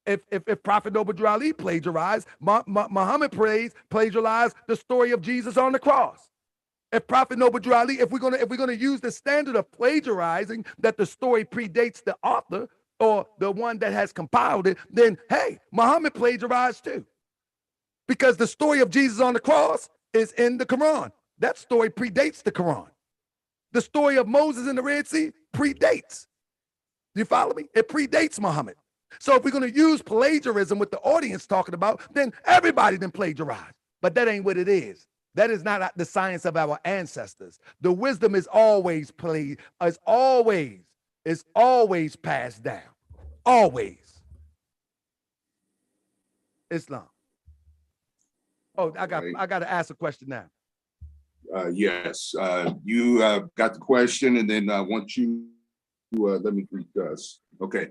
If Prophet Noble Drew Ali plagiarized, Muhammad plagiarized the story of Jesus on the cross. If Prophet Noble Drew Ali, if we're gonna use the standard of plagiarizing that the story predates the author or the one that has compiled it, then hey, Muhammad plagiarized too. Because the story of Jesus on the cross is in the Quran. That story predates the Quran. The story of Moses in the Red Sea predates. Do you follow me? It predates Muhammad. So if we're going to use plagiarism with the audience talking about, then everybody then plagiarize. But that ain't what it is. That is not the science of our ancestors. The wisdom is always always passed down. Always. Islam. Oh, I got to ask a question now. Yes, you got the question, and then once you let me greet us. Okay,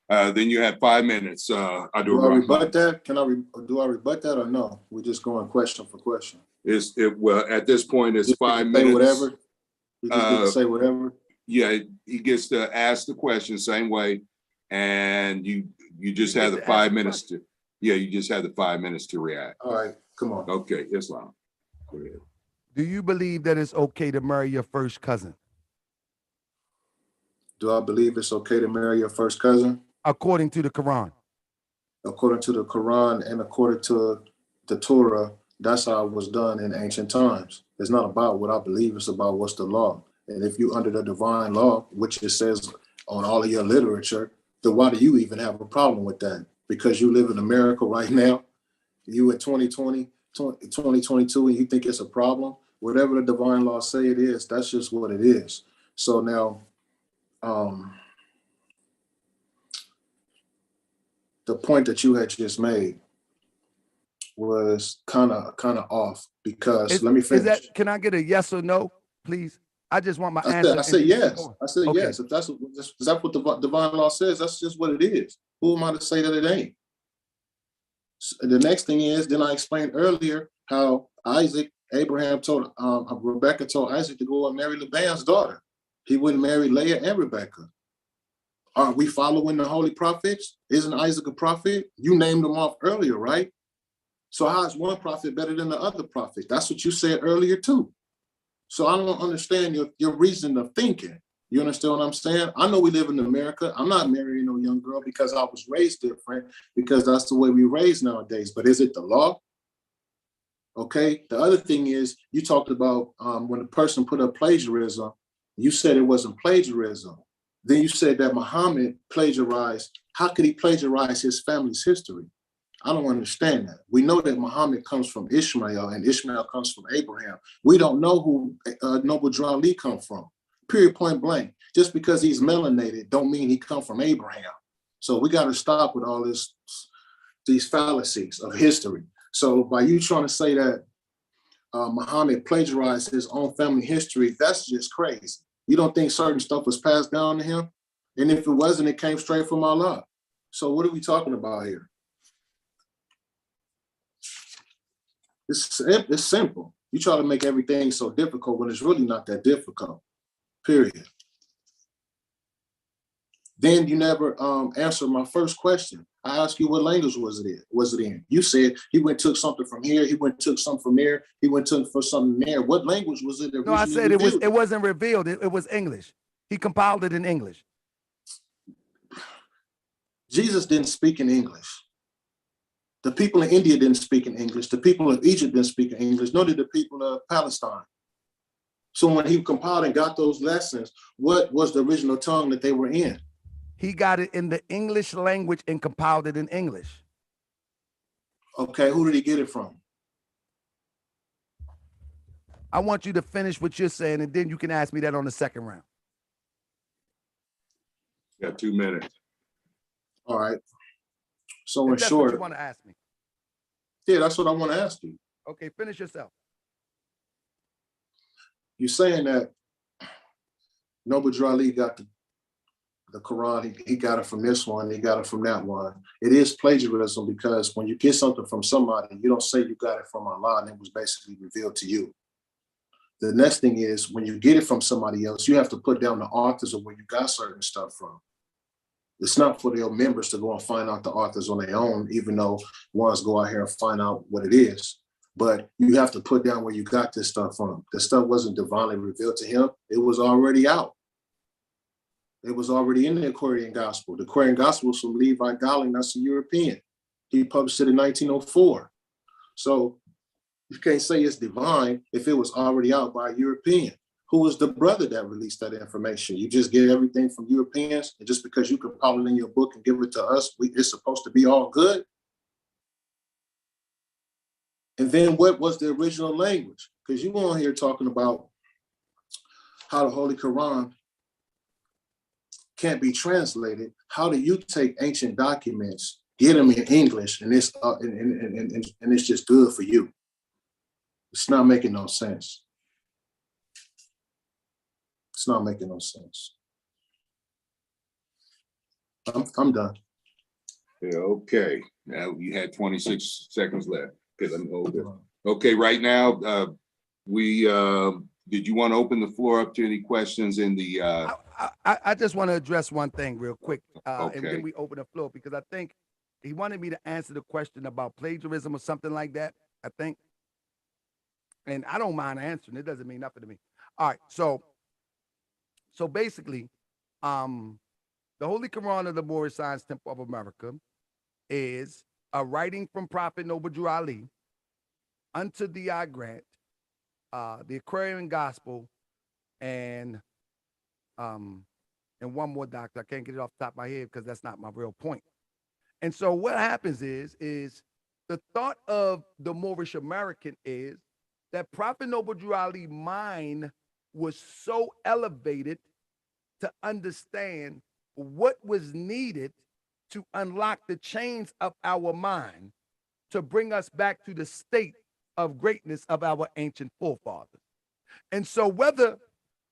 then you have 5 minutes. Do I rebut that? Do I rebut that or no? We're just going question for question. Well, at this point, it's 5 minutes. Say whatever. You just get to say whatever. Yeah, he gets to ask the question same way, and you just have the 5 minutes to. Yeah, you just have the 5 minutes to react. All right, come on. Okay, Islam. Go ahead. Do you believe that it's okay to marry your first cousin? Do I believe it's okay to marry your first cousin? According to the Quran. According to the Quran and according to the Torah, that's how it was done in ancient times. It's not about what I believe, it's about what's the law. And if you under the divine law, which it says on all of your literature, then why do you even have a problem with that? Because you live in America right now, you in 2020, 2022, and you think it's a problem? Whatever the divine law say it is, that's just what it is. So now, the point that you had just made was kind of off because let me finish. Can I get a yes or no, please? I just want my answer. I said yes. I said okay. Yes. If that's what the divine law says, that's just what it is. Who am I to say that it ain't? The next thing is, then I explained earlier how Abraham told Rebecca told Isaac to go and marry Laban's daughter. He wouldn't marry Leah and Rebecca. Aren't we following the holy prophets? Isn't Isaac a prophet? You named them off earlier, right? So how is one prophet better than the other prophet? That's what you said earlier too. So I don't understand your reason of thinking. You understand what I'm saying? I know we live in America. I'm not marrying no young girl because I was raised different, because that's the way we raised nowadays. But is it the law? Okay. The other thing is, you talked about when a person put up plagiarism, you said it wasn't plagiarism. Then you said that Muhammad plagiarized. How could he plagiarize his family's history? I don't understand that. We know that Muhammad comes from Ishmael and Ishmael comes from Abraham. We don't know who Noble Drew Ali come from, period, point blank. Just because he's melanated don't mean he come from Abraham. So we got to stop with all these fallacies of history. So by you trying to say that Muhammad plagiarized his own family history, that's just crazy. You don't think certain stuff was passed down to him? And if it wasn't, it came straight from Allah. So what are we talking about here? It's simple. You try to make everything so difficult when it's really not that difficult, period. Then you never answered my first question. I asked you what language was it in? You said he went took something from here, he went took something from there, he went took for something there. What language was it originally? No, I said revealed? it wasn't revealed. It was English. He compiled it in English. Jesus didn't speak in English. The people in India didn't speak in English. The people of Egypt didn't speak in English, nor did the people of Palestine. So when he compiled and got those lessons, what was the original tongue that they were in? He got it in the English language and compiled it in English. Okay, who did he get it from? I want you to finish what you're saying, and then you can ask me that on the second round. Got 2 minutes. All right. So in If that's short, what you want to ask me. Yeah, that's what I want to ask you. Okay, finish yourself. You're saying that Noble Drew Ali got the Quran, he got it from this one, he got it from that one. It is plagiarism because when you get something from somebody, you don't say you got it from Allah and it was basically revealed to you. The next thing is when you get it from somebody else, you have to put down the authors of where you got certain stuff from. It's not for their members to go and find out the authors on their own, even though ones go out here and find out what it is. But you have to put down where you got this stuff from. The stuff wasn't divinely revealed to him. It was already out. It was already in the Aquarian Gospel. The Aquarian Gospel was from Levi Dowling, that's a European. He published it in 1904. So you can't say it's divine if it was already out by a European. Who was the brother that released that information? You just get everything from Europeans, and just because you compile it in your book and give it to us, it's supposed to be all good? And then what was the original language? Because you on here talking about how the Holy Quran can't be translated. How do you take ancient documents, get them in English, and it's and it's just good for you? It's not making no sense. It's not making no sense. I'm done. Yeah, okay. Now you had 26 seconds left. Okay, let me hold it. Okay, right now, did you want to open the floor up to any questions in the I just want to address one thing real quick, Okay. and then we open the floor, because I think he wanted me to answer the question about plagiarism or something like that, I think. And I don't mind answering. It doesn't mean nothing to me. All right, so basically, the Holy Quran of the Moorish Science Temple of America is a writing from Prophet Noble Drew Ali unto thee I grant, the Aquarian Gospel, and one more, doctor. I can't get it off the top of my head because that's not my real point. And so what happens is the thought of the Moorish American is that Prophet Noble Drew Ali's mind was so elevated to understand what was needed to unlock the chains of our mind to bring us back to the state of greatness of our ancient forefathers. And so whether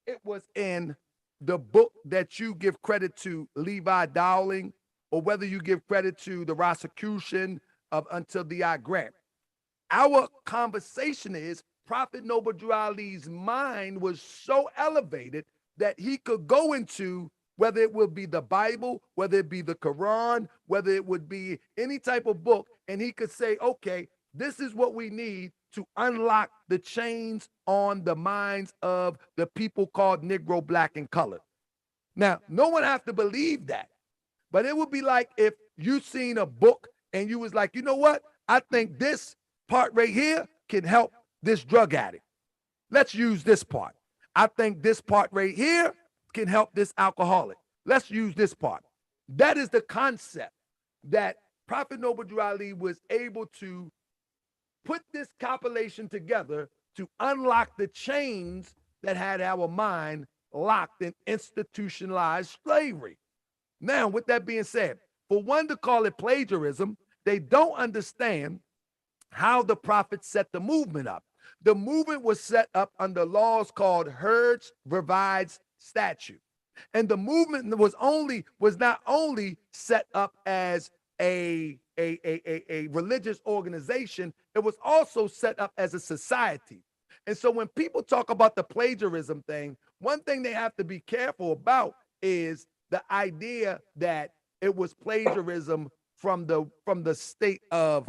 it was in the book that you give credit to Levi Dowling, or whether you give credit to the Rosicrucian of Until Thee I Grant, our conversation is Prophet Noble Drew Ali's mind was so elevated that he could go into, whether it would be the Bible, whether it be the Quran, whether it would be any type of book, and he could say, okay, this is what we need to unlock the chains on the minds of the people called Negro, Black, and Colored. Now, no one has to believe that, but it would be like if you seen a book and you was like, you know what? I think this part right here can help this drug addict. Let's use this part. I think this part right here can help this alcoholic. Let's use this part. That is the concept that Prophet Noble Drew Ali was able to put this compilation together to unlock the chains that had our mind locked in institutionalized slavery. Now, with that being said, for one to call it plagiarism, they don't understand how the prophet set the movement up. The movement was set up under laws called Herd's Revised Statute. And the movement was not only set up as a religious organization, it was also set up as a society. And so when people talk about the plagiarism thing, one thing they have to be careful about is the idea that it was plagiarism from the state of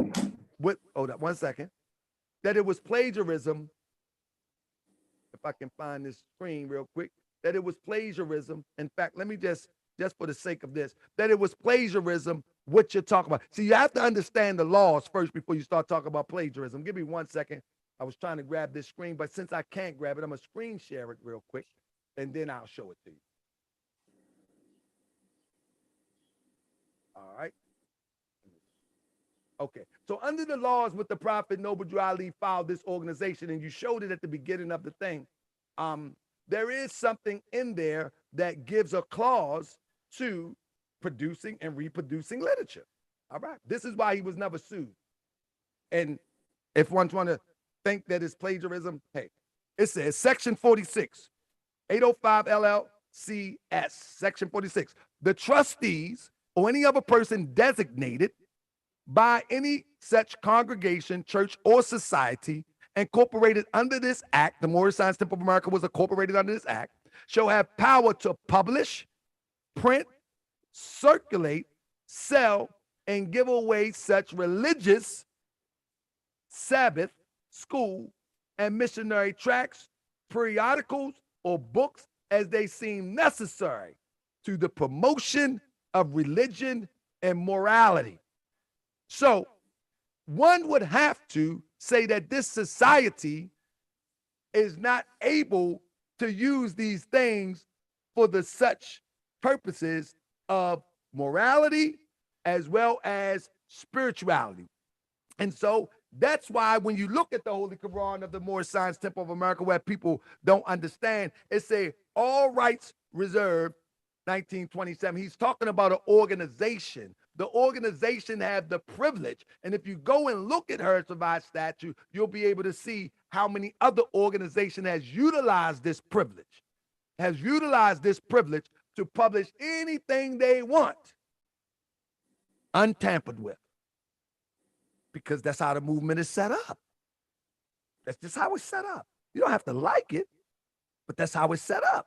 what, hold up 1 second, that it was plagiarism, if I can find this screen real quick, that it was plagiarism. In fact, let me just for the sake of this, that it was plagiarism, what you're talking about. See, you have to understand the laws first before you start talking about plagiarism. Give me 1 second. I was trying to grab this screen, but since I can't grab it, I'm gonna screen share it real quick, and then I'll show it to you. All right. Okay. So under the laws with the Prophet Noble Drew Ali filed this organization, and you showed it at the beginning of the thing. There is something in there that gives a clause to producing and reproducing literature. All right. This is why he was never sued. And if one's want to think that it's plagiarism, hey, it says Section 46, 805 LLCS, Section 46. The trustees or any other person designated by any such congregation, church, or society incorporated under this act, the Moorish Temple of America was incorporated under this act, shall have power to publish, print, circulate, sell, and give away such religious, Sabbath, school, and missionary tracts, periodicals, or books as they seem necessary to the promotion of religion and morality. So one would have to say that this society is not able to use these things for the such purposes of morality as well as spirituality. And so that's why when you look at the Holy Quran of the Moorish Temple of America, where people don't understand, it say all rights reserved, 1927. He's talking about an organization. The organization have the privilege. And if you go and look at her survived statute, you'll be able to see how many other organizations has utilized this privilege, to publish anything they want, untampered with. Because that's how the movement is set up. That's just how it's set up. You don't have to like it, but that's how it's set up.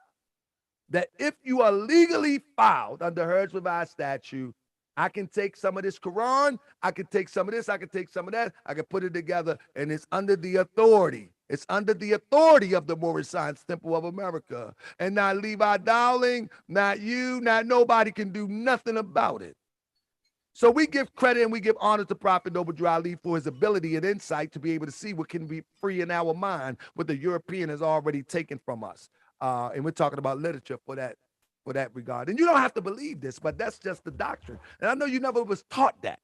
That if you are legally filed under Hers Revised Statute, I can take some of this Quran, I can take some of this, I can take some of that, I can put it together, and it's under the authority. It's under the authority of the Moorish Temple of America. And not Levi Dowling, not you, not nobody can do nothing about it. So we give credit and we give honor to Prophet Noble Drew Ali for his ability and insight to be able to see what can be free in our mind, what the European has already taken from us. And we're talking about literature for that regard. And you don't have to believe this, but that's just the doctrine. And I know you never was taught that,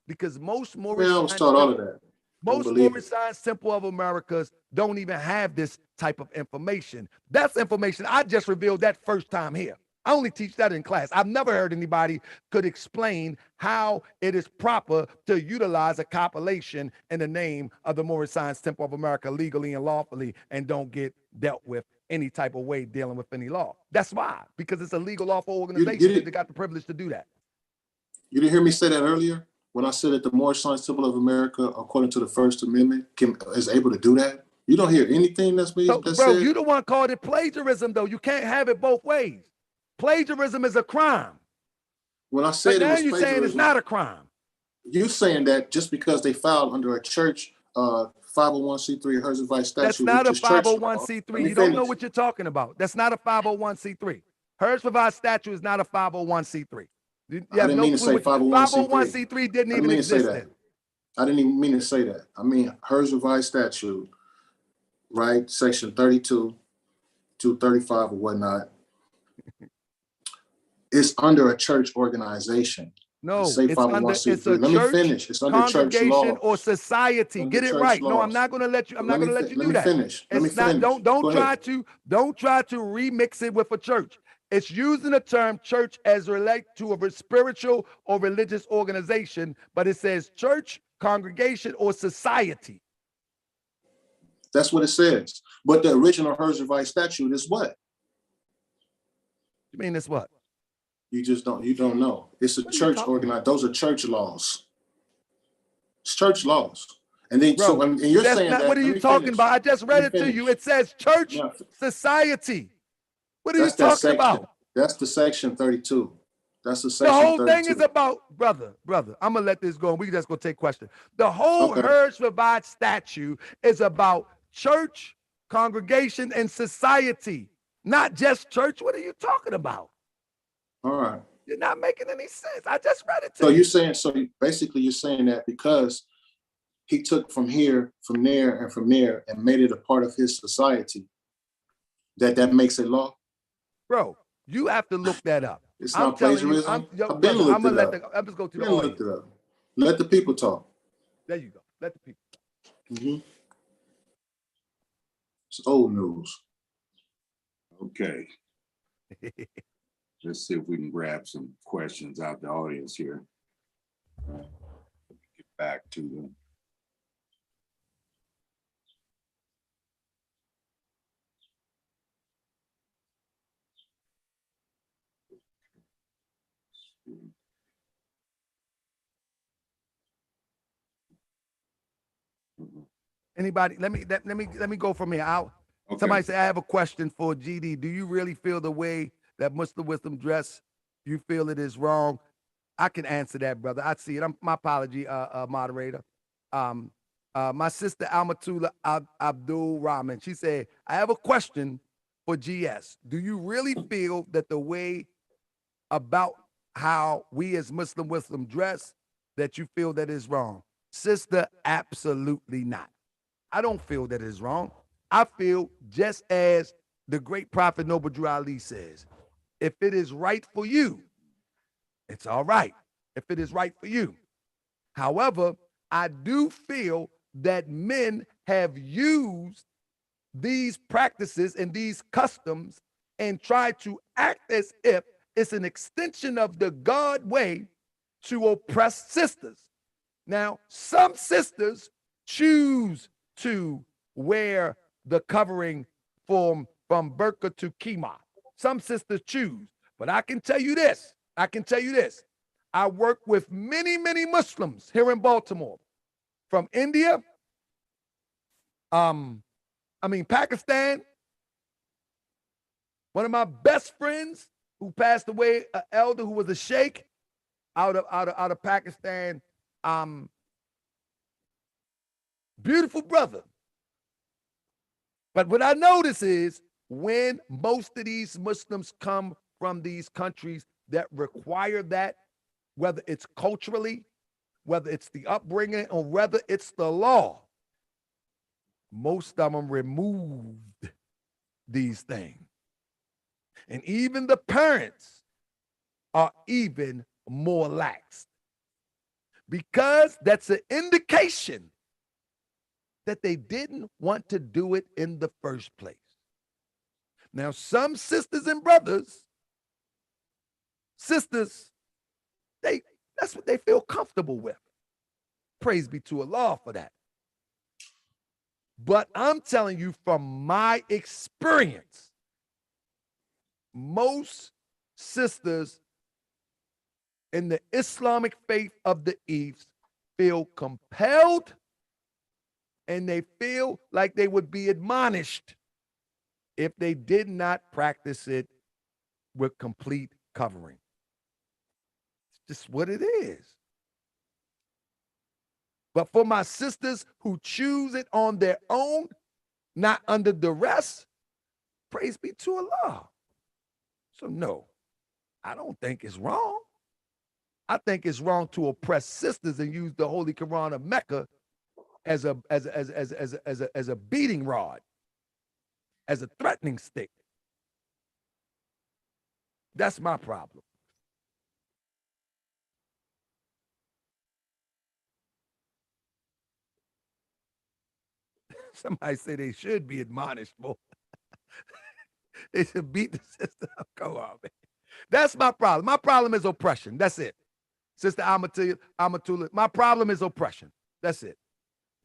because most Moorish I was taught all of that. Most Moorish Temple of Americas don't even have this type of information. That's information I just revealed that first time here. I only teach that in class. I've never heard anybody could explain how it is proper to utilize a compilation in the name of the Moorish Temple of America legally and lawfully and don't get dealt with any type of way dealing with any law. That's why, because it's a legal lawful organization that got the privilege to do that. You didn't hear me say that earlier when I said that the Moorish Temple of America, according to the First Amendment, is able to do that? You don't hear anything that's being bro, said? You the one called it plagiarism, though. You can't have it both ways. Plagiarism is a crime. When I said but now it was you're saying it's not a crime. You're saying that just because they filed under a church 501c3 Hers Revised Statute. That's not a 501c3. You don't know what you're talking about. That's not a 501c3. Hers Revised Statute is not a 501c3. You have didn't no mean to say 501c3. 501c3 didn't even exist then. I didn't even mean to say that. I mean Hers Revised Statute, right? Section 32 to 35 or whatnot. It's under a church organization. No, it's under it's a Let me church, finish. It's under congregation, church law or society. Get it right. No, I'm not going to let you. I'm not going to let you do that. Let me finish. Don't try to remix it with a church. It's using the term church as relate to a spiritual or religious organization, but it says church, congregation, or society. That's what it says. But the original Hers Revised Statute is what? You mean it's what? You don't know. It's a church organized. Those are church laws. It's church laws. And then, bro, and you're saying not, that. what are you talking about? I just read it to you. It says church, society. What are you talking about? That's the section 32. That's the The section whole 32. thing is about, brother, I'm going to let this go and we just going to take questions. The whole Okay. Hirschfeld statute is about church, congregation, and society, not just church. What are you talking about? All right. You're not making any sense. I just read it to So you. you're saying, basically you're saying that because he took from here, from there, and from there, and made it a part of his society, that makes it law? Bro, you have to look that up. It's I'm not telling you, plagiarism. yo, I've been brother, looked it up. I'm just go to the Been audience. looked it up. Let the people talk. There you go. Let the people. It's old news. Okay. Let's see if we can grab some questions out the audience here. Get back to them. Anybody? Let me go from here. Okay. Somebody say, I have a question for GD. Do you really feel the way that Muslim wisdom dress? You feel it is wrong? I can answer that, brother. I see it. My apology, moderator. My sister Almatullah Abdur Rahman. She said, I have a question for GS. Do you really feel that the way about how we as Muslim wisdom dress, that you feel that is wrong? Sister, absolutely not. I don't feel that is wrong. I feel just as the great prophet Noble Drew Ali says, if it is right for you, it's all right. If it is right for you. However, I do feel that men have used these practices and these customs and tried to act as if it's an extension of the God way to oppress sisters. Now, some sisters choose to wear the covering from burqa to kima. Some sisters choose, but I can tell you this. I work with many, many Muslims here in Baltimore, from India, Pakistan. One of my best friends who passed away, an elder who was a sheikh out of Pakistan. Beautiful brother. But what I notice is when most of these Muslims come from these countries that require that, whether it's culturally, whether it's the upbringing, or whether it's the law, most of them removed these things. And even the parents are even more lax, because that's an indication that they didn't want to do it in the first place. Now, some sisters and brothers, that's what they feel comfortable with. Praise be to Allah for that. But I'm telling you from my experience, most sisters in the Islamic faith of the East feel compelled, and they feel like they would be admonished if they did not practice it with complete covering. It's just what it is. But for my sisters who choose it on their own, not under duress, praise be to Allah. So no, I don't think it's wrong. I think it's wrong to oppress sisters and use the Holy Quran of Mecca as a beating rod, as a threatening stick. That's my problem. Somebody say they should be admonished more. They should beat the sister up. Go on, man. That's my problem. My problem is oppression. That's it. Sister Amatullah, my problem is oppression. That's it.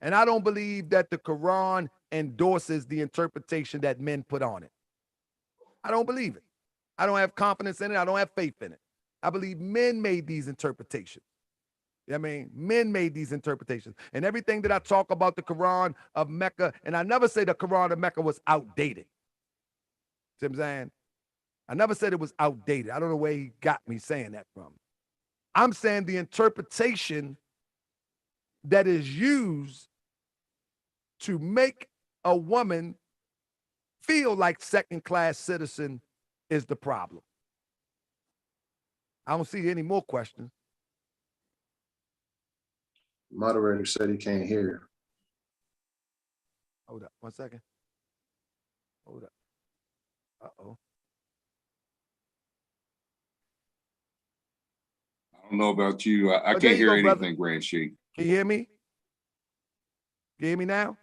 And I don't believe that the Quran endorses the interpretation that men put on it. I don't believe it. I don't have confidence in it. I don't have faith in it. I believe men made these interpretations. I mean, men made these interpretations. And everything that I talk about the Quran of Mecca, and I never say the Quran of Mecca was outdated. See what I'm saying? I never said it was outdated. I don't know where he got me saying that from. I'm saying the interpretation that is used to make a woman feel like second-class citizen is the problem. I don't see any more questions. Moderator said he can't hear. Hold up, 1 second. Hold up. Uh-oh. I don't know about you. I there can't you hear go, brother. anything, Grand Sheik. Can you hear me? Can you hear me now?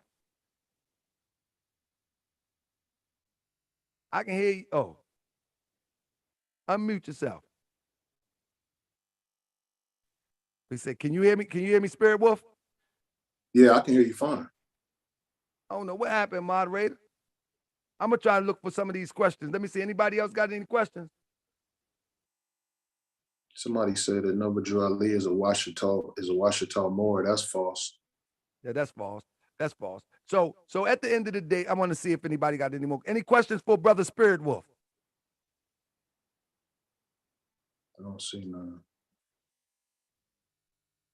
I can hear you. Oh. Unmute yourself. He said, can you hear me? Can you hear me, Spirit Wolf? Yeah, I can hear you fine. I don't know what happened, moderator. I'm gonna try to look for some of these questions. Let me see. Anybody else got any questions? Somebody said that Noble Drew Ali is a Washita Moor. That's false. Yeah, that's false. That's false. So at the end of the day, I want to see if anybody got any questions for Brother Spirit Wolf. I don't see none.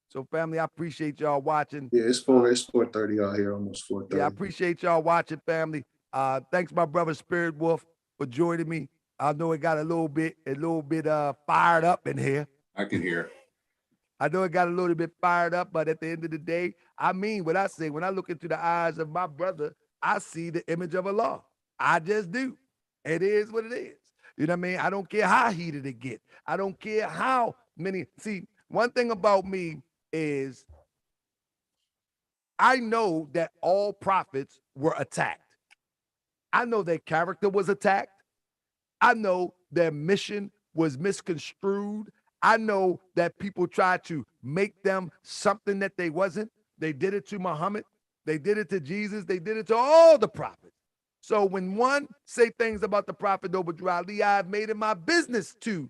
So family, I appreciate y'all watching. Yeah, it's 4:30 out here, almost 4:30. Yeah, I appreciate y'all watching, family. Thanks, my brother Spirit Wolf, for joining me. I know it got a little bit fired up in here. I can hear. I know it got a little bit fired up, but at the end of the day, I mean what I say. When I look into the eyes of my brother, I see the image of Allah. I just do. It is what it is. You know what I mean? I don't care how heated it get. I don't care how many. See, one thing about me is I know that all prophets were attacked. I know their character was attacked. I know their mission was misconstrued. I know that people tried to make them something that they wasn't. They did it to Muhammad. They did it to Jesus. They did it to all the prophets. So when one say things about the prophet Noble Drew Ali, I've made it my business to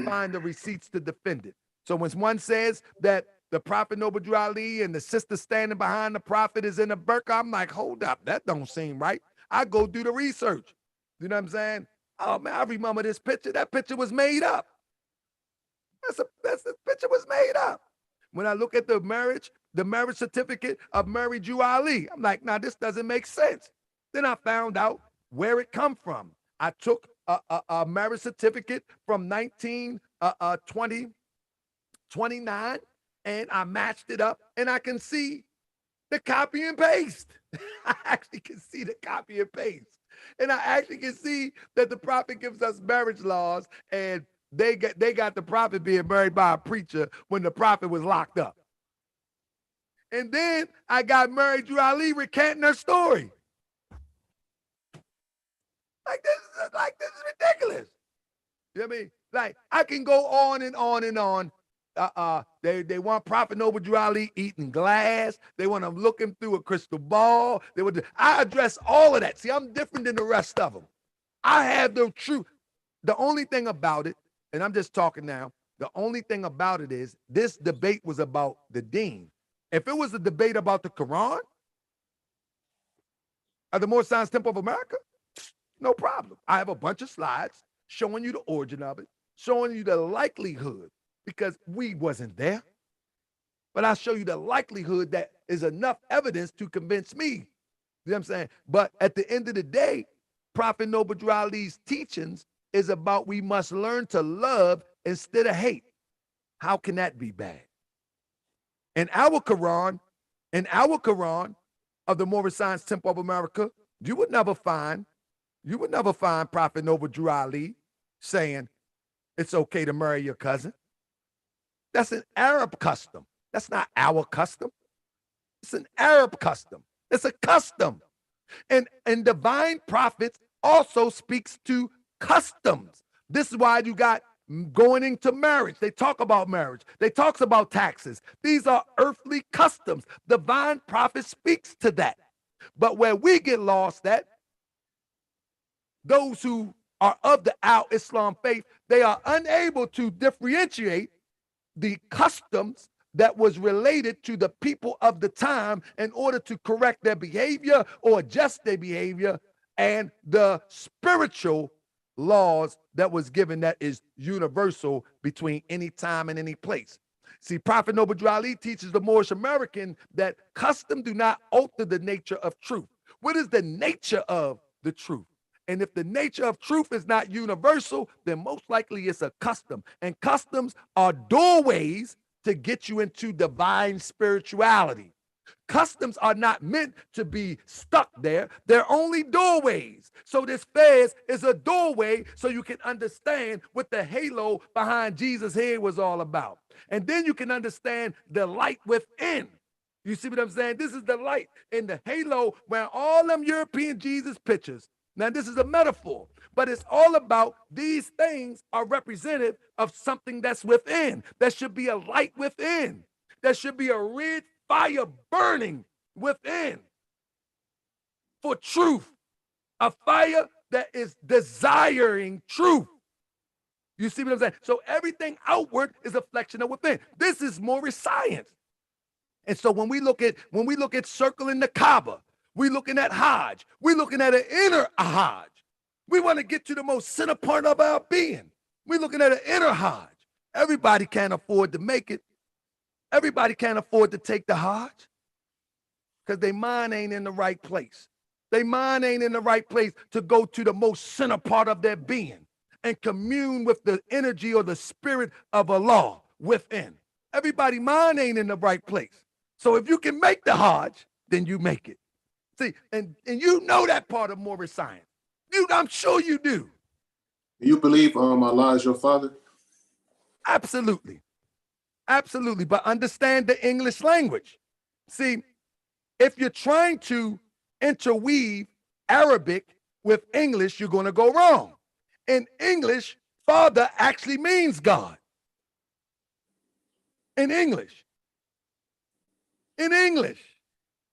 find the receipts to defend it. So when one says that the prophet Noble Drew Ali and the sister standing behind the prophet is in a burqa, I'm like, hold up, that don't seem right. I go do the research. You know what I'm saying? Oh man, I remember this picture. That picture was made up. That's the picture was made up. When I look at the marriage certificate of Mary Drew Ali, I'm like, nah, this doesn't make sense. Then I found out where it come from. I took a marriage certificate from 1929, and I matched it up, and I can see the copy and paste. I actually can see the copy and paste. And I actually can see that the prophet gives us marriage laws, and they got the prophet being married by a preacher when the prophet was locked up. And then I got Mary Drew Ali recanting her story. Like this is ridiculous. You know what I mean? Like I can go on and on and on. They want Prophet Noble Drew Ali eating glass. They want him looking through a crystal ball. I address all of that. See, I'm different than the rest of them. I have the truth. The only thing about it, and I'm just talking now, the only thing about it is this debate was about the Deen. If it was a debate about the Quran or the Moorish Temple of America, no problem. I have a bunch of slides showing you the origin of it, showing you the likelihood, because we wasn't there. But I'll show you the likelihood that is enough evidence to convince me. You know what I'm saying? But at the end of the day, Prophet Noble Drew Ali's teachings is about we must learn to love instead of hate. How can that be bad? In our Quran of the Moorish Temple of America, you would never find Prophet Noble Drew Ali saying it's okay to marry your cousin. That's an Arab custom. That's not our custom. It's an Arab custom. It's a custom. And divine prophets also speaks to customs. This is why you got going into marriage. They talk about marriage. They talks about taxes. These are earthly customs. Divine prophet speaks to that. But where we get lost at, those who are of the Al-Islam faith, they are unable to differentiate the customs that was related to the people of the time in order to correct their behavior or adjust their behavior, and the spiritual laws that was given that is universal between any time and any place. See, Prophet Noble Ali teaches the Moorish American that custom do not alter the nature of truth. What is the nature of the truth? And if the nature of truth is not universal, then most likely it's a custom. And customs are doorways to get you into divine spirituality. Customs are not meant to be stuck there. They're only doorways. So this fez is a doorway so you can understand what the halo behind Jesus' head was all about. And then you can understand the light within. You see what I'm saying? This is the light in the halo where all them European Jesus pictures. Now, this is a metaphor, but it's all about these things are representative of something that's within. There should be a light within. There should be a red fire burning within for truth, a fire that is desiring truth. You see what I'm saying? So everything outward is a reflection of within. This is Moorish science. And so when we look at circling the Kaaba, we're looking at Hajj, we're looking at an inner Hajj. We want to get to the most center part of our being. We're looking at an inner Hajj. Everybody can't afford to make it. Everybody can't afford to take the Hajj because their mind ain't in the right place. Their mind ain't in the right place to go to the most center part of their being and commune with the energy or the spirit of Allah within. Everybody's mind ain't in the right place. So if you can make the Hajj, then you make it. See, and you know that part of Moorish science. I'm sure you do. You believe Allah is your father? Absolutely. Absolutely, but understand the English language. See, if you're trying to interweave Arabic with English, you're going to go wrong. In English, father actually means God. In English.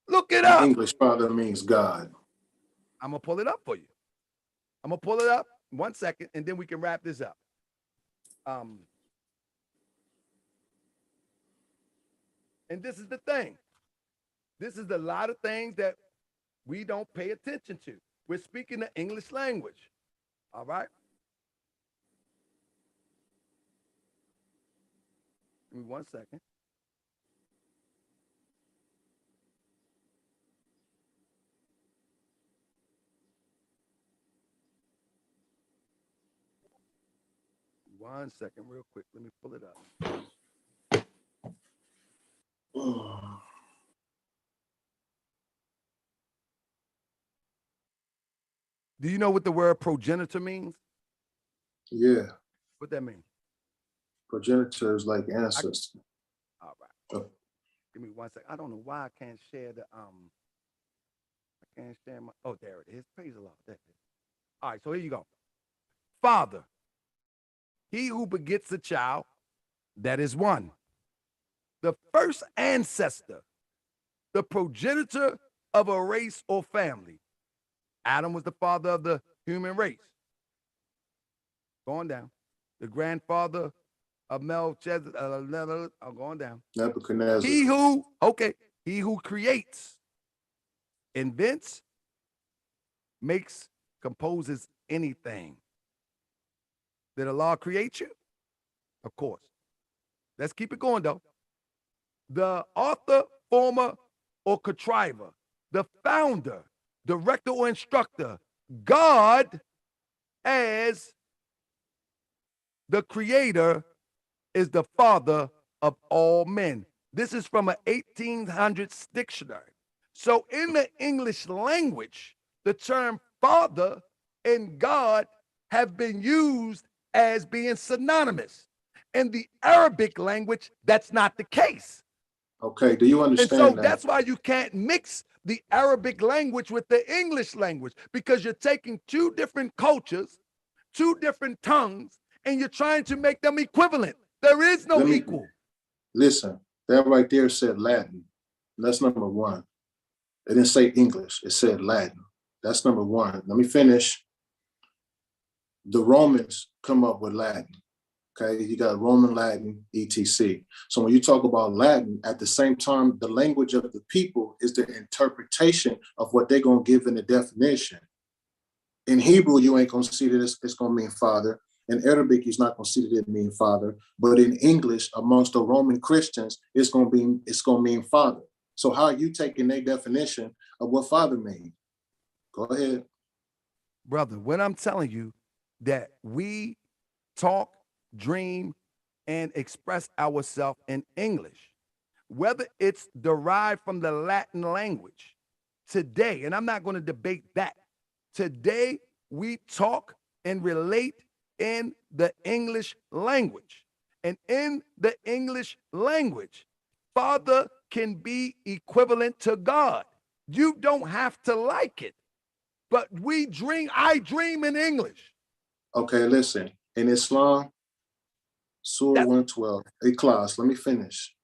Look it up. English father means God. I'm going to pull it up for you. I'm going to pull it up 1 second, and then we can wrap this up. And this is the thing. This is a lot of things that we don't pay attention to. We're speaking the English language. All right? Give me 1 second. One second, real quick. Let me pull it up. Do you know what the word progenitor means? Yeah. What that mean? Progenitor is like ancestor. All right. Oh. Give me 1 second. I don't know why I can't share the I can't share my there it is. Praise the Lord. There it is. All right, so here you go. Father. He who begets a child, that is one. The first ancestor, the progenitor of a race or family. Adam was the father of the human race. Going down. The grandfather of Melchizedek, going down. Nebuchadnezzar. He who creates, invents, makes, composes anything. Did Allah create you? Of course. Let's keep it going, though. The author, former, or contriver, the founder, director, or instructor, God as the creator is the father of all men. This is from an 1800s dictionary. So in the English language, the term father and God have been used as being synonymous. In the Arabic language, that's not the case. Okay, do you understand and so that? That's why you can't mix the Arabic language with the English language, because you're taking two different cultures, two different tongues, and you're trying to make them equivalent. There is no equal. Listen, that right there said Latin. That's number one. It didn't say English, it said Latin. That's number one. Let me finish. The Romans come up with Latin. Okay, you got Roman Latin, etc. So when you talk about Latin, at the same time, the language of the people is the interpretation of what they're going to give in the definition. In Hebrew, you ain't gonna see that it's gonna mean father. In Arabic, he's not gonna see that it mean father. But in English, amongst the Roman Christians, it's gonna mean father. So how are you taking their definition of what father means? Go ahead. Brother, when I'm telling you that we talk, dream, and express ourselves in English, whether it's derived from the Latin language today, and I'm not going to debate that. Today, we talk and relate in the English language. And in the English language, Father can be equivalent to God. You don't have to like it, but I dream in English. Okay, listen. In Islam, Surah That's 112, Ikhlas, let me finish.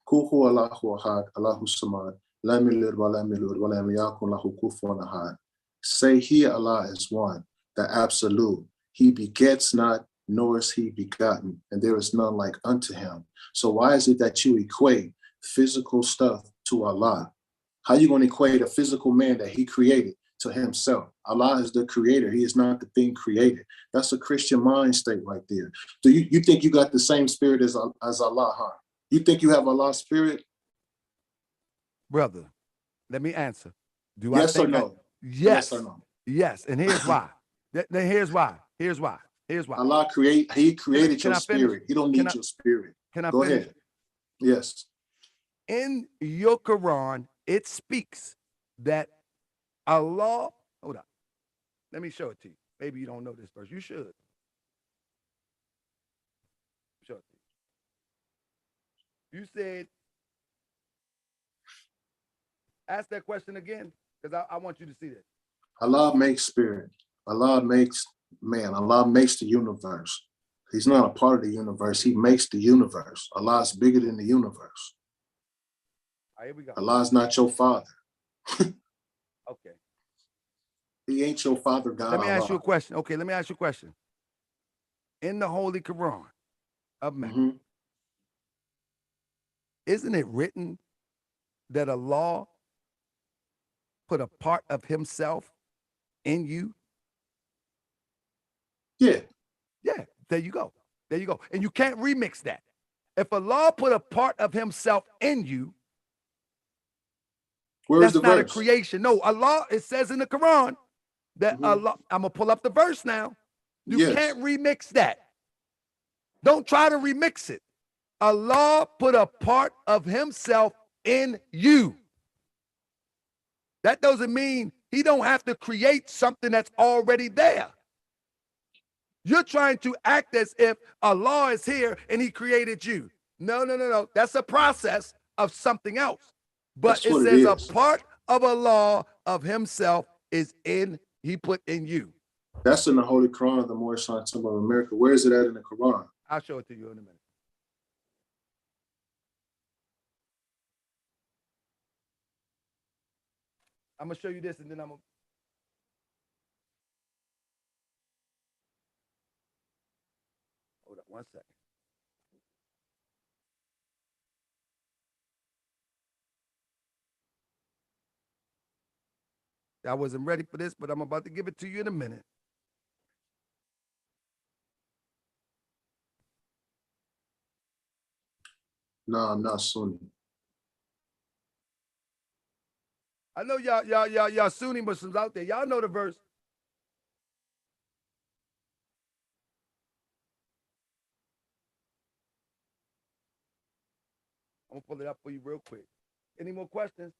Kuhu Allahu Ahad, Allahu Samad, Lam Yalid wa lam yulad wa lam yakun lahu kufuwan ahad. Say he, Allah, is one, the absolute. He begets not, nor is he begotten, and there is none like unto him. So why is it that you equate physical stuff to Allah? How you going to equate a physical man that he created to himself? Allah is the creator. He is not the thing created. That's a Christian mind state right there. Do you think you got the same spirit as Allah, huh? You think you have Allah's spirit? brother. Let me answer. Do Yes I or think no? yes. Yes or no? Yes. And here's why. Here's why. Here's why. Allah he created Can your I finish? spirit. He don't need your spirit. Can I Go finish? ahead. Yes. In your Quran, it speaks that Allah, hold up. Let me show it to you. Maybe you don't know this verse. You should. Show it to you. You said, ask that question again, because I want you to see this. Allah makes spirit. Allah makes man. Allah makes the universe. He's not a part of the universe. He makes the universe. Allah is bigger than the universe. All right, here we go. Allah is not your father. Okay. He ain't your father, God. Let me ask you a Allah. question. Okay, let me ask you a question. In the Holy Quran of Mecca, isn't it written that Allah put a part of himself in you? Yeah. Yeah, there you go. There you go. And you can't remix that. If Allah put a part of himself in you, Where is that's the not verse? a creation. No, Allah, it says in the Quran that Allah, I'm going to pull up the verse now. You Yes. can't remix that. Don't try to remix it. Allah put a part of himself in you. That doesn't mean he don't have to create something that's already there. You're trying to act as if Allah is here and he created you. No. That's a process of something else. But That's it what it says a is. part of Allah of himself is he put in you. That's in the Holy Quran of the Moorish Americans of America. Where is it at in the Quran? I'll show it to you in a minute. I'm going to show you this and then I'm going to. Hold up 1 second. I wasn't ready for this, but I'm about to give it to you in a minute. No, I'm not Sunni. I know y'all Sunni Muslims out there. Y'all know the verse. I'm gonna pull it up for you real quick. Any more questions?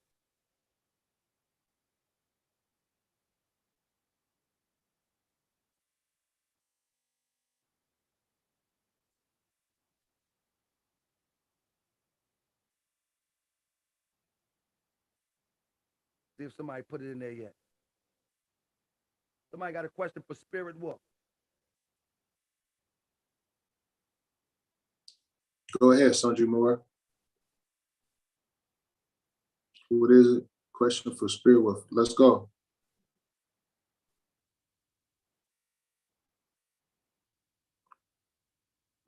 See if somebody put it in there yet. Somebody got a question for Spirit Wolf. Go ahead, Sanjay Moore. What is it? Question for Spirit Wolf. Let's go.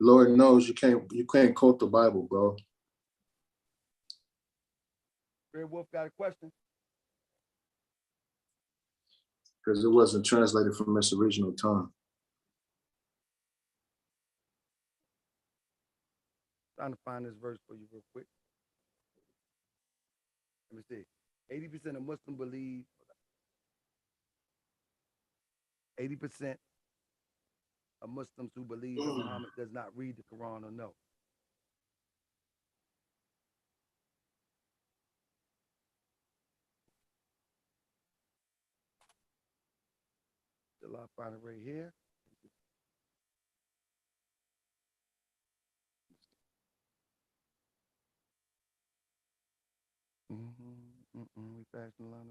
Lord knows you can't quote the Bible, bro. Spirit Wolf got a question. because it wasn't translated from its original tongue. Trying to find this verse for you real quick. Let me see. 80% of Muslims believe. 80% of Muslims who believe that Muhammad does not read the Quran or know. Till I find it right here. We passed the line.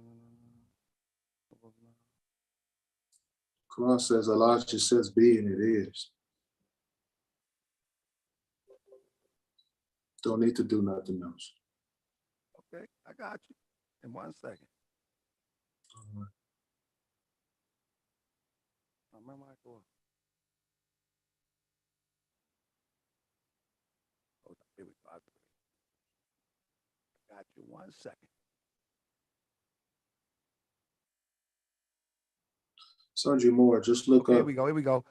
Quran says Allah just says be and it is. Don't need to do nothing else. Okay, I got you. In 1 second. Remember my call. Hold on, here we go. I got you. 1 second. Sundry Moore, just look Okay, up. here we go. Here we go.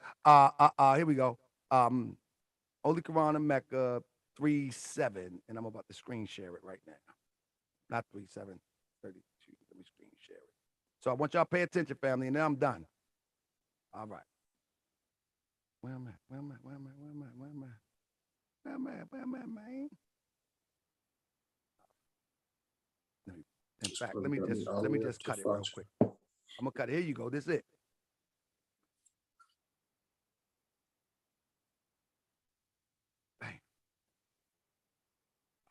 Here we go. Holy Quran in Mecca 3:7, and I'm about to screen share it right now. Not 3:7, 32. Let me screen share it. So I want y'all to pay attention, family, and then I'm done. All right. Where am I? Where am I? Where am I? Where am I? Where am I? Where am I? Where am I, man? In fact, let me just cut it real quick. I'm gonna cut it. Here you go. This is it. Bang.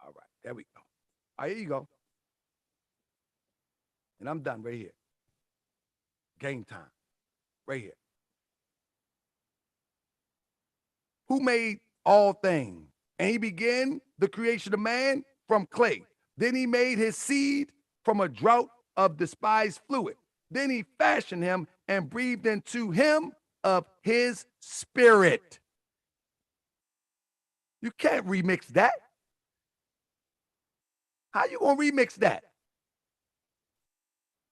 All right, there we go. All right, here you go. And I'm done right here. Game time. Right here. Who made all things? And he began the creation of man from clay. Then he made his seed from a drought of despised fluid. Then he fashioned him and breathed into him of his spirit. You can't remix that. How you gonna remix that?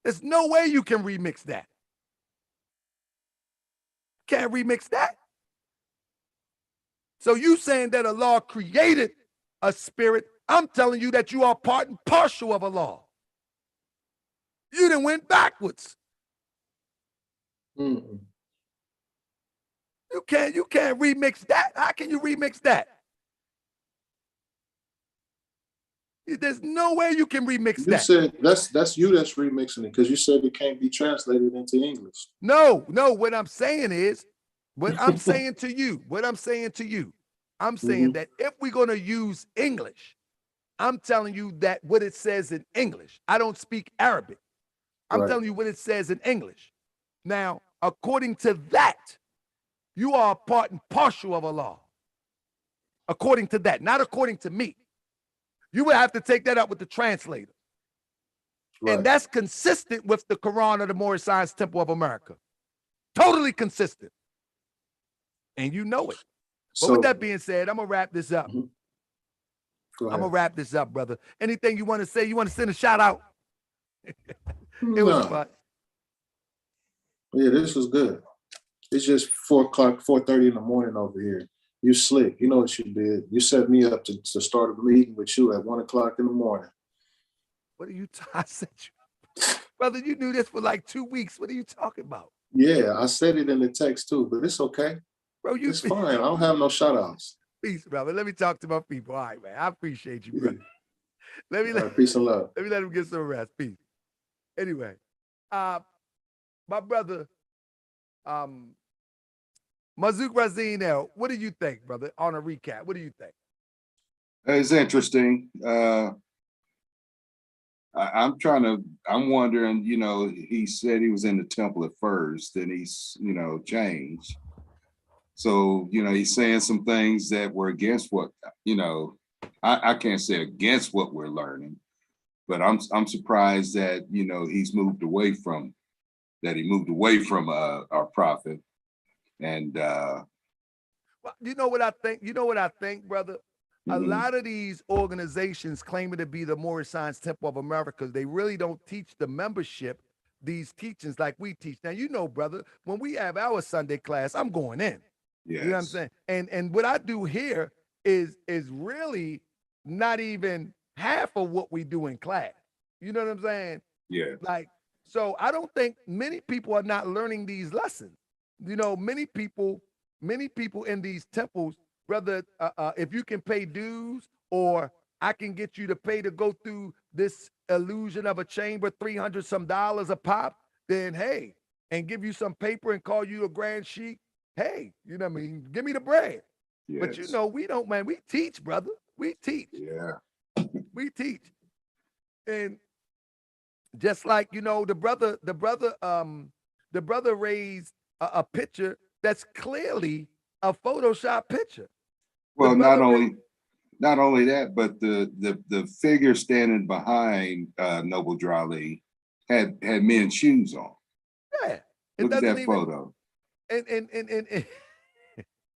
There's no way you can remix that. Can't remix that. So you saying that Allah created a spirit, I'm telling you that you are part and partial of Allah. You done went backwards. Mm-mm. You can't remix that. How can you remix that? There's no way you can remix You that. said that's you that's remixing it because you said it can't be translated into English. No, what I'm saying is, I'm saying to you, I'm saying that if we're going to use English, I'm telling you that what it says in English. I don't speak Arabic. I'm telling you what it says in English. Now, according to that, you are part and partial of Allah. According to that, not according to me. You would have to take that up with the translator. Right. And that's consistent with the Quran of the Moorish Science Temple of America. Totally consistent. And you know it. But with that being said, I'm going to wrap this up. I'm going to wrap this up, brother. Anything you want to say? You want to send a shout out? It was fun. Yeah, this was good. It's just 4:30 in the morning over here. You slick. You know what you did. You set me up to start a meeting with you at 1 o'clock in the morning. What are you I said brother, you knew this for like 2 weeks. What are you talking about? Yeah, I said it in the text too, but it's okay. Bro, it's fine. I don't have no shout outs. Peace, brother. Let me talk to my people. All right, man. I appreciate you, brother. Peace and love. Let me let him get some rest. Peace. Anyway, my brother, Mazouk Razine, what do you think, brother? On a recap, what do you think? It's interesting. I'm wondering, he said he was in the temple at first, and he's, changed. So, he's saying some things that were against what, I can't say against what we're learning, but I'm surprised that, he moved away from our prophet. And well, you know what I think, brother? A lot of these organizations claiming to be the Moorish Science Temple of America, they really don't teach the membership these teachings like we teach. Now, you know, brother, when we have our Sunday class, I'm going in. Yes. You know what I'm saying? And what I do here is really not even half of what we do in class. You know what I'm saying? Yeah. Like, so I don't think many people are not learning these lessons. You know, many people in these temples, brother, if you can pay dues, or I can get you to pay to go through this illusion of a chamber, $300 some a pop, then hey, and give you some paper and call you a grand sheik. Hey, you know what I mean? Give me the bread. Yes. But you know, we don't, man. We teach, brother. We teach. Yeah. We teach. And just like, you know, the brother raised a picture that's clearly a Photoshop picture. Well, not only that, but the figure standing behind Noble Drali had men's shoes on. Yeah. Look at that photo. And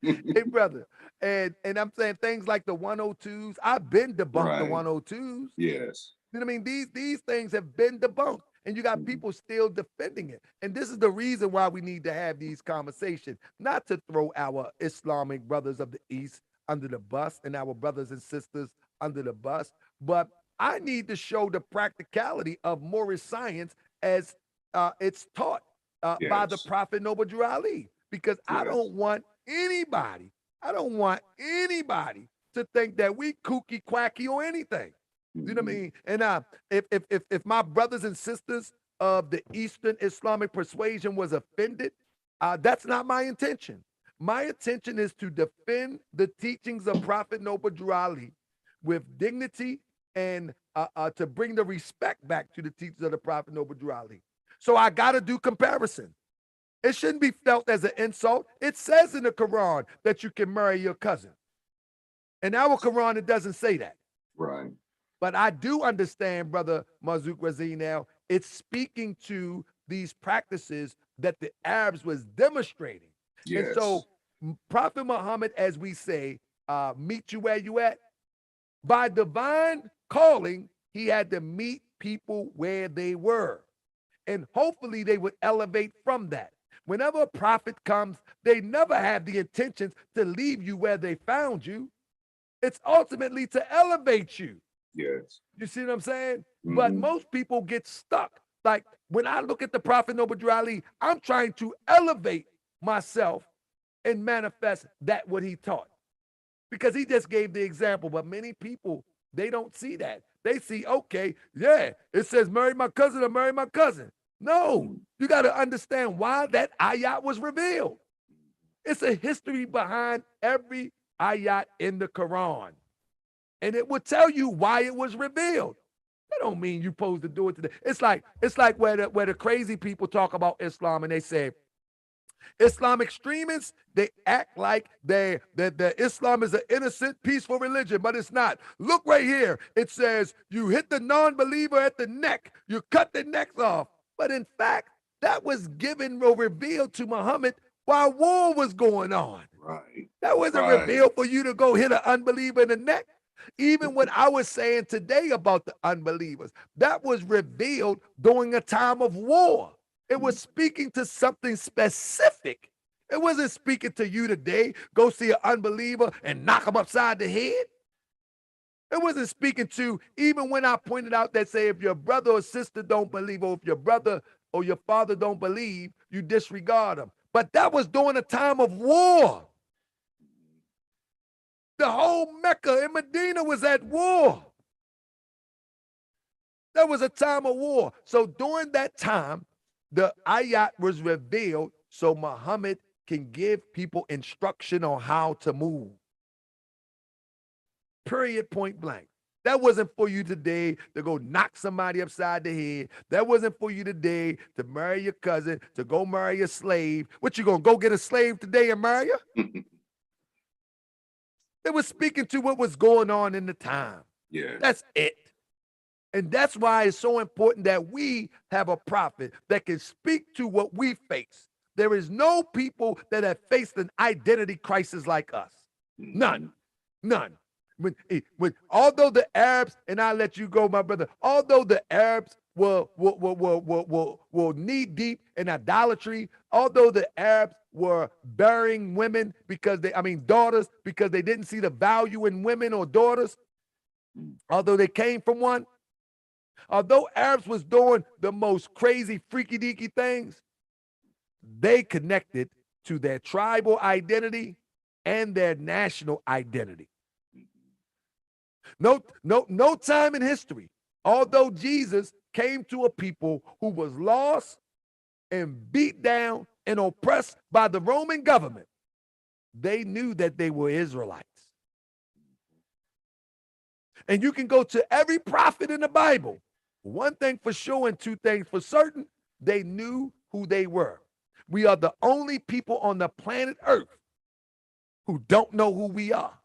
hey, brother, and I'm saying things like the 102s. I've been debunked the 102s. Yes. You know what I mean? These things have been debunked, and you got people still defending it. And this is the reason why we need to have these conversations, not to throw our Islamic brothers of the East under the bus and our brothers and sisters under the bus, but I need to show the practicality of Moorish science as it's taught by the Prophet Noble Drew Ali, because I don't want anybody to think that we kooky quacky or anything. You know what I mean? And if my brothers and sisters of the Eastern Islamic persuasion was offended, that's not my intention. My intention is to defend the teachings of Prophet Noble Drew Ali with dignity and to bring the respect back to the teachings of the Prophet Noble Drew Ali. So I got to do comparison. It shouldn't be felt as an insult. It says in the Quran that you can marry your cousin. In our Quran, it doesn't say that. Right. But I do understand, brother Mazouk Razi, now it's speaking to these practices that the Arabs was demonstrating. Yes. And so Prophet Muhammad, as we say, meet you where you at. By divine calling, he had to meet people where they were. And hopefully they would elevate from that. Whenever a prophet comes, they never have the intentions to leave you where they found you. It's ultimately to elevate you. Yes. You see what I'm saying? But most people get stuck. Like when I look at the Prophet Noble Drew Ali, I'm trying to elevate myself and manifest that what he taught. Because he just gave the example. But many people, they don't see that. They see, okay, yeah, it says marry my cousin or marry my cousin. No, you got to understand why that ayat was revealed. It's a history behind every ayat in the Quran. And it will tell you why it was revealed. That don't mean you're supposed to do it today. It's like where the crazy people talk about Islam and they say, Islam extremists, they act like that Islam is an innocent, peaceful religion, but it's not. Look right here. It says you hit the non-believer at the neck, you cut their necks off. But in fact, that was given or revealed to Muhammad while war was going on. Right. That wasn't revealed for you to go hit an unbeliever in the neck. Even what I was saying today about the unbelievers, that was revealed during a time of war. It was speaking to something specific. It wasn't speaking to you today. Go see an unbeliever and knock him upside the head. It wasn't speaking to, even when I pointed out that, say, if your brother or sister don't believe, or if your brother or your father don't believe, you disregard them. But that was during a time of war. The whole Mecca and Medina was at war. That was a time of war. So during that time, the ayat was revealed so Muhammad can give people instruction on how to move. Period, point blank. That wasn't for you today to go knock somebody upside the head. That wasn't for you today to marry your cousin, to go marry a slave. What, you gonna go get a slave today and marry her? It was speaking to what was going on in the time. Yeah. That's it. And that's why it's so important that we have a prophet that can speak to what we face. There is no people that have faced an identity crisis like us. None. When although the Arabs, and I'll let you go, my brother, although the Arabs were knee deep in idolatry, although the Arabs were burying women daughters, because they didn't see the value in women or daughters, although they came from one. Although Arabs was doing the most crazy, freaky deaky things, they connected to their tribal identity and their national identity. No time in history, although Jesus came to a people who was lost and beat down and oppressed by the Roman government, they knew that they were Israelites. And you can go to every prophet in the Bible. One thing for sure and two things for certain, they knew who they were. We are the only people on the planet Earth who don't know who we are.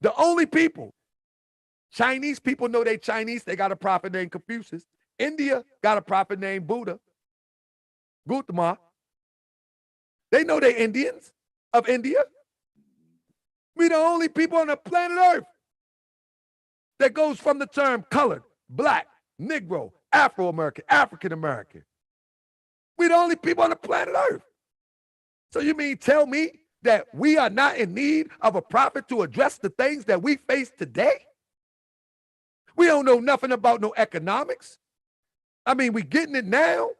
The only people. Chinese people know they Chinese. They got a prophet named Confucius. India got a prophet named Buddha. Gautama. They know they Indians of India. We the only people on the planet Earth that goes from the term colored, black, Negro, Afro-American, African-American. We the only people on the planet Earth. So you mean tell me that we are not in need of a prophet to address the things that we face today? We don't know nothing about no economics. I mean, we getting it now,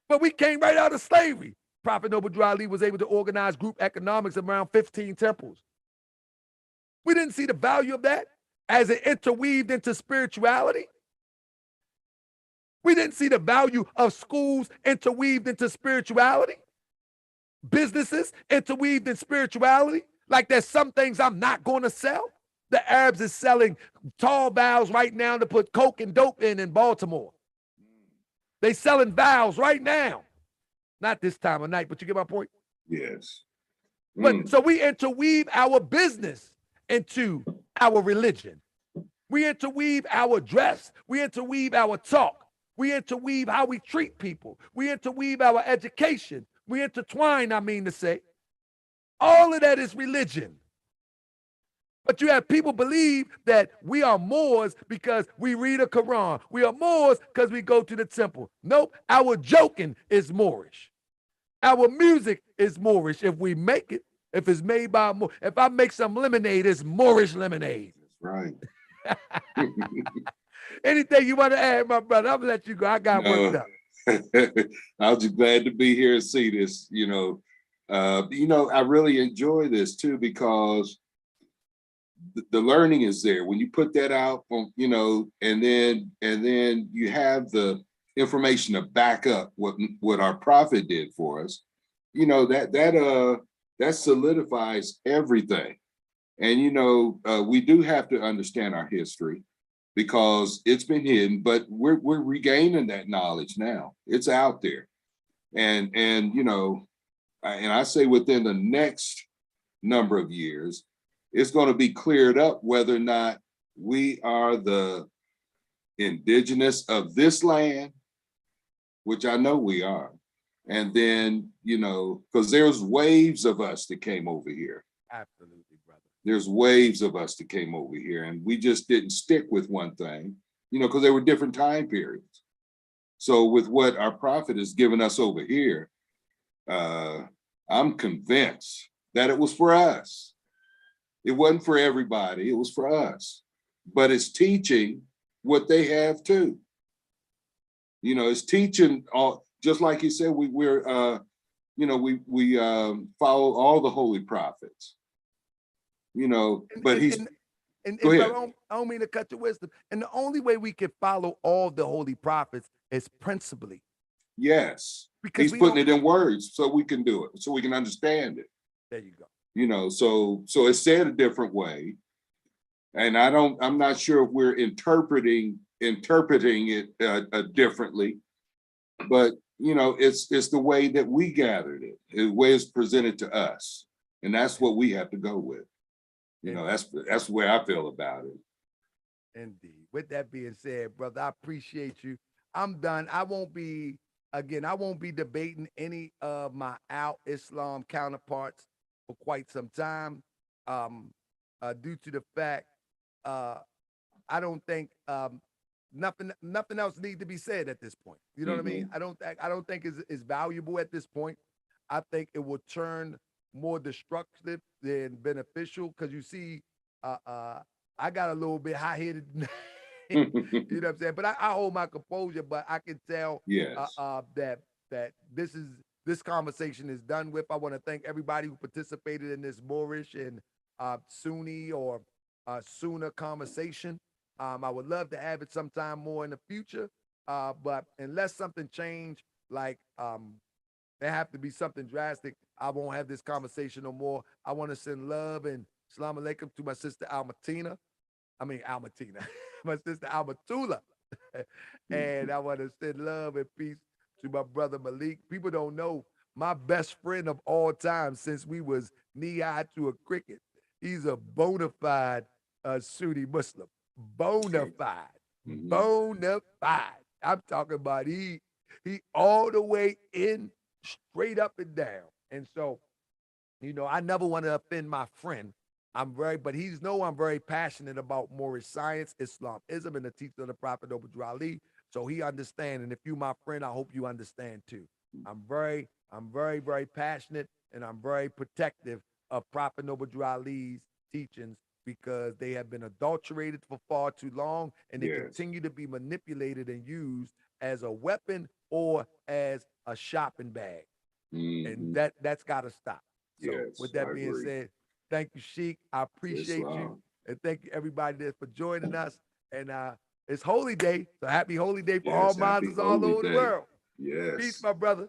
but we came right out of slavery. Prophet Noble Drew Ali was able to organize group economics around 15 temples. We didn't see the value of that as it interweaved into spirituality. We didn't see the value of schools interweaved into spirituality. Businesses interweaved in spirituality. Like there's some things I'm not going to sell. The Arabs is selling tall vows right now to put coke and dope in Baltimore. They selling vows right now. Not this time of night, but you get my point? Yes. But so we interweave our business into our religion. We interweave our dress. We interweave our talk. We interweave how we treat people. We interweave our education. We intertwine, I mean to say. All of that is religion. But you have people believe that we are Moors because we read a Quran. We are Moors because we go to the temple. Nope, our joking is Moorish. Our music is Moorish if we make it. If it's made by Moor. If I make some lemonade, it's Moorish lemonade. That's right. Anything you want to add, my brother? I'm gonna let you go. I got worked up. I was just glad to be here and see this. I really enjoy this too because the learning is there. When you put that out, and then you have the information to back up what our prophet did for us. That solidifies everything. And we do have to understand our history because it's been hidden, but we're regaining that knowledge now. It's out there. And I say within the next number of years, it's going to be cleared up whether or not we are the indigenous of this land, which I know we are. And then, because there's waves of us that came over here. Absolutely, brother. There's waves of us that came over here and we just didn't stick with one thing, because there were different time periods. So with what our prophet has given us over here, I'm convinced that it was for us. It wasn't for everybody, it was for us. But it's teaching what they have too. It's teaching all, just like you said, we follow all the holy prophets. But he's go ahead. I don't mean to cut your wisdom. And the only way we can follow all the holy prophets is principally. Yes, because he's putting it in words so we can do it, so we can understand it. There you go. So it's said a different way. And I'm not sure if we're interpreting it differently, but it's the way that we gathered it, the way it's presented to us. And that's what we have to go with. That's the way I feel about it. Indeed. With that being said, brother, I appreciate you. I'm done. I won't be debating any of my Islam counterparts for quite some time, due to the fact I don't think nothing else needs to be said at this point. You know what I mean? I don't think it's valuable at this point. I think it will turn more destructive than beneficial, because you see, I got a little bit high-headed. You know what I'm saying? But I hold my composure, but I can tell Yes. that this conversation is done with. I want to thank everybody who participated in this Moorish and Sunni or Sunnah conversation. I would love to have it sometime more in the future, but unless something changed, like there have to be something drastic, I won't have this conversation no more. I want to send love and salam alaikum to my sister Almatina. My sister Almatula. And I want to send love and peace to my brother Malik. People don't know, my best friend of all time since we was knee-high to a cricket. He's a bona fide Sunni Muslim. Bona fide. Bona fide. I'm talking about he all the way in, straight up and down. And so, you know, I never want to offend my friend. But he's I'm very passionate about Moorish science, Islamism, and the teaching of the Prophet Abdur Rahman. So he understands. And if you my friend, I hope you understand too. I'm very, very passionate, and I'm very protective of Prophet Abdur Rahman's teachings, because they have been adulterated for far too long, and they continue to be manipulated and used as a weapon or as a shopping bag. And that's got to stop. So with that being said, thank you, Sheikh. I appreciate you. And thank you, everybody there, for joining us. And it's Holy Day. So happy Holy Day for all Muslims all over the world. Yes. Peace, my brother.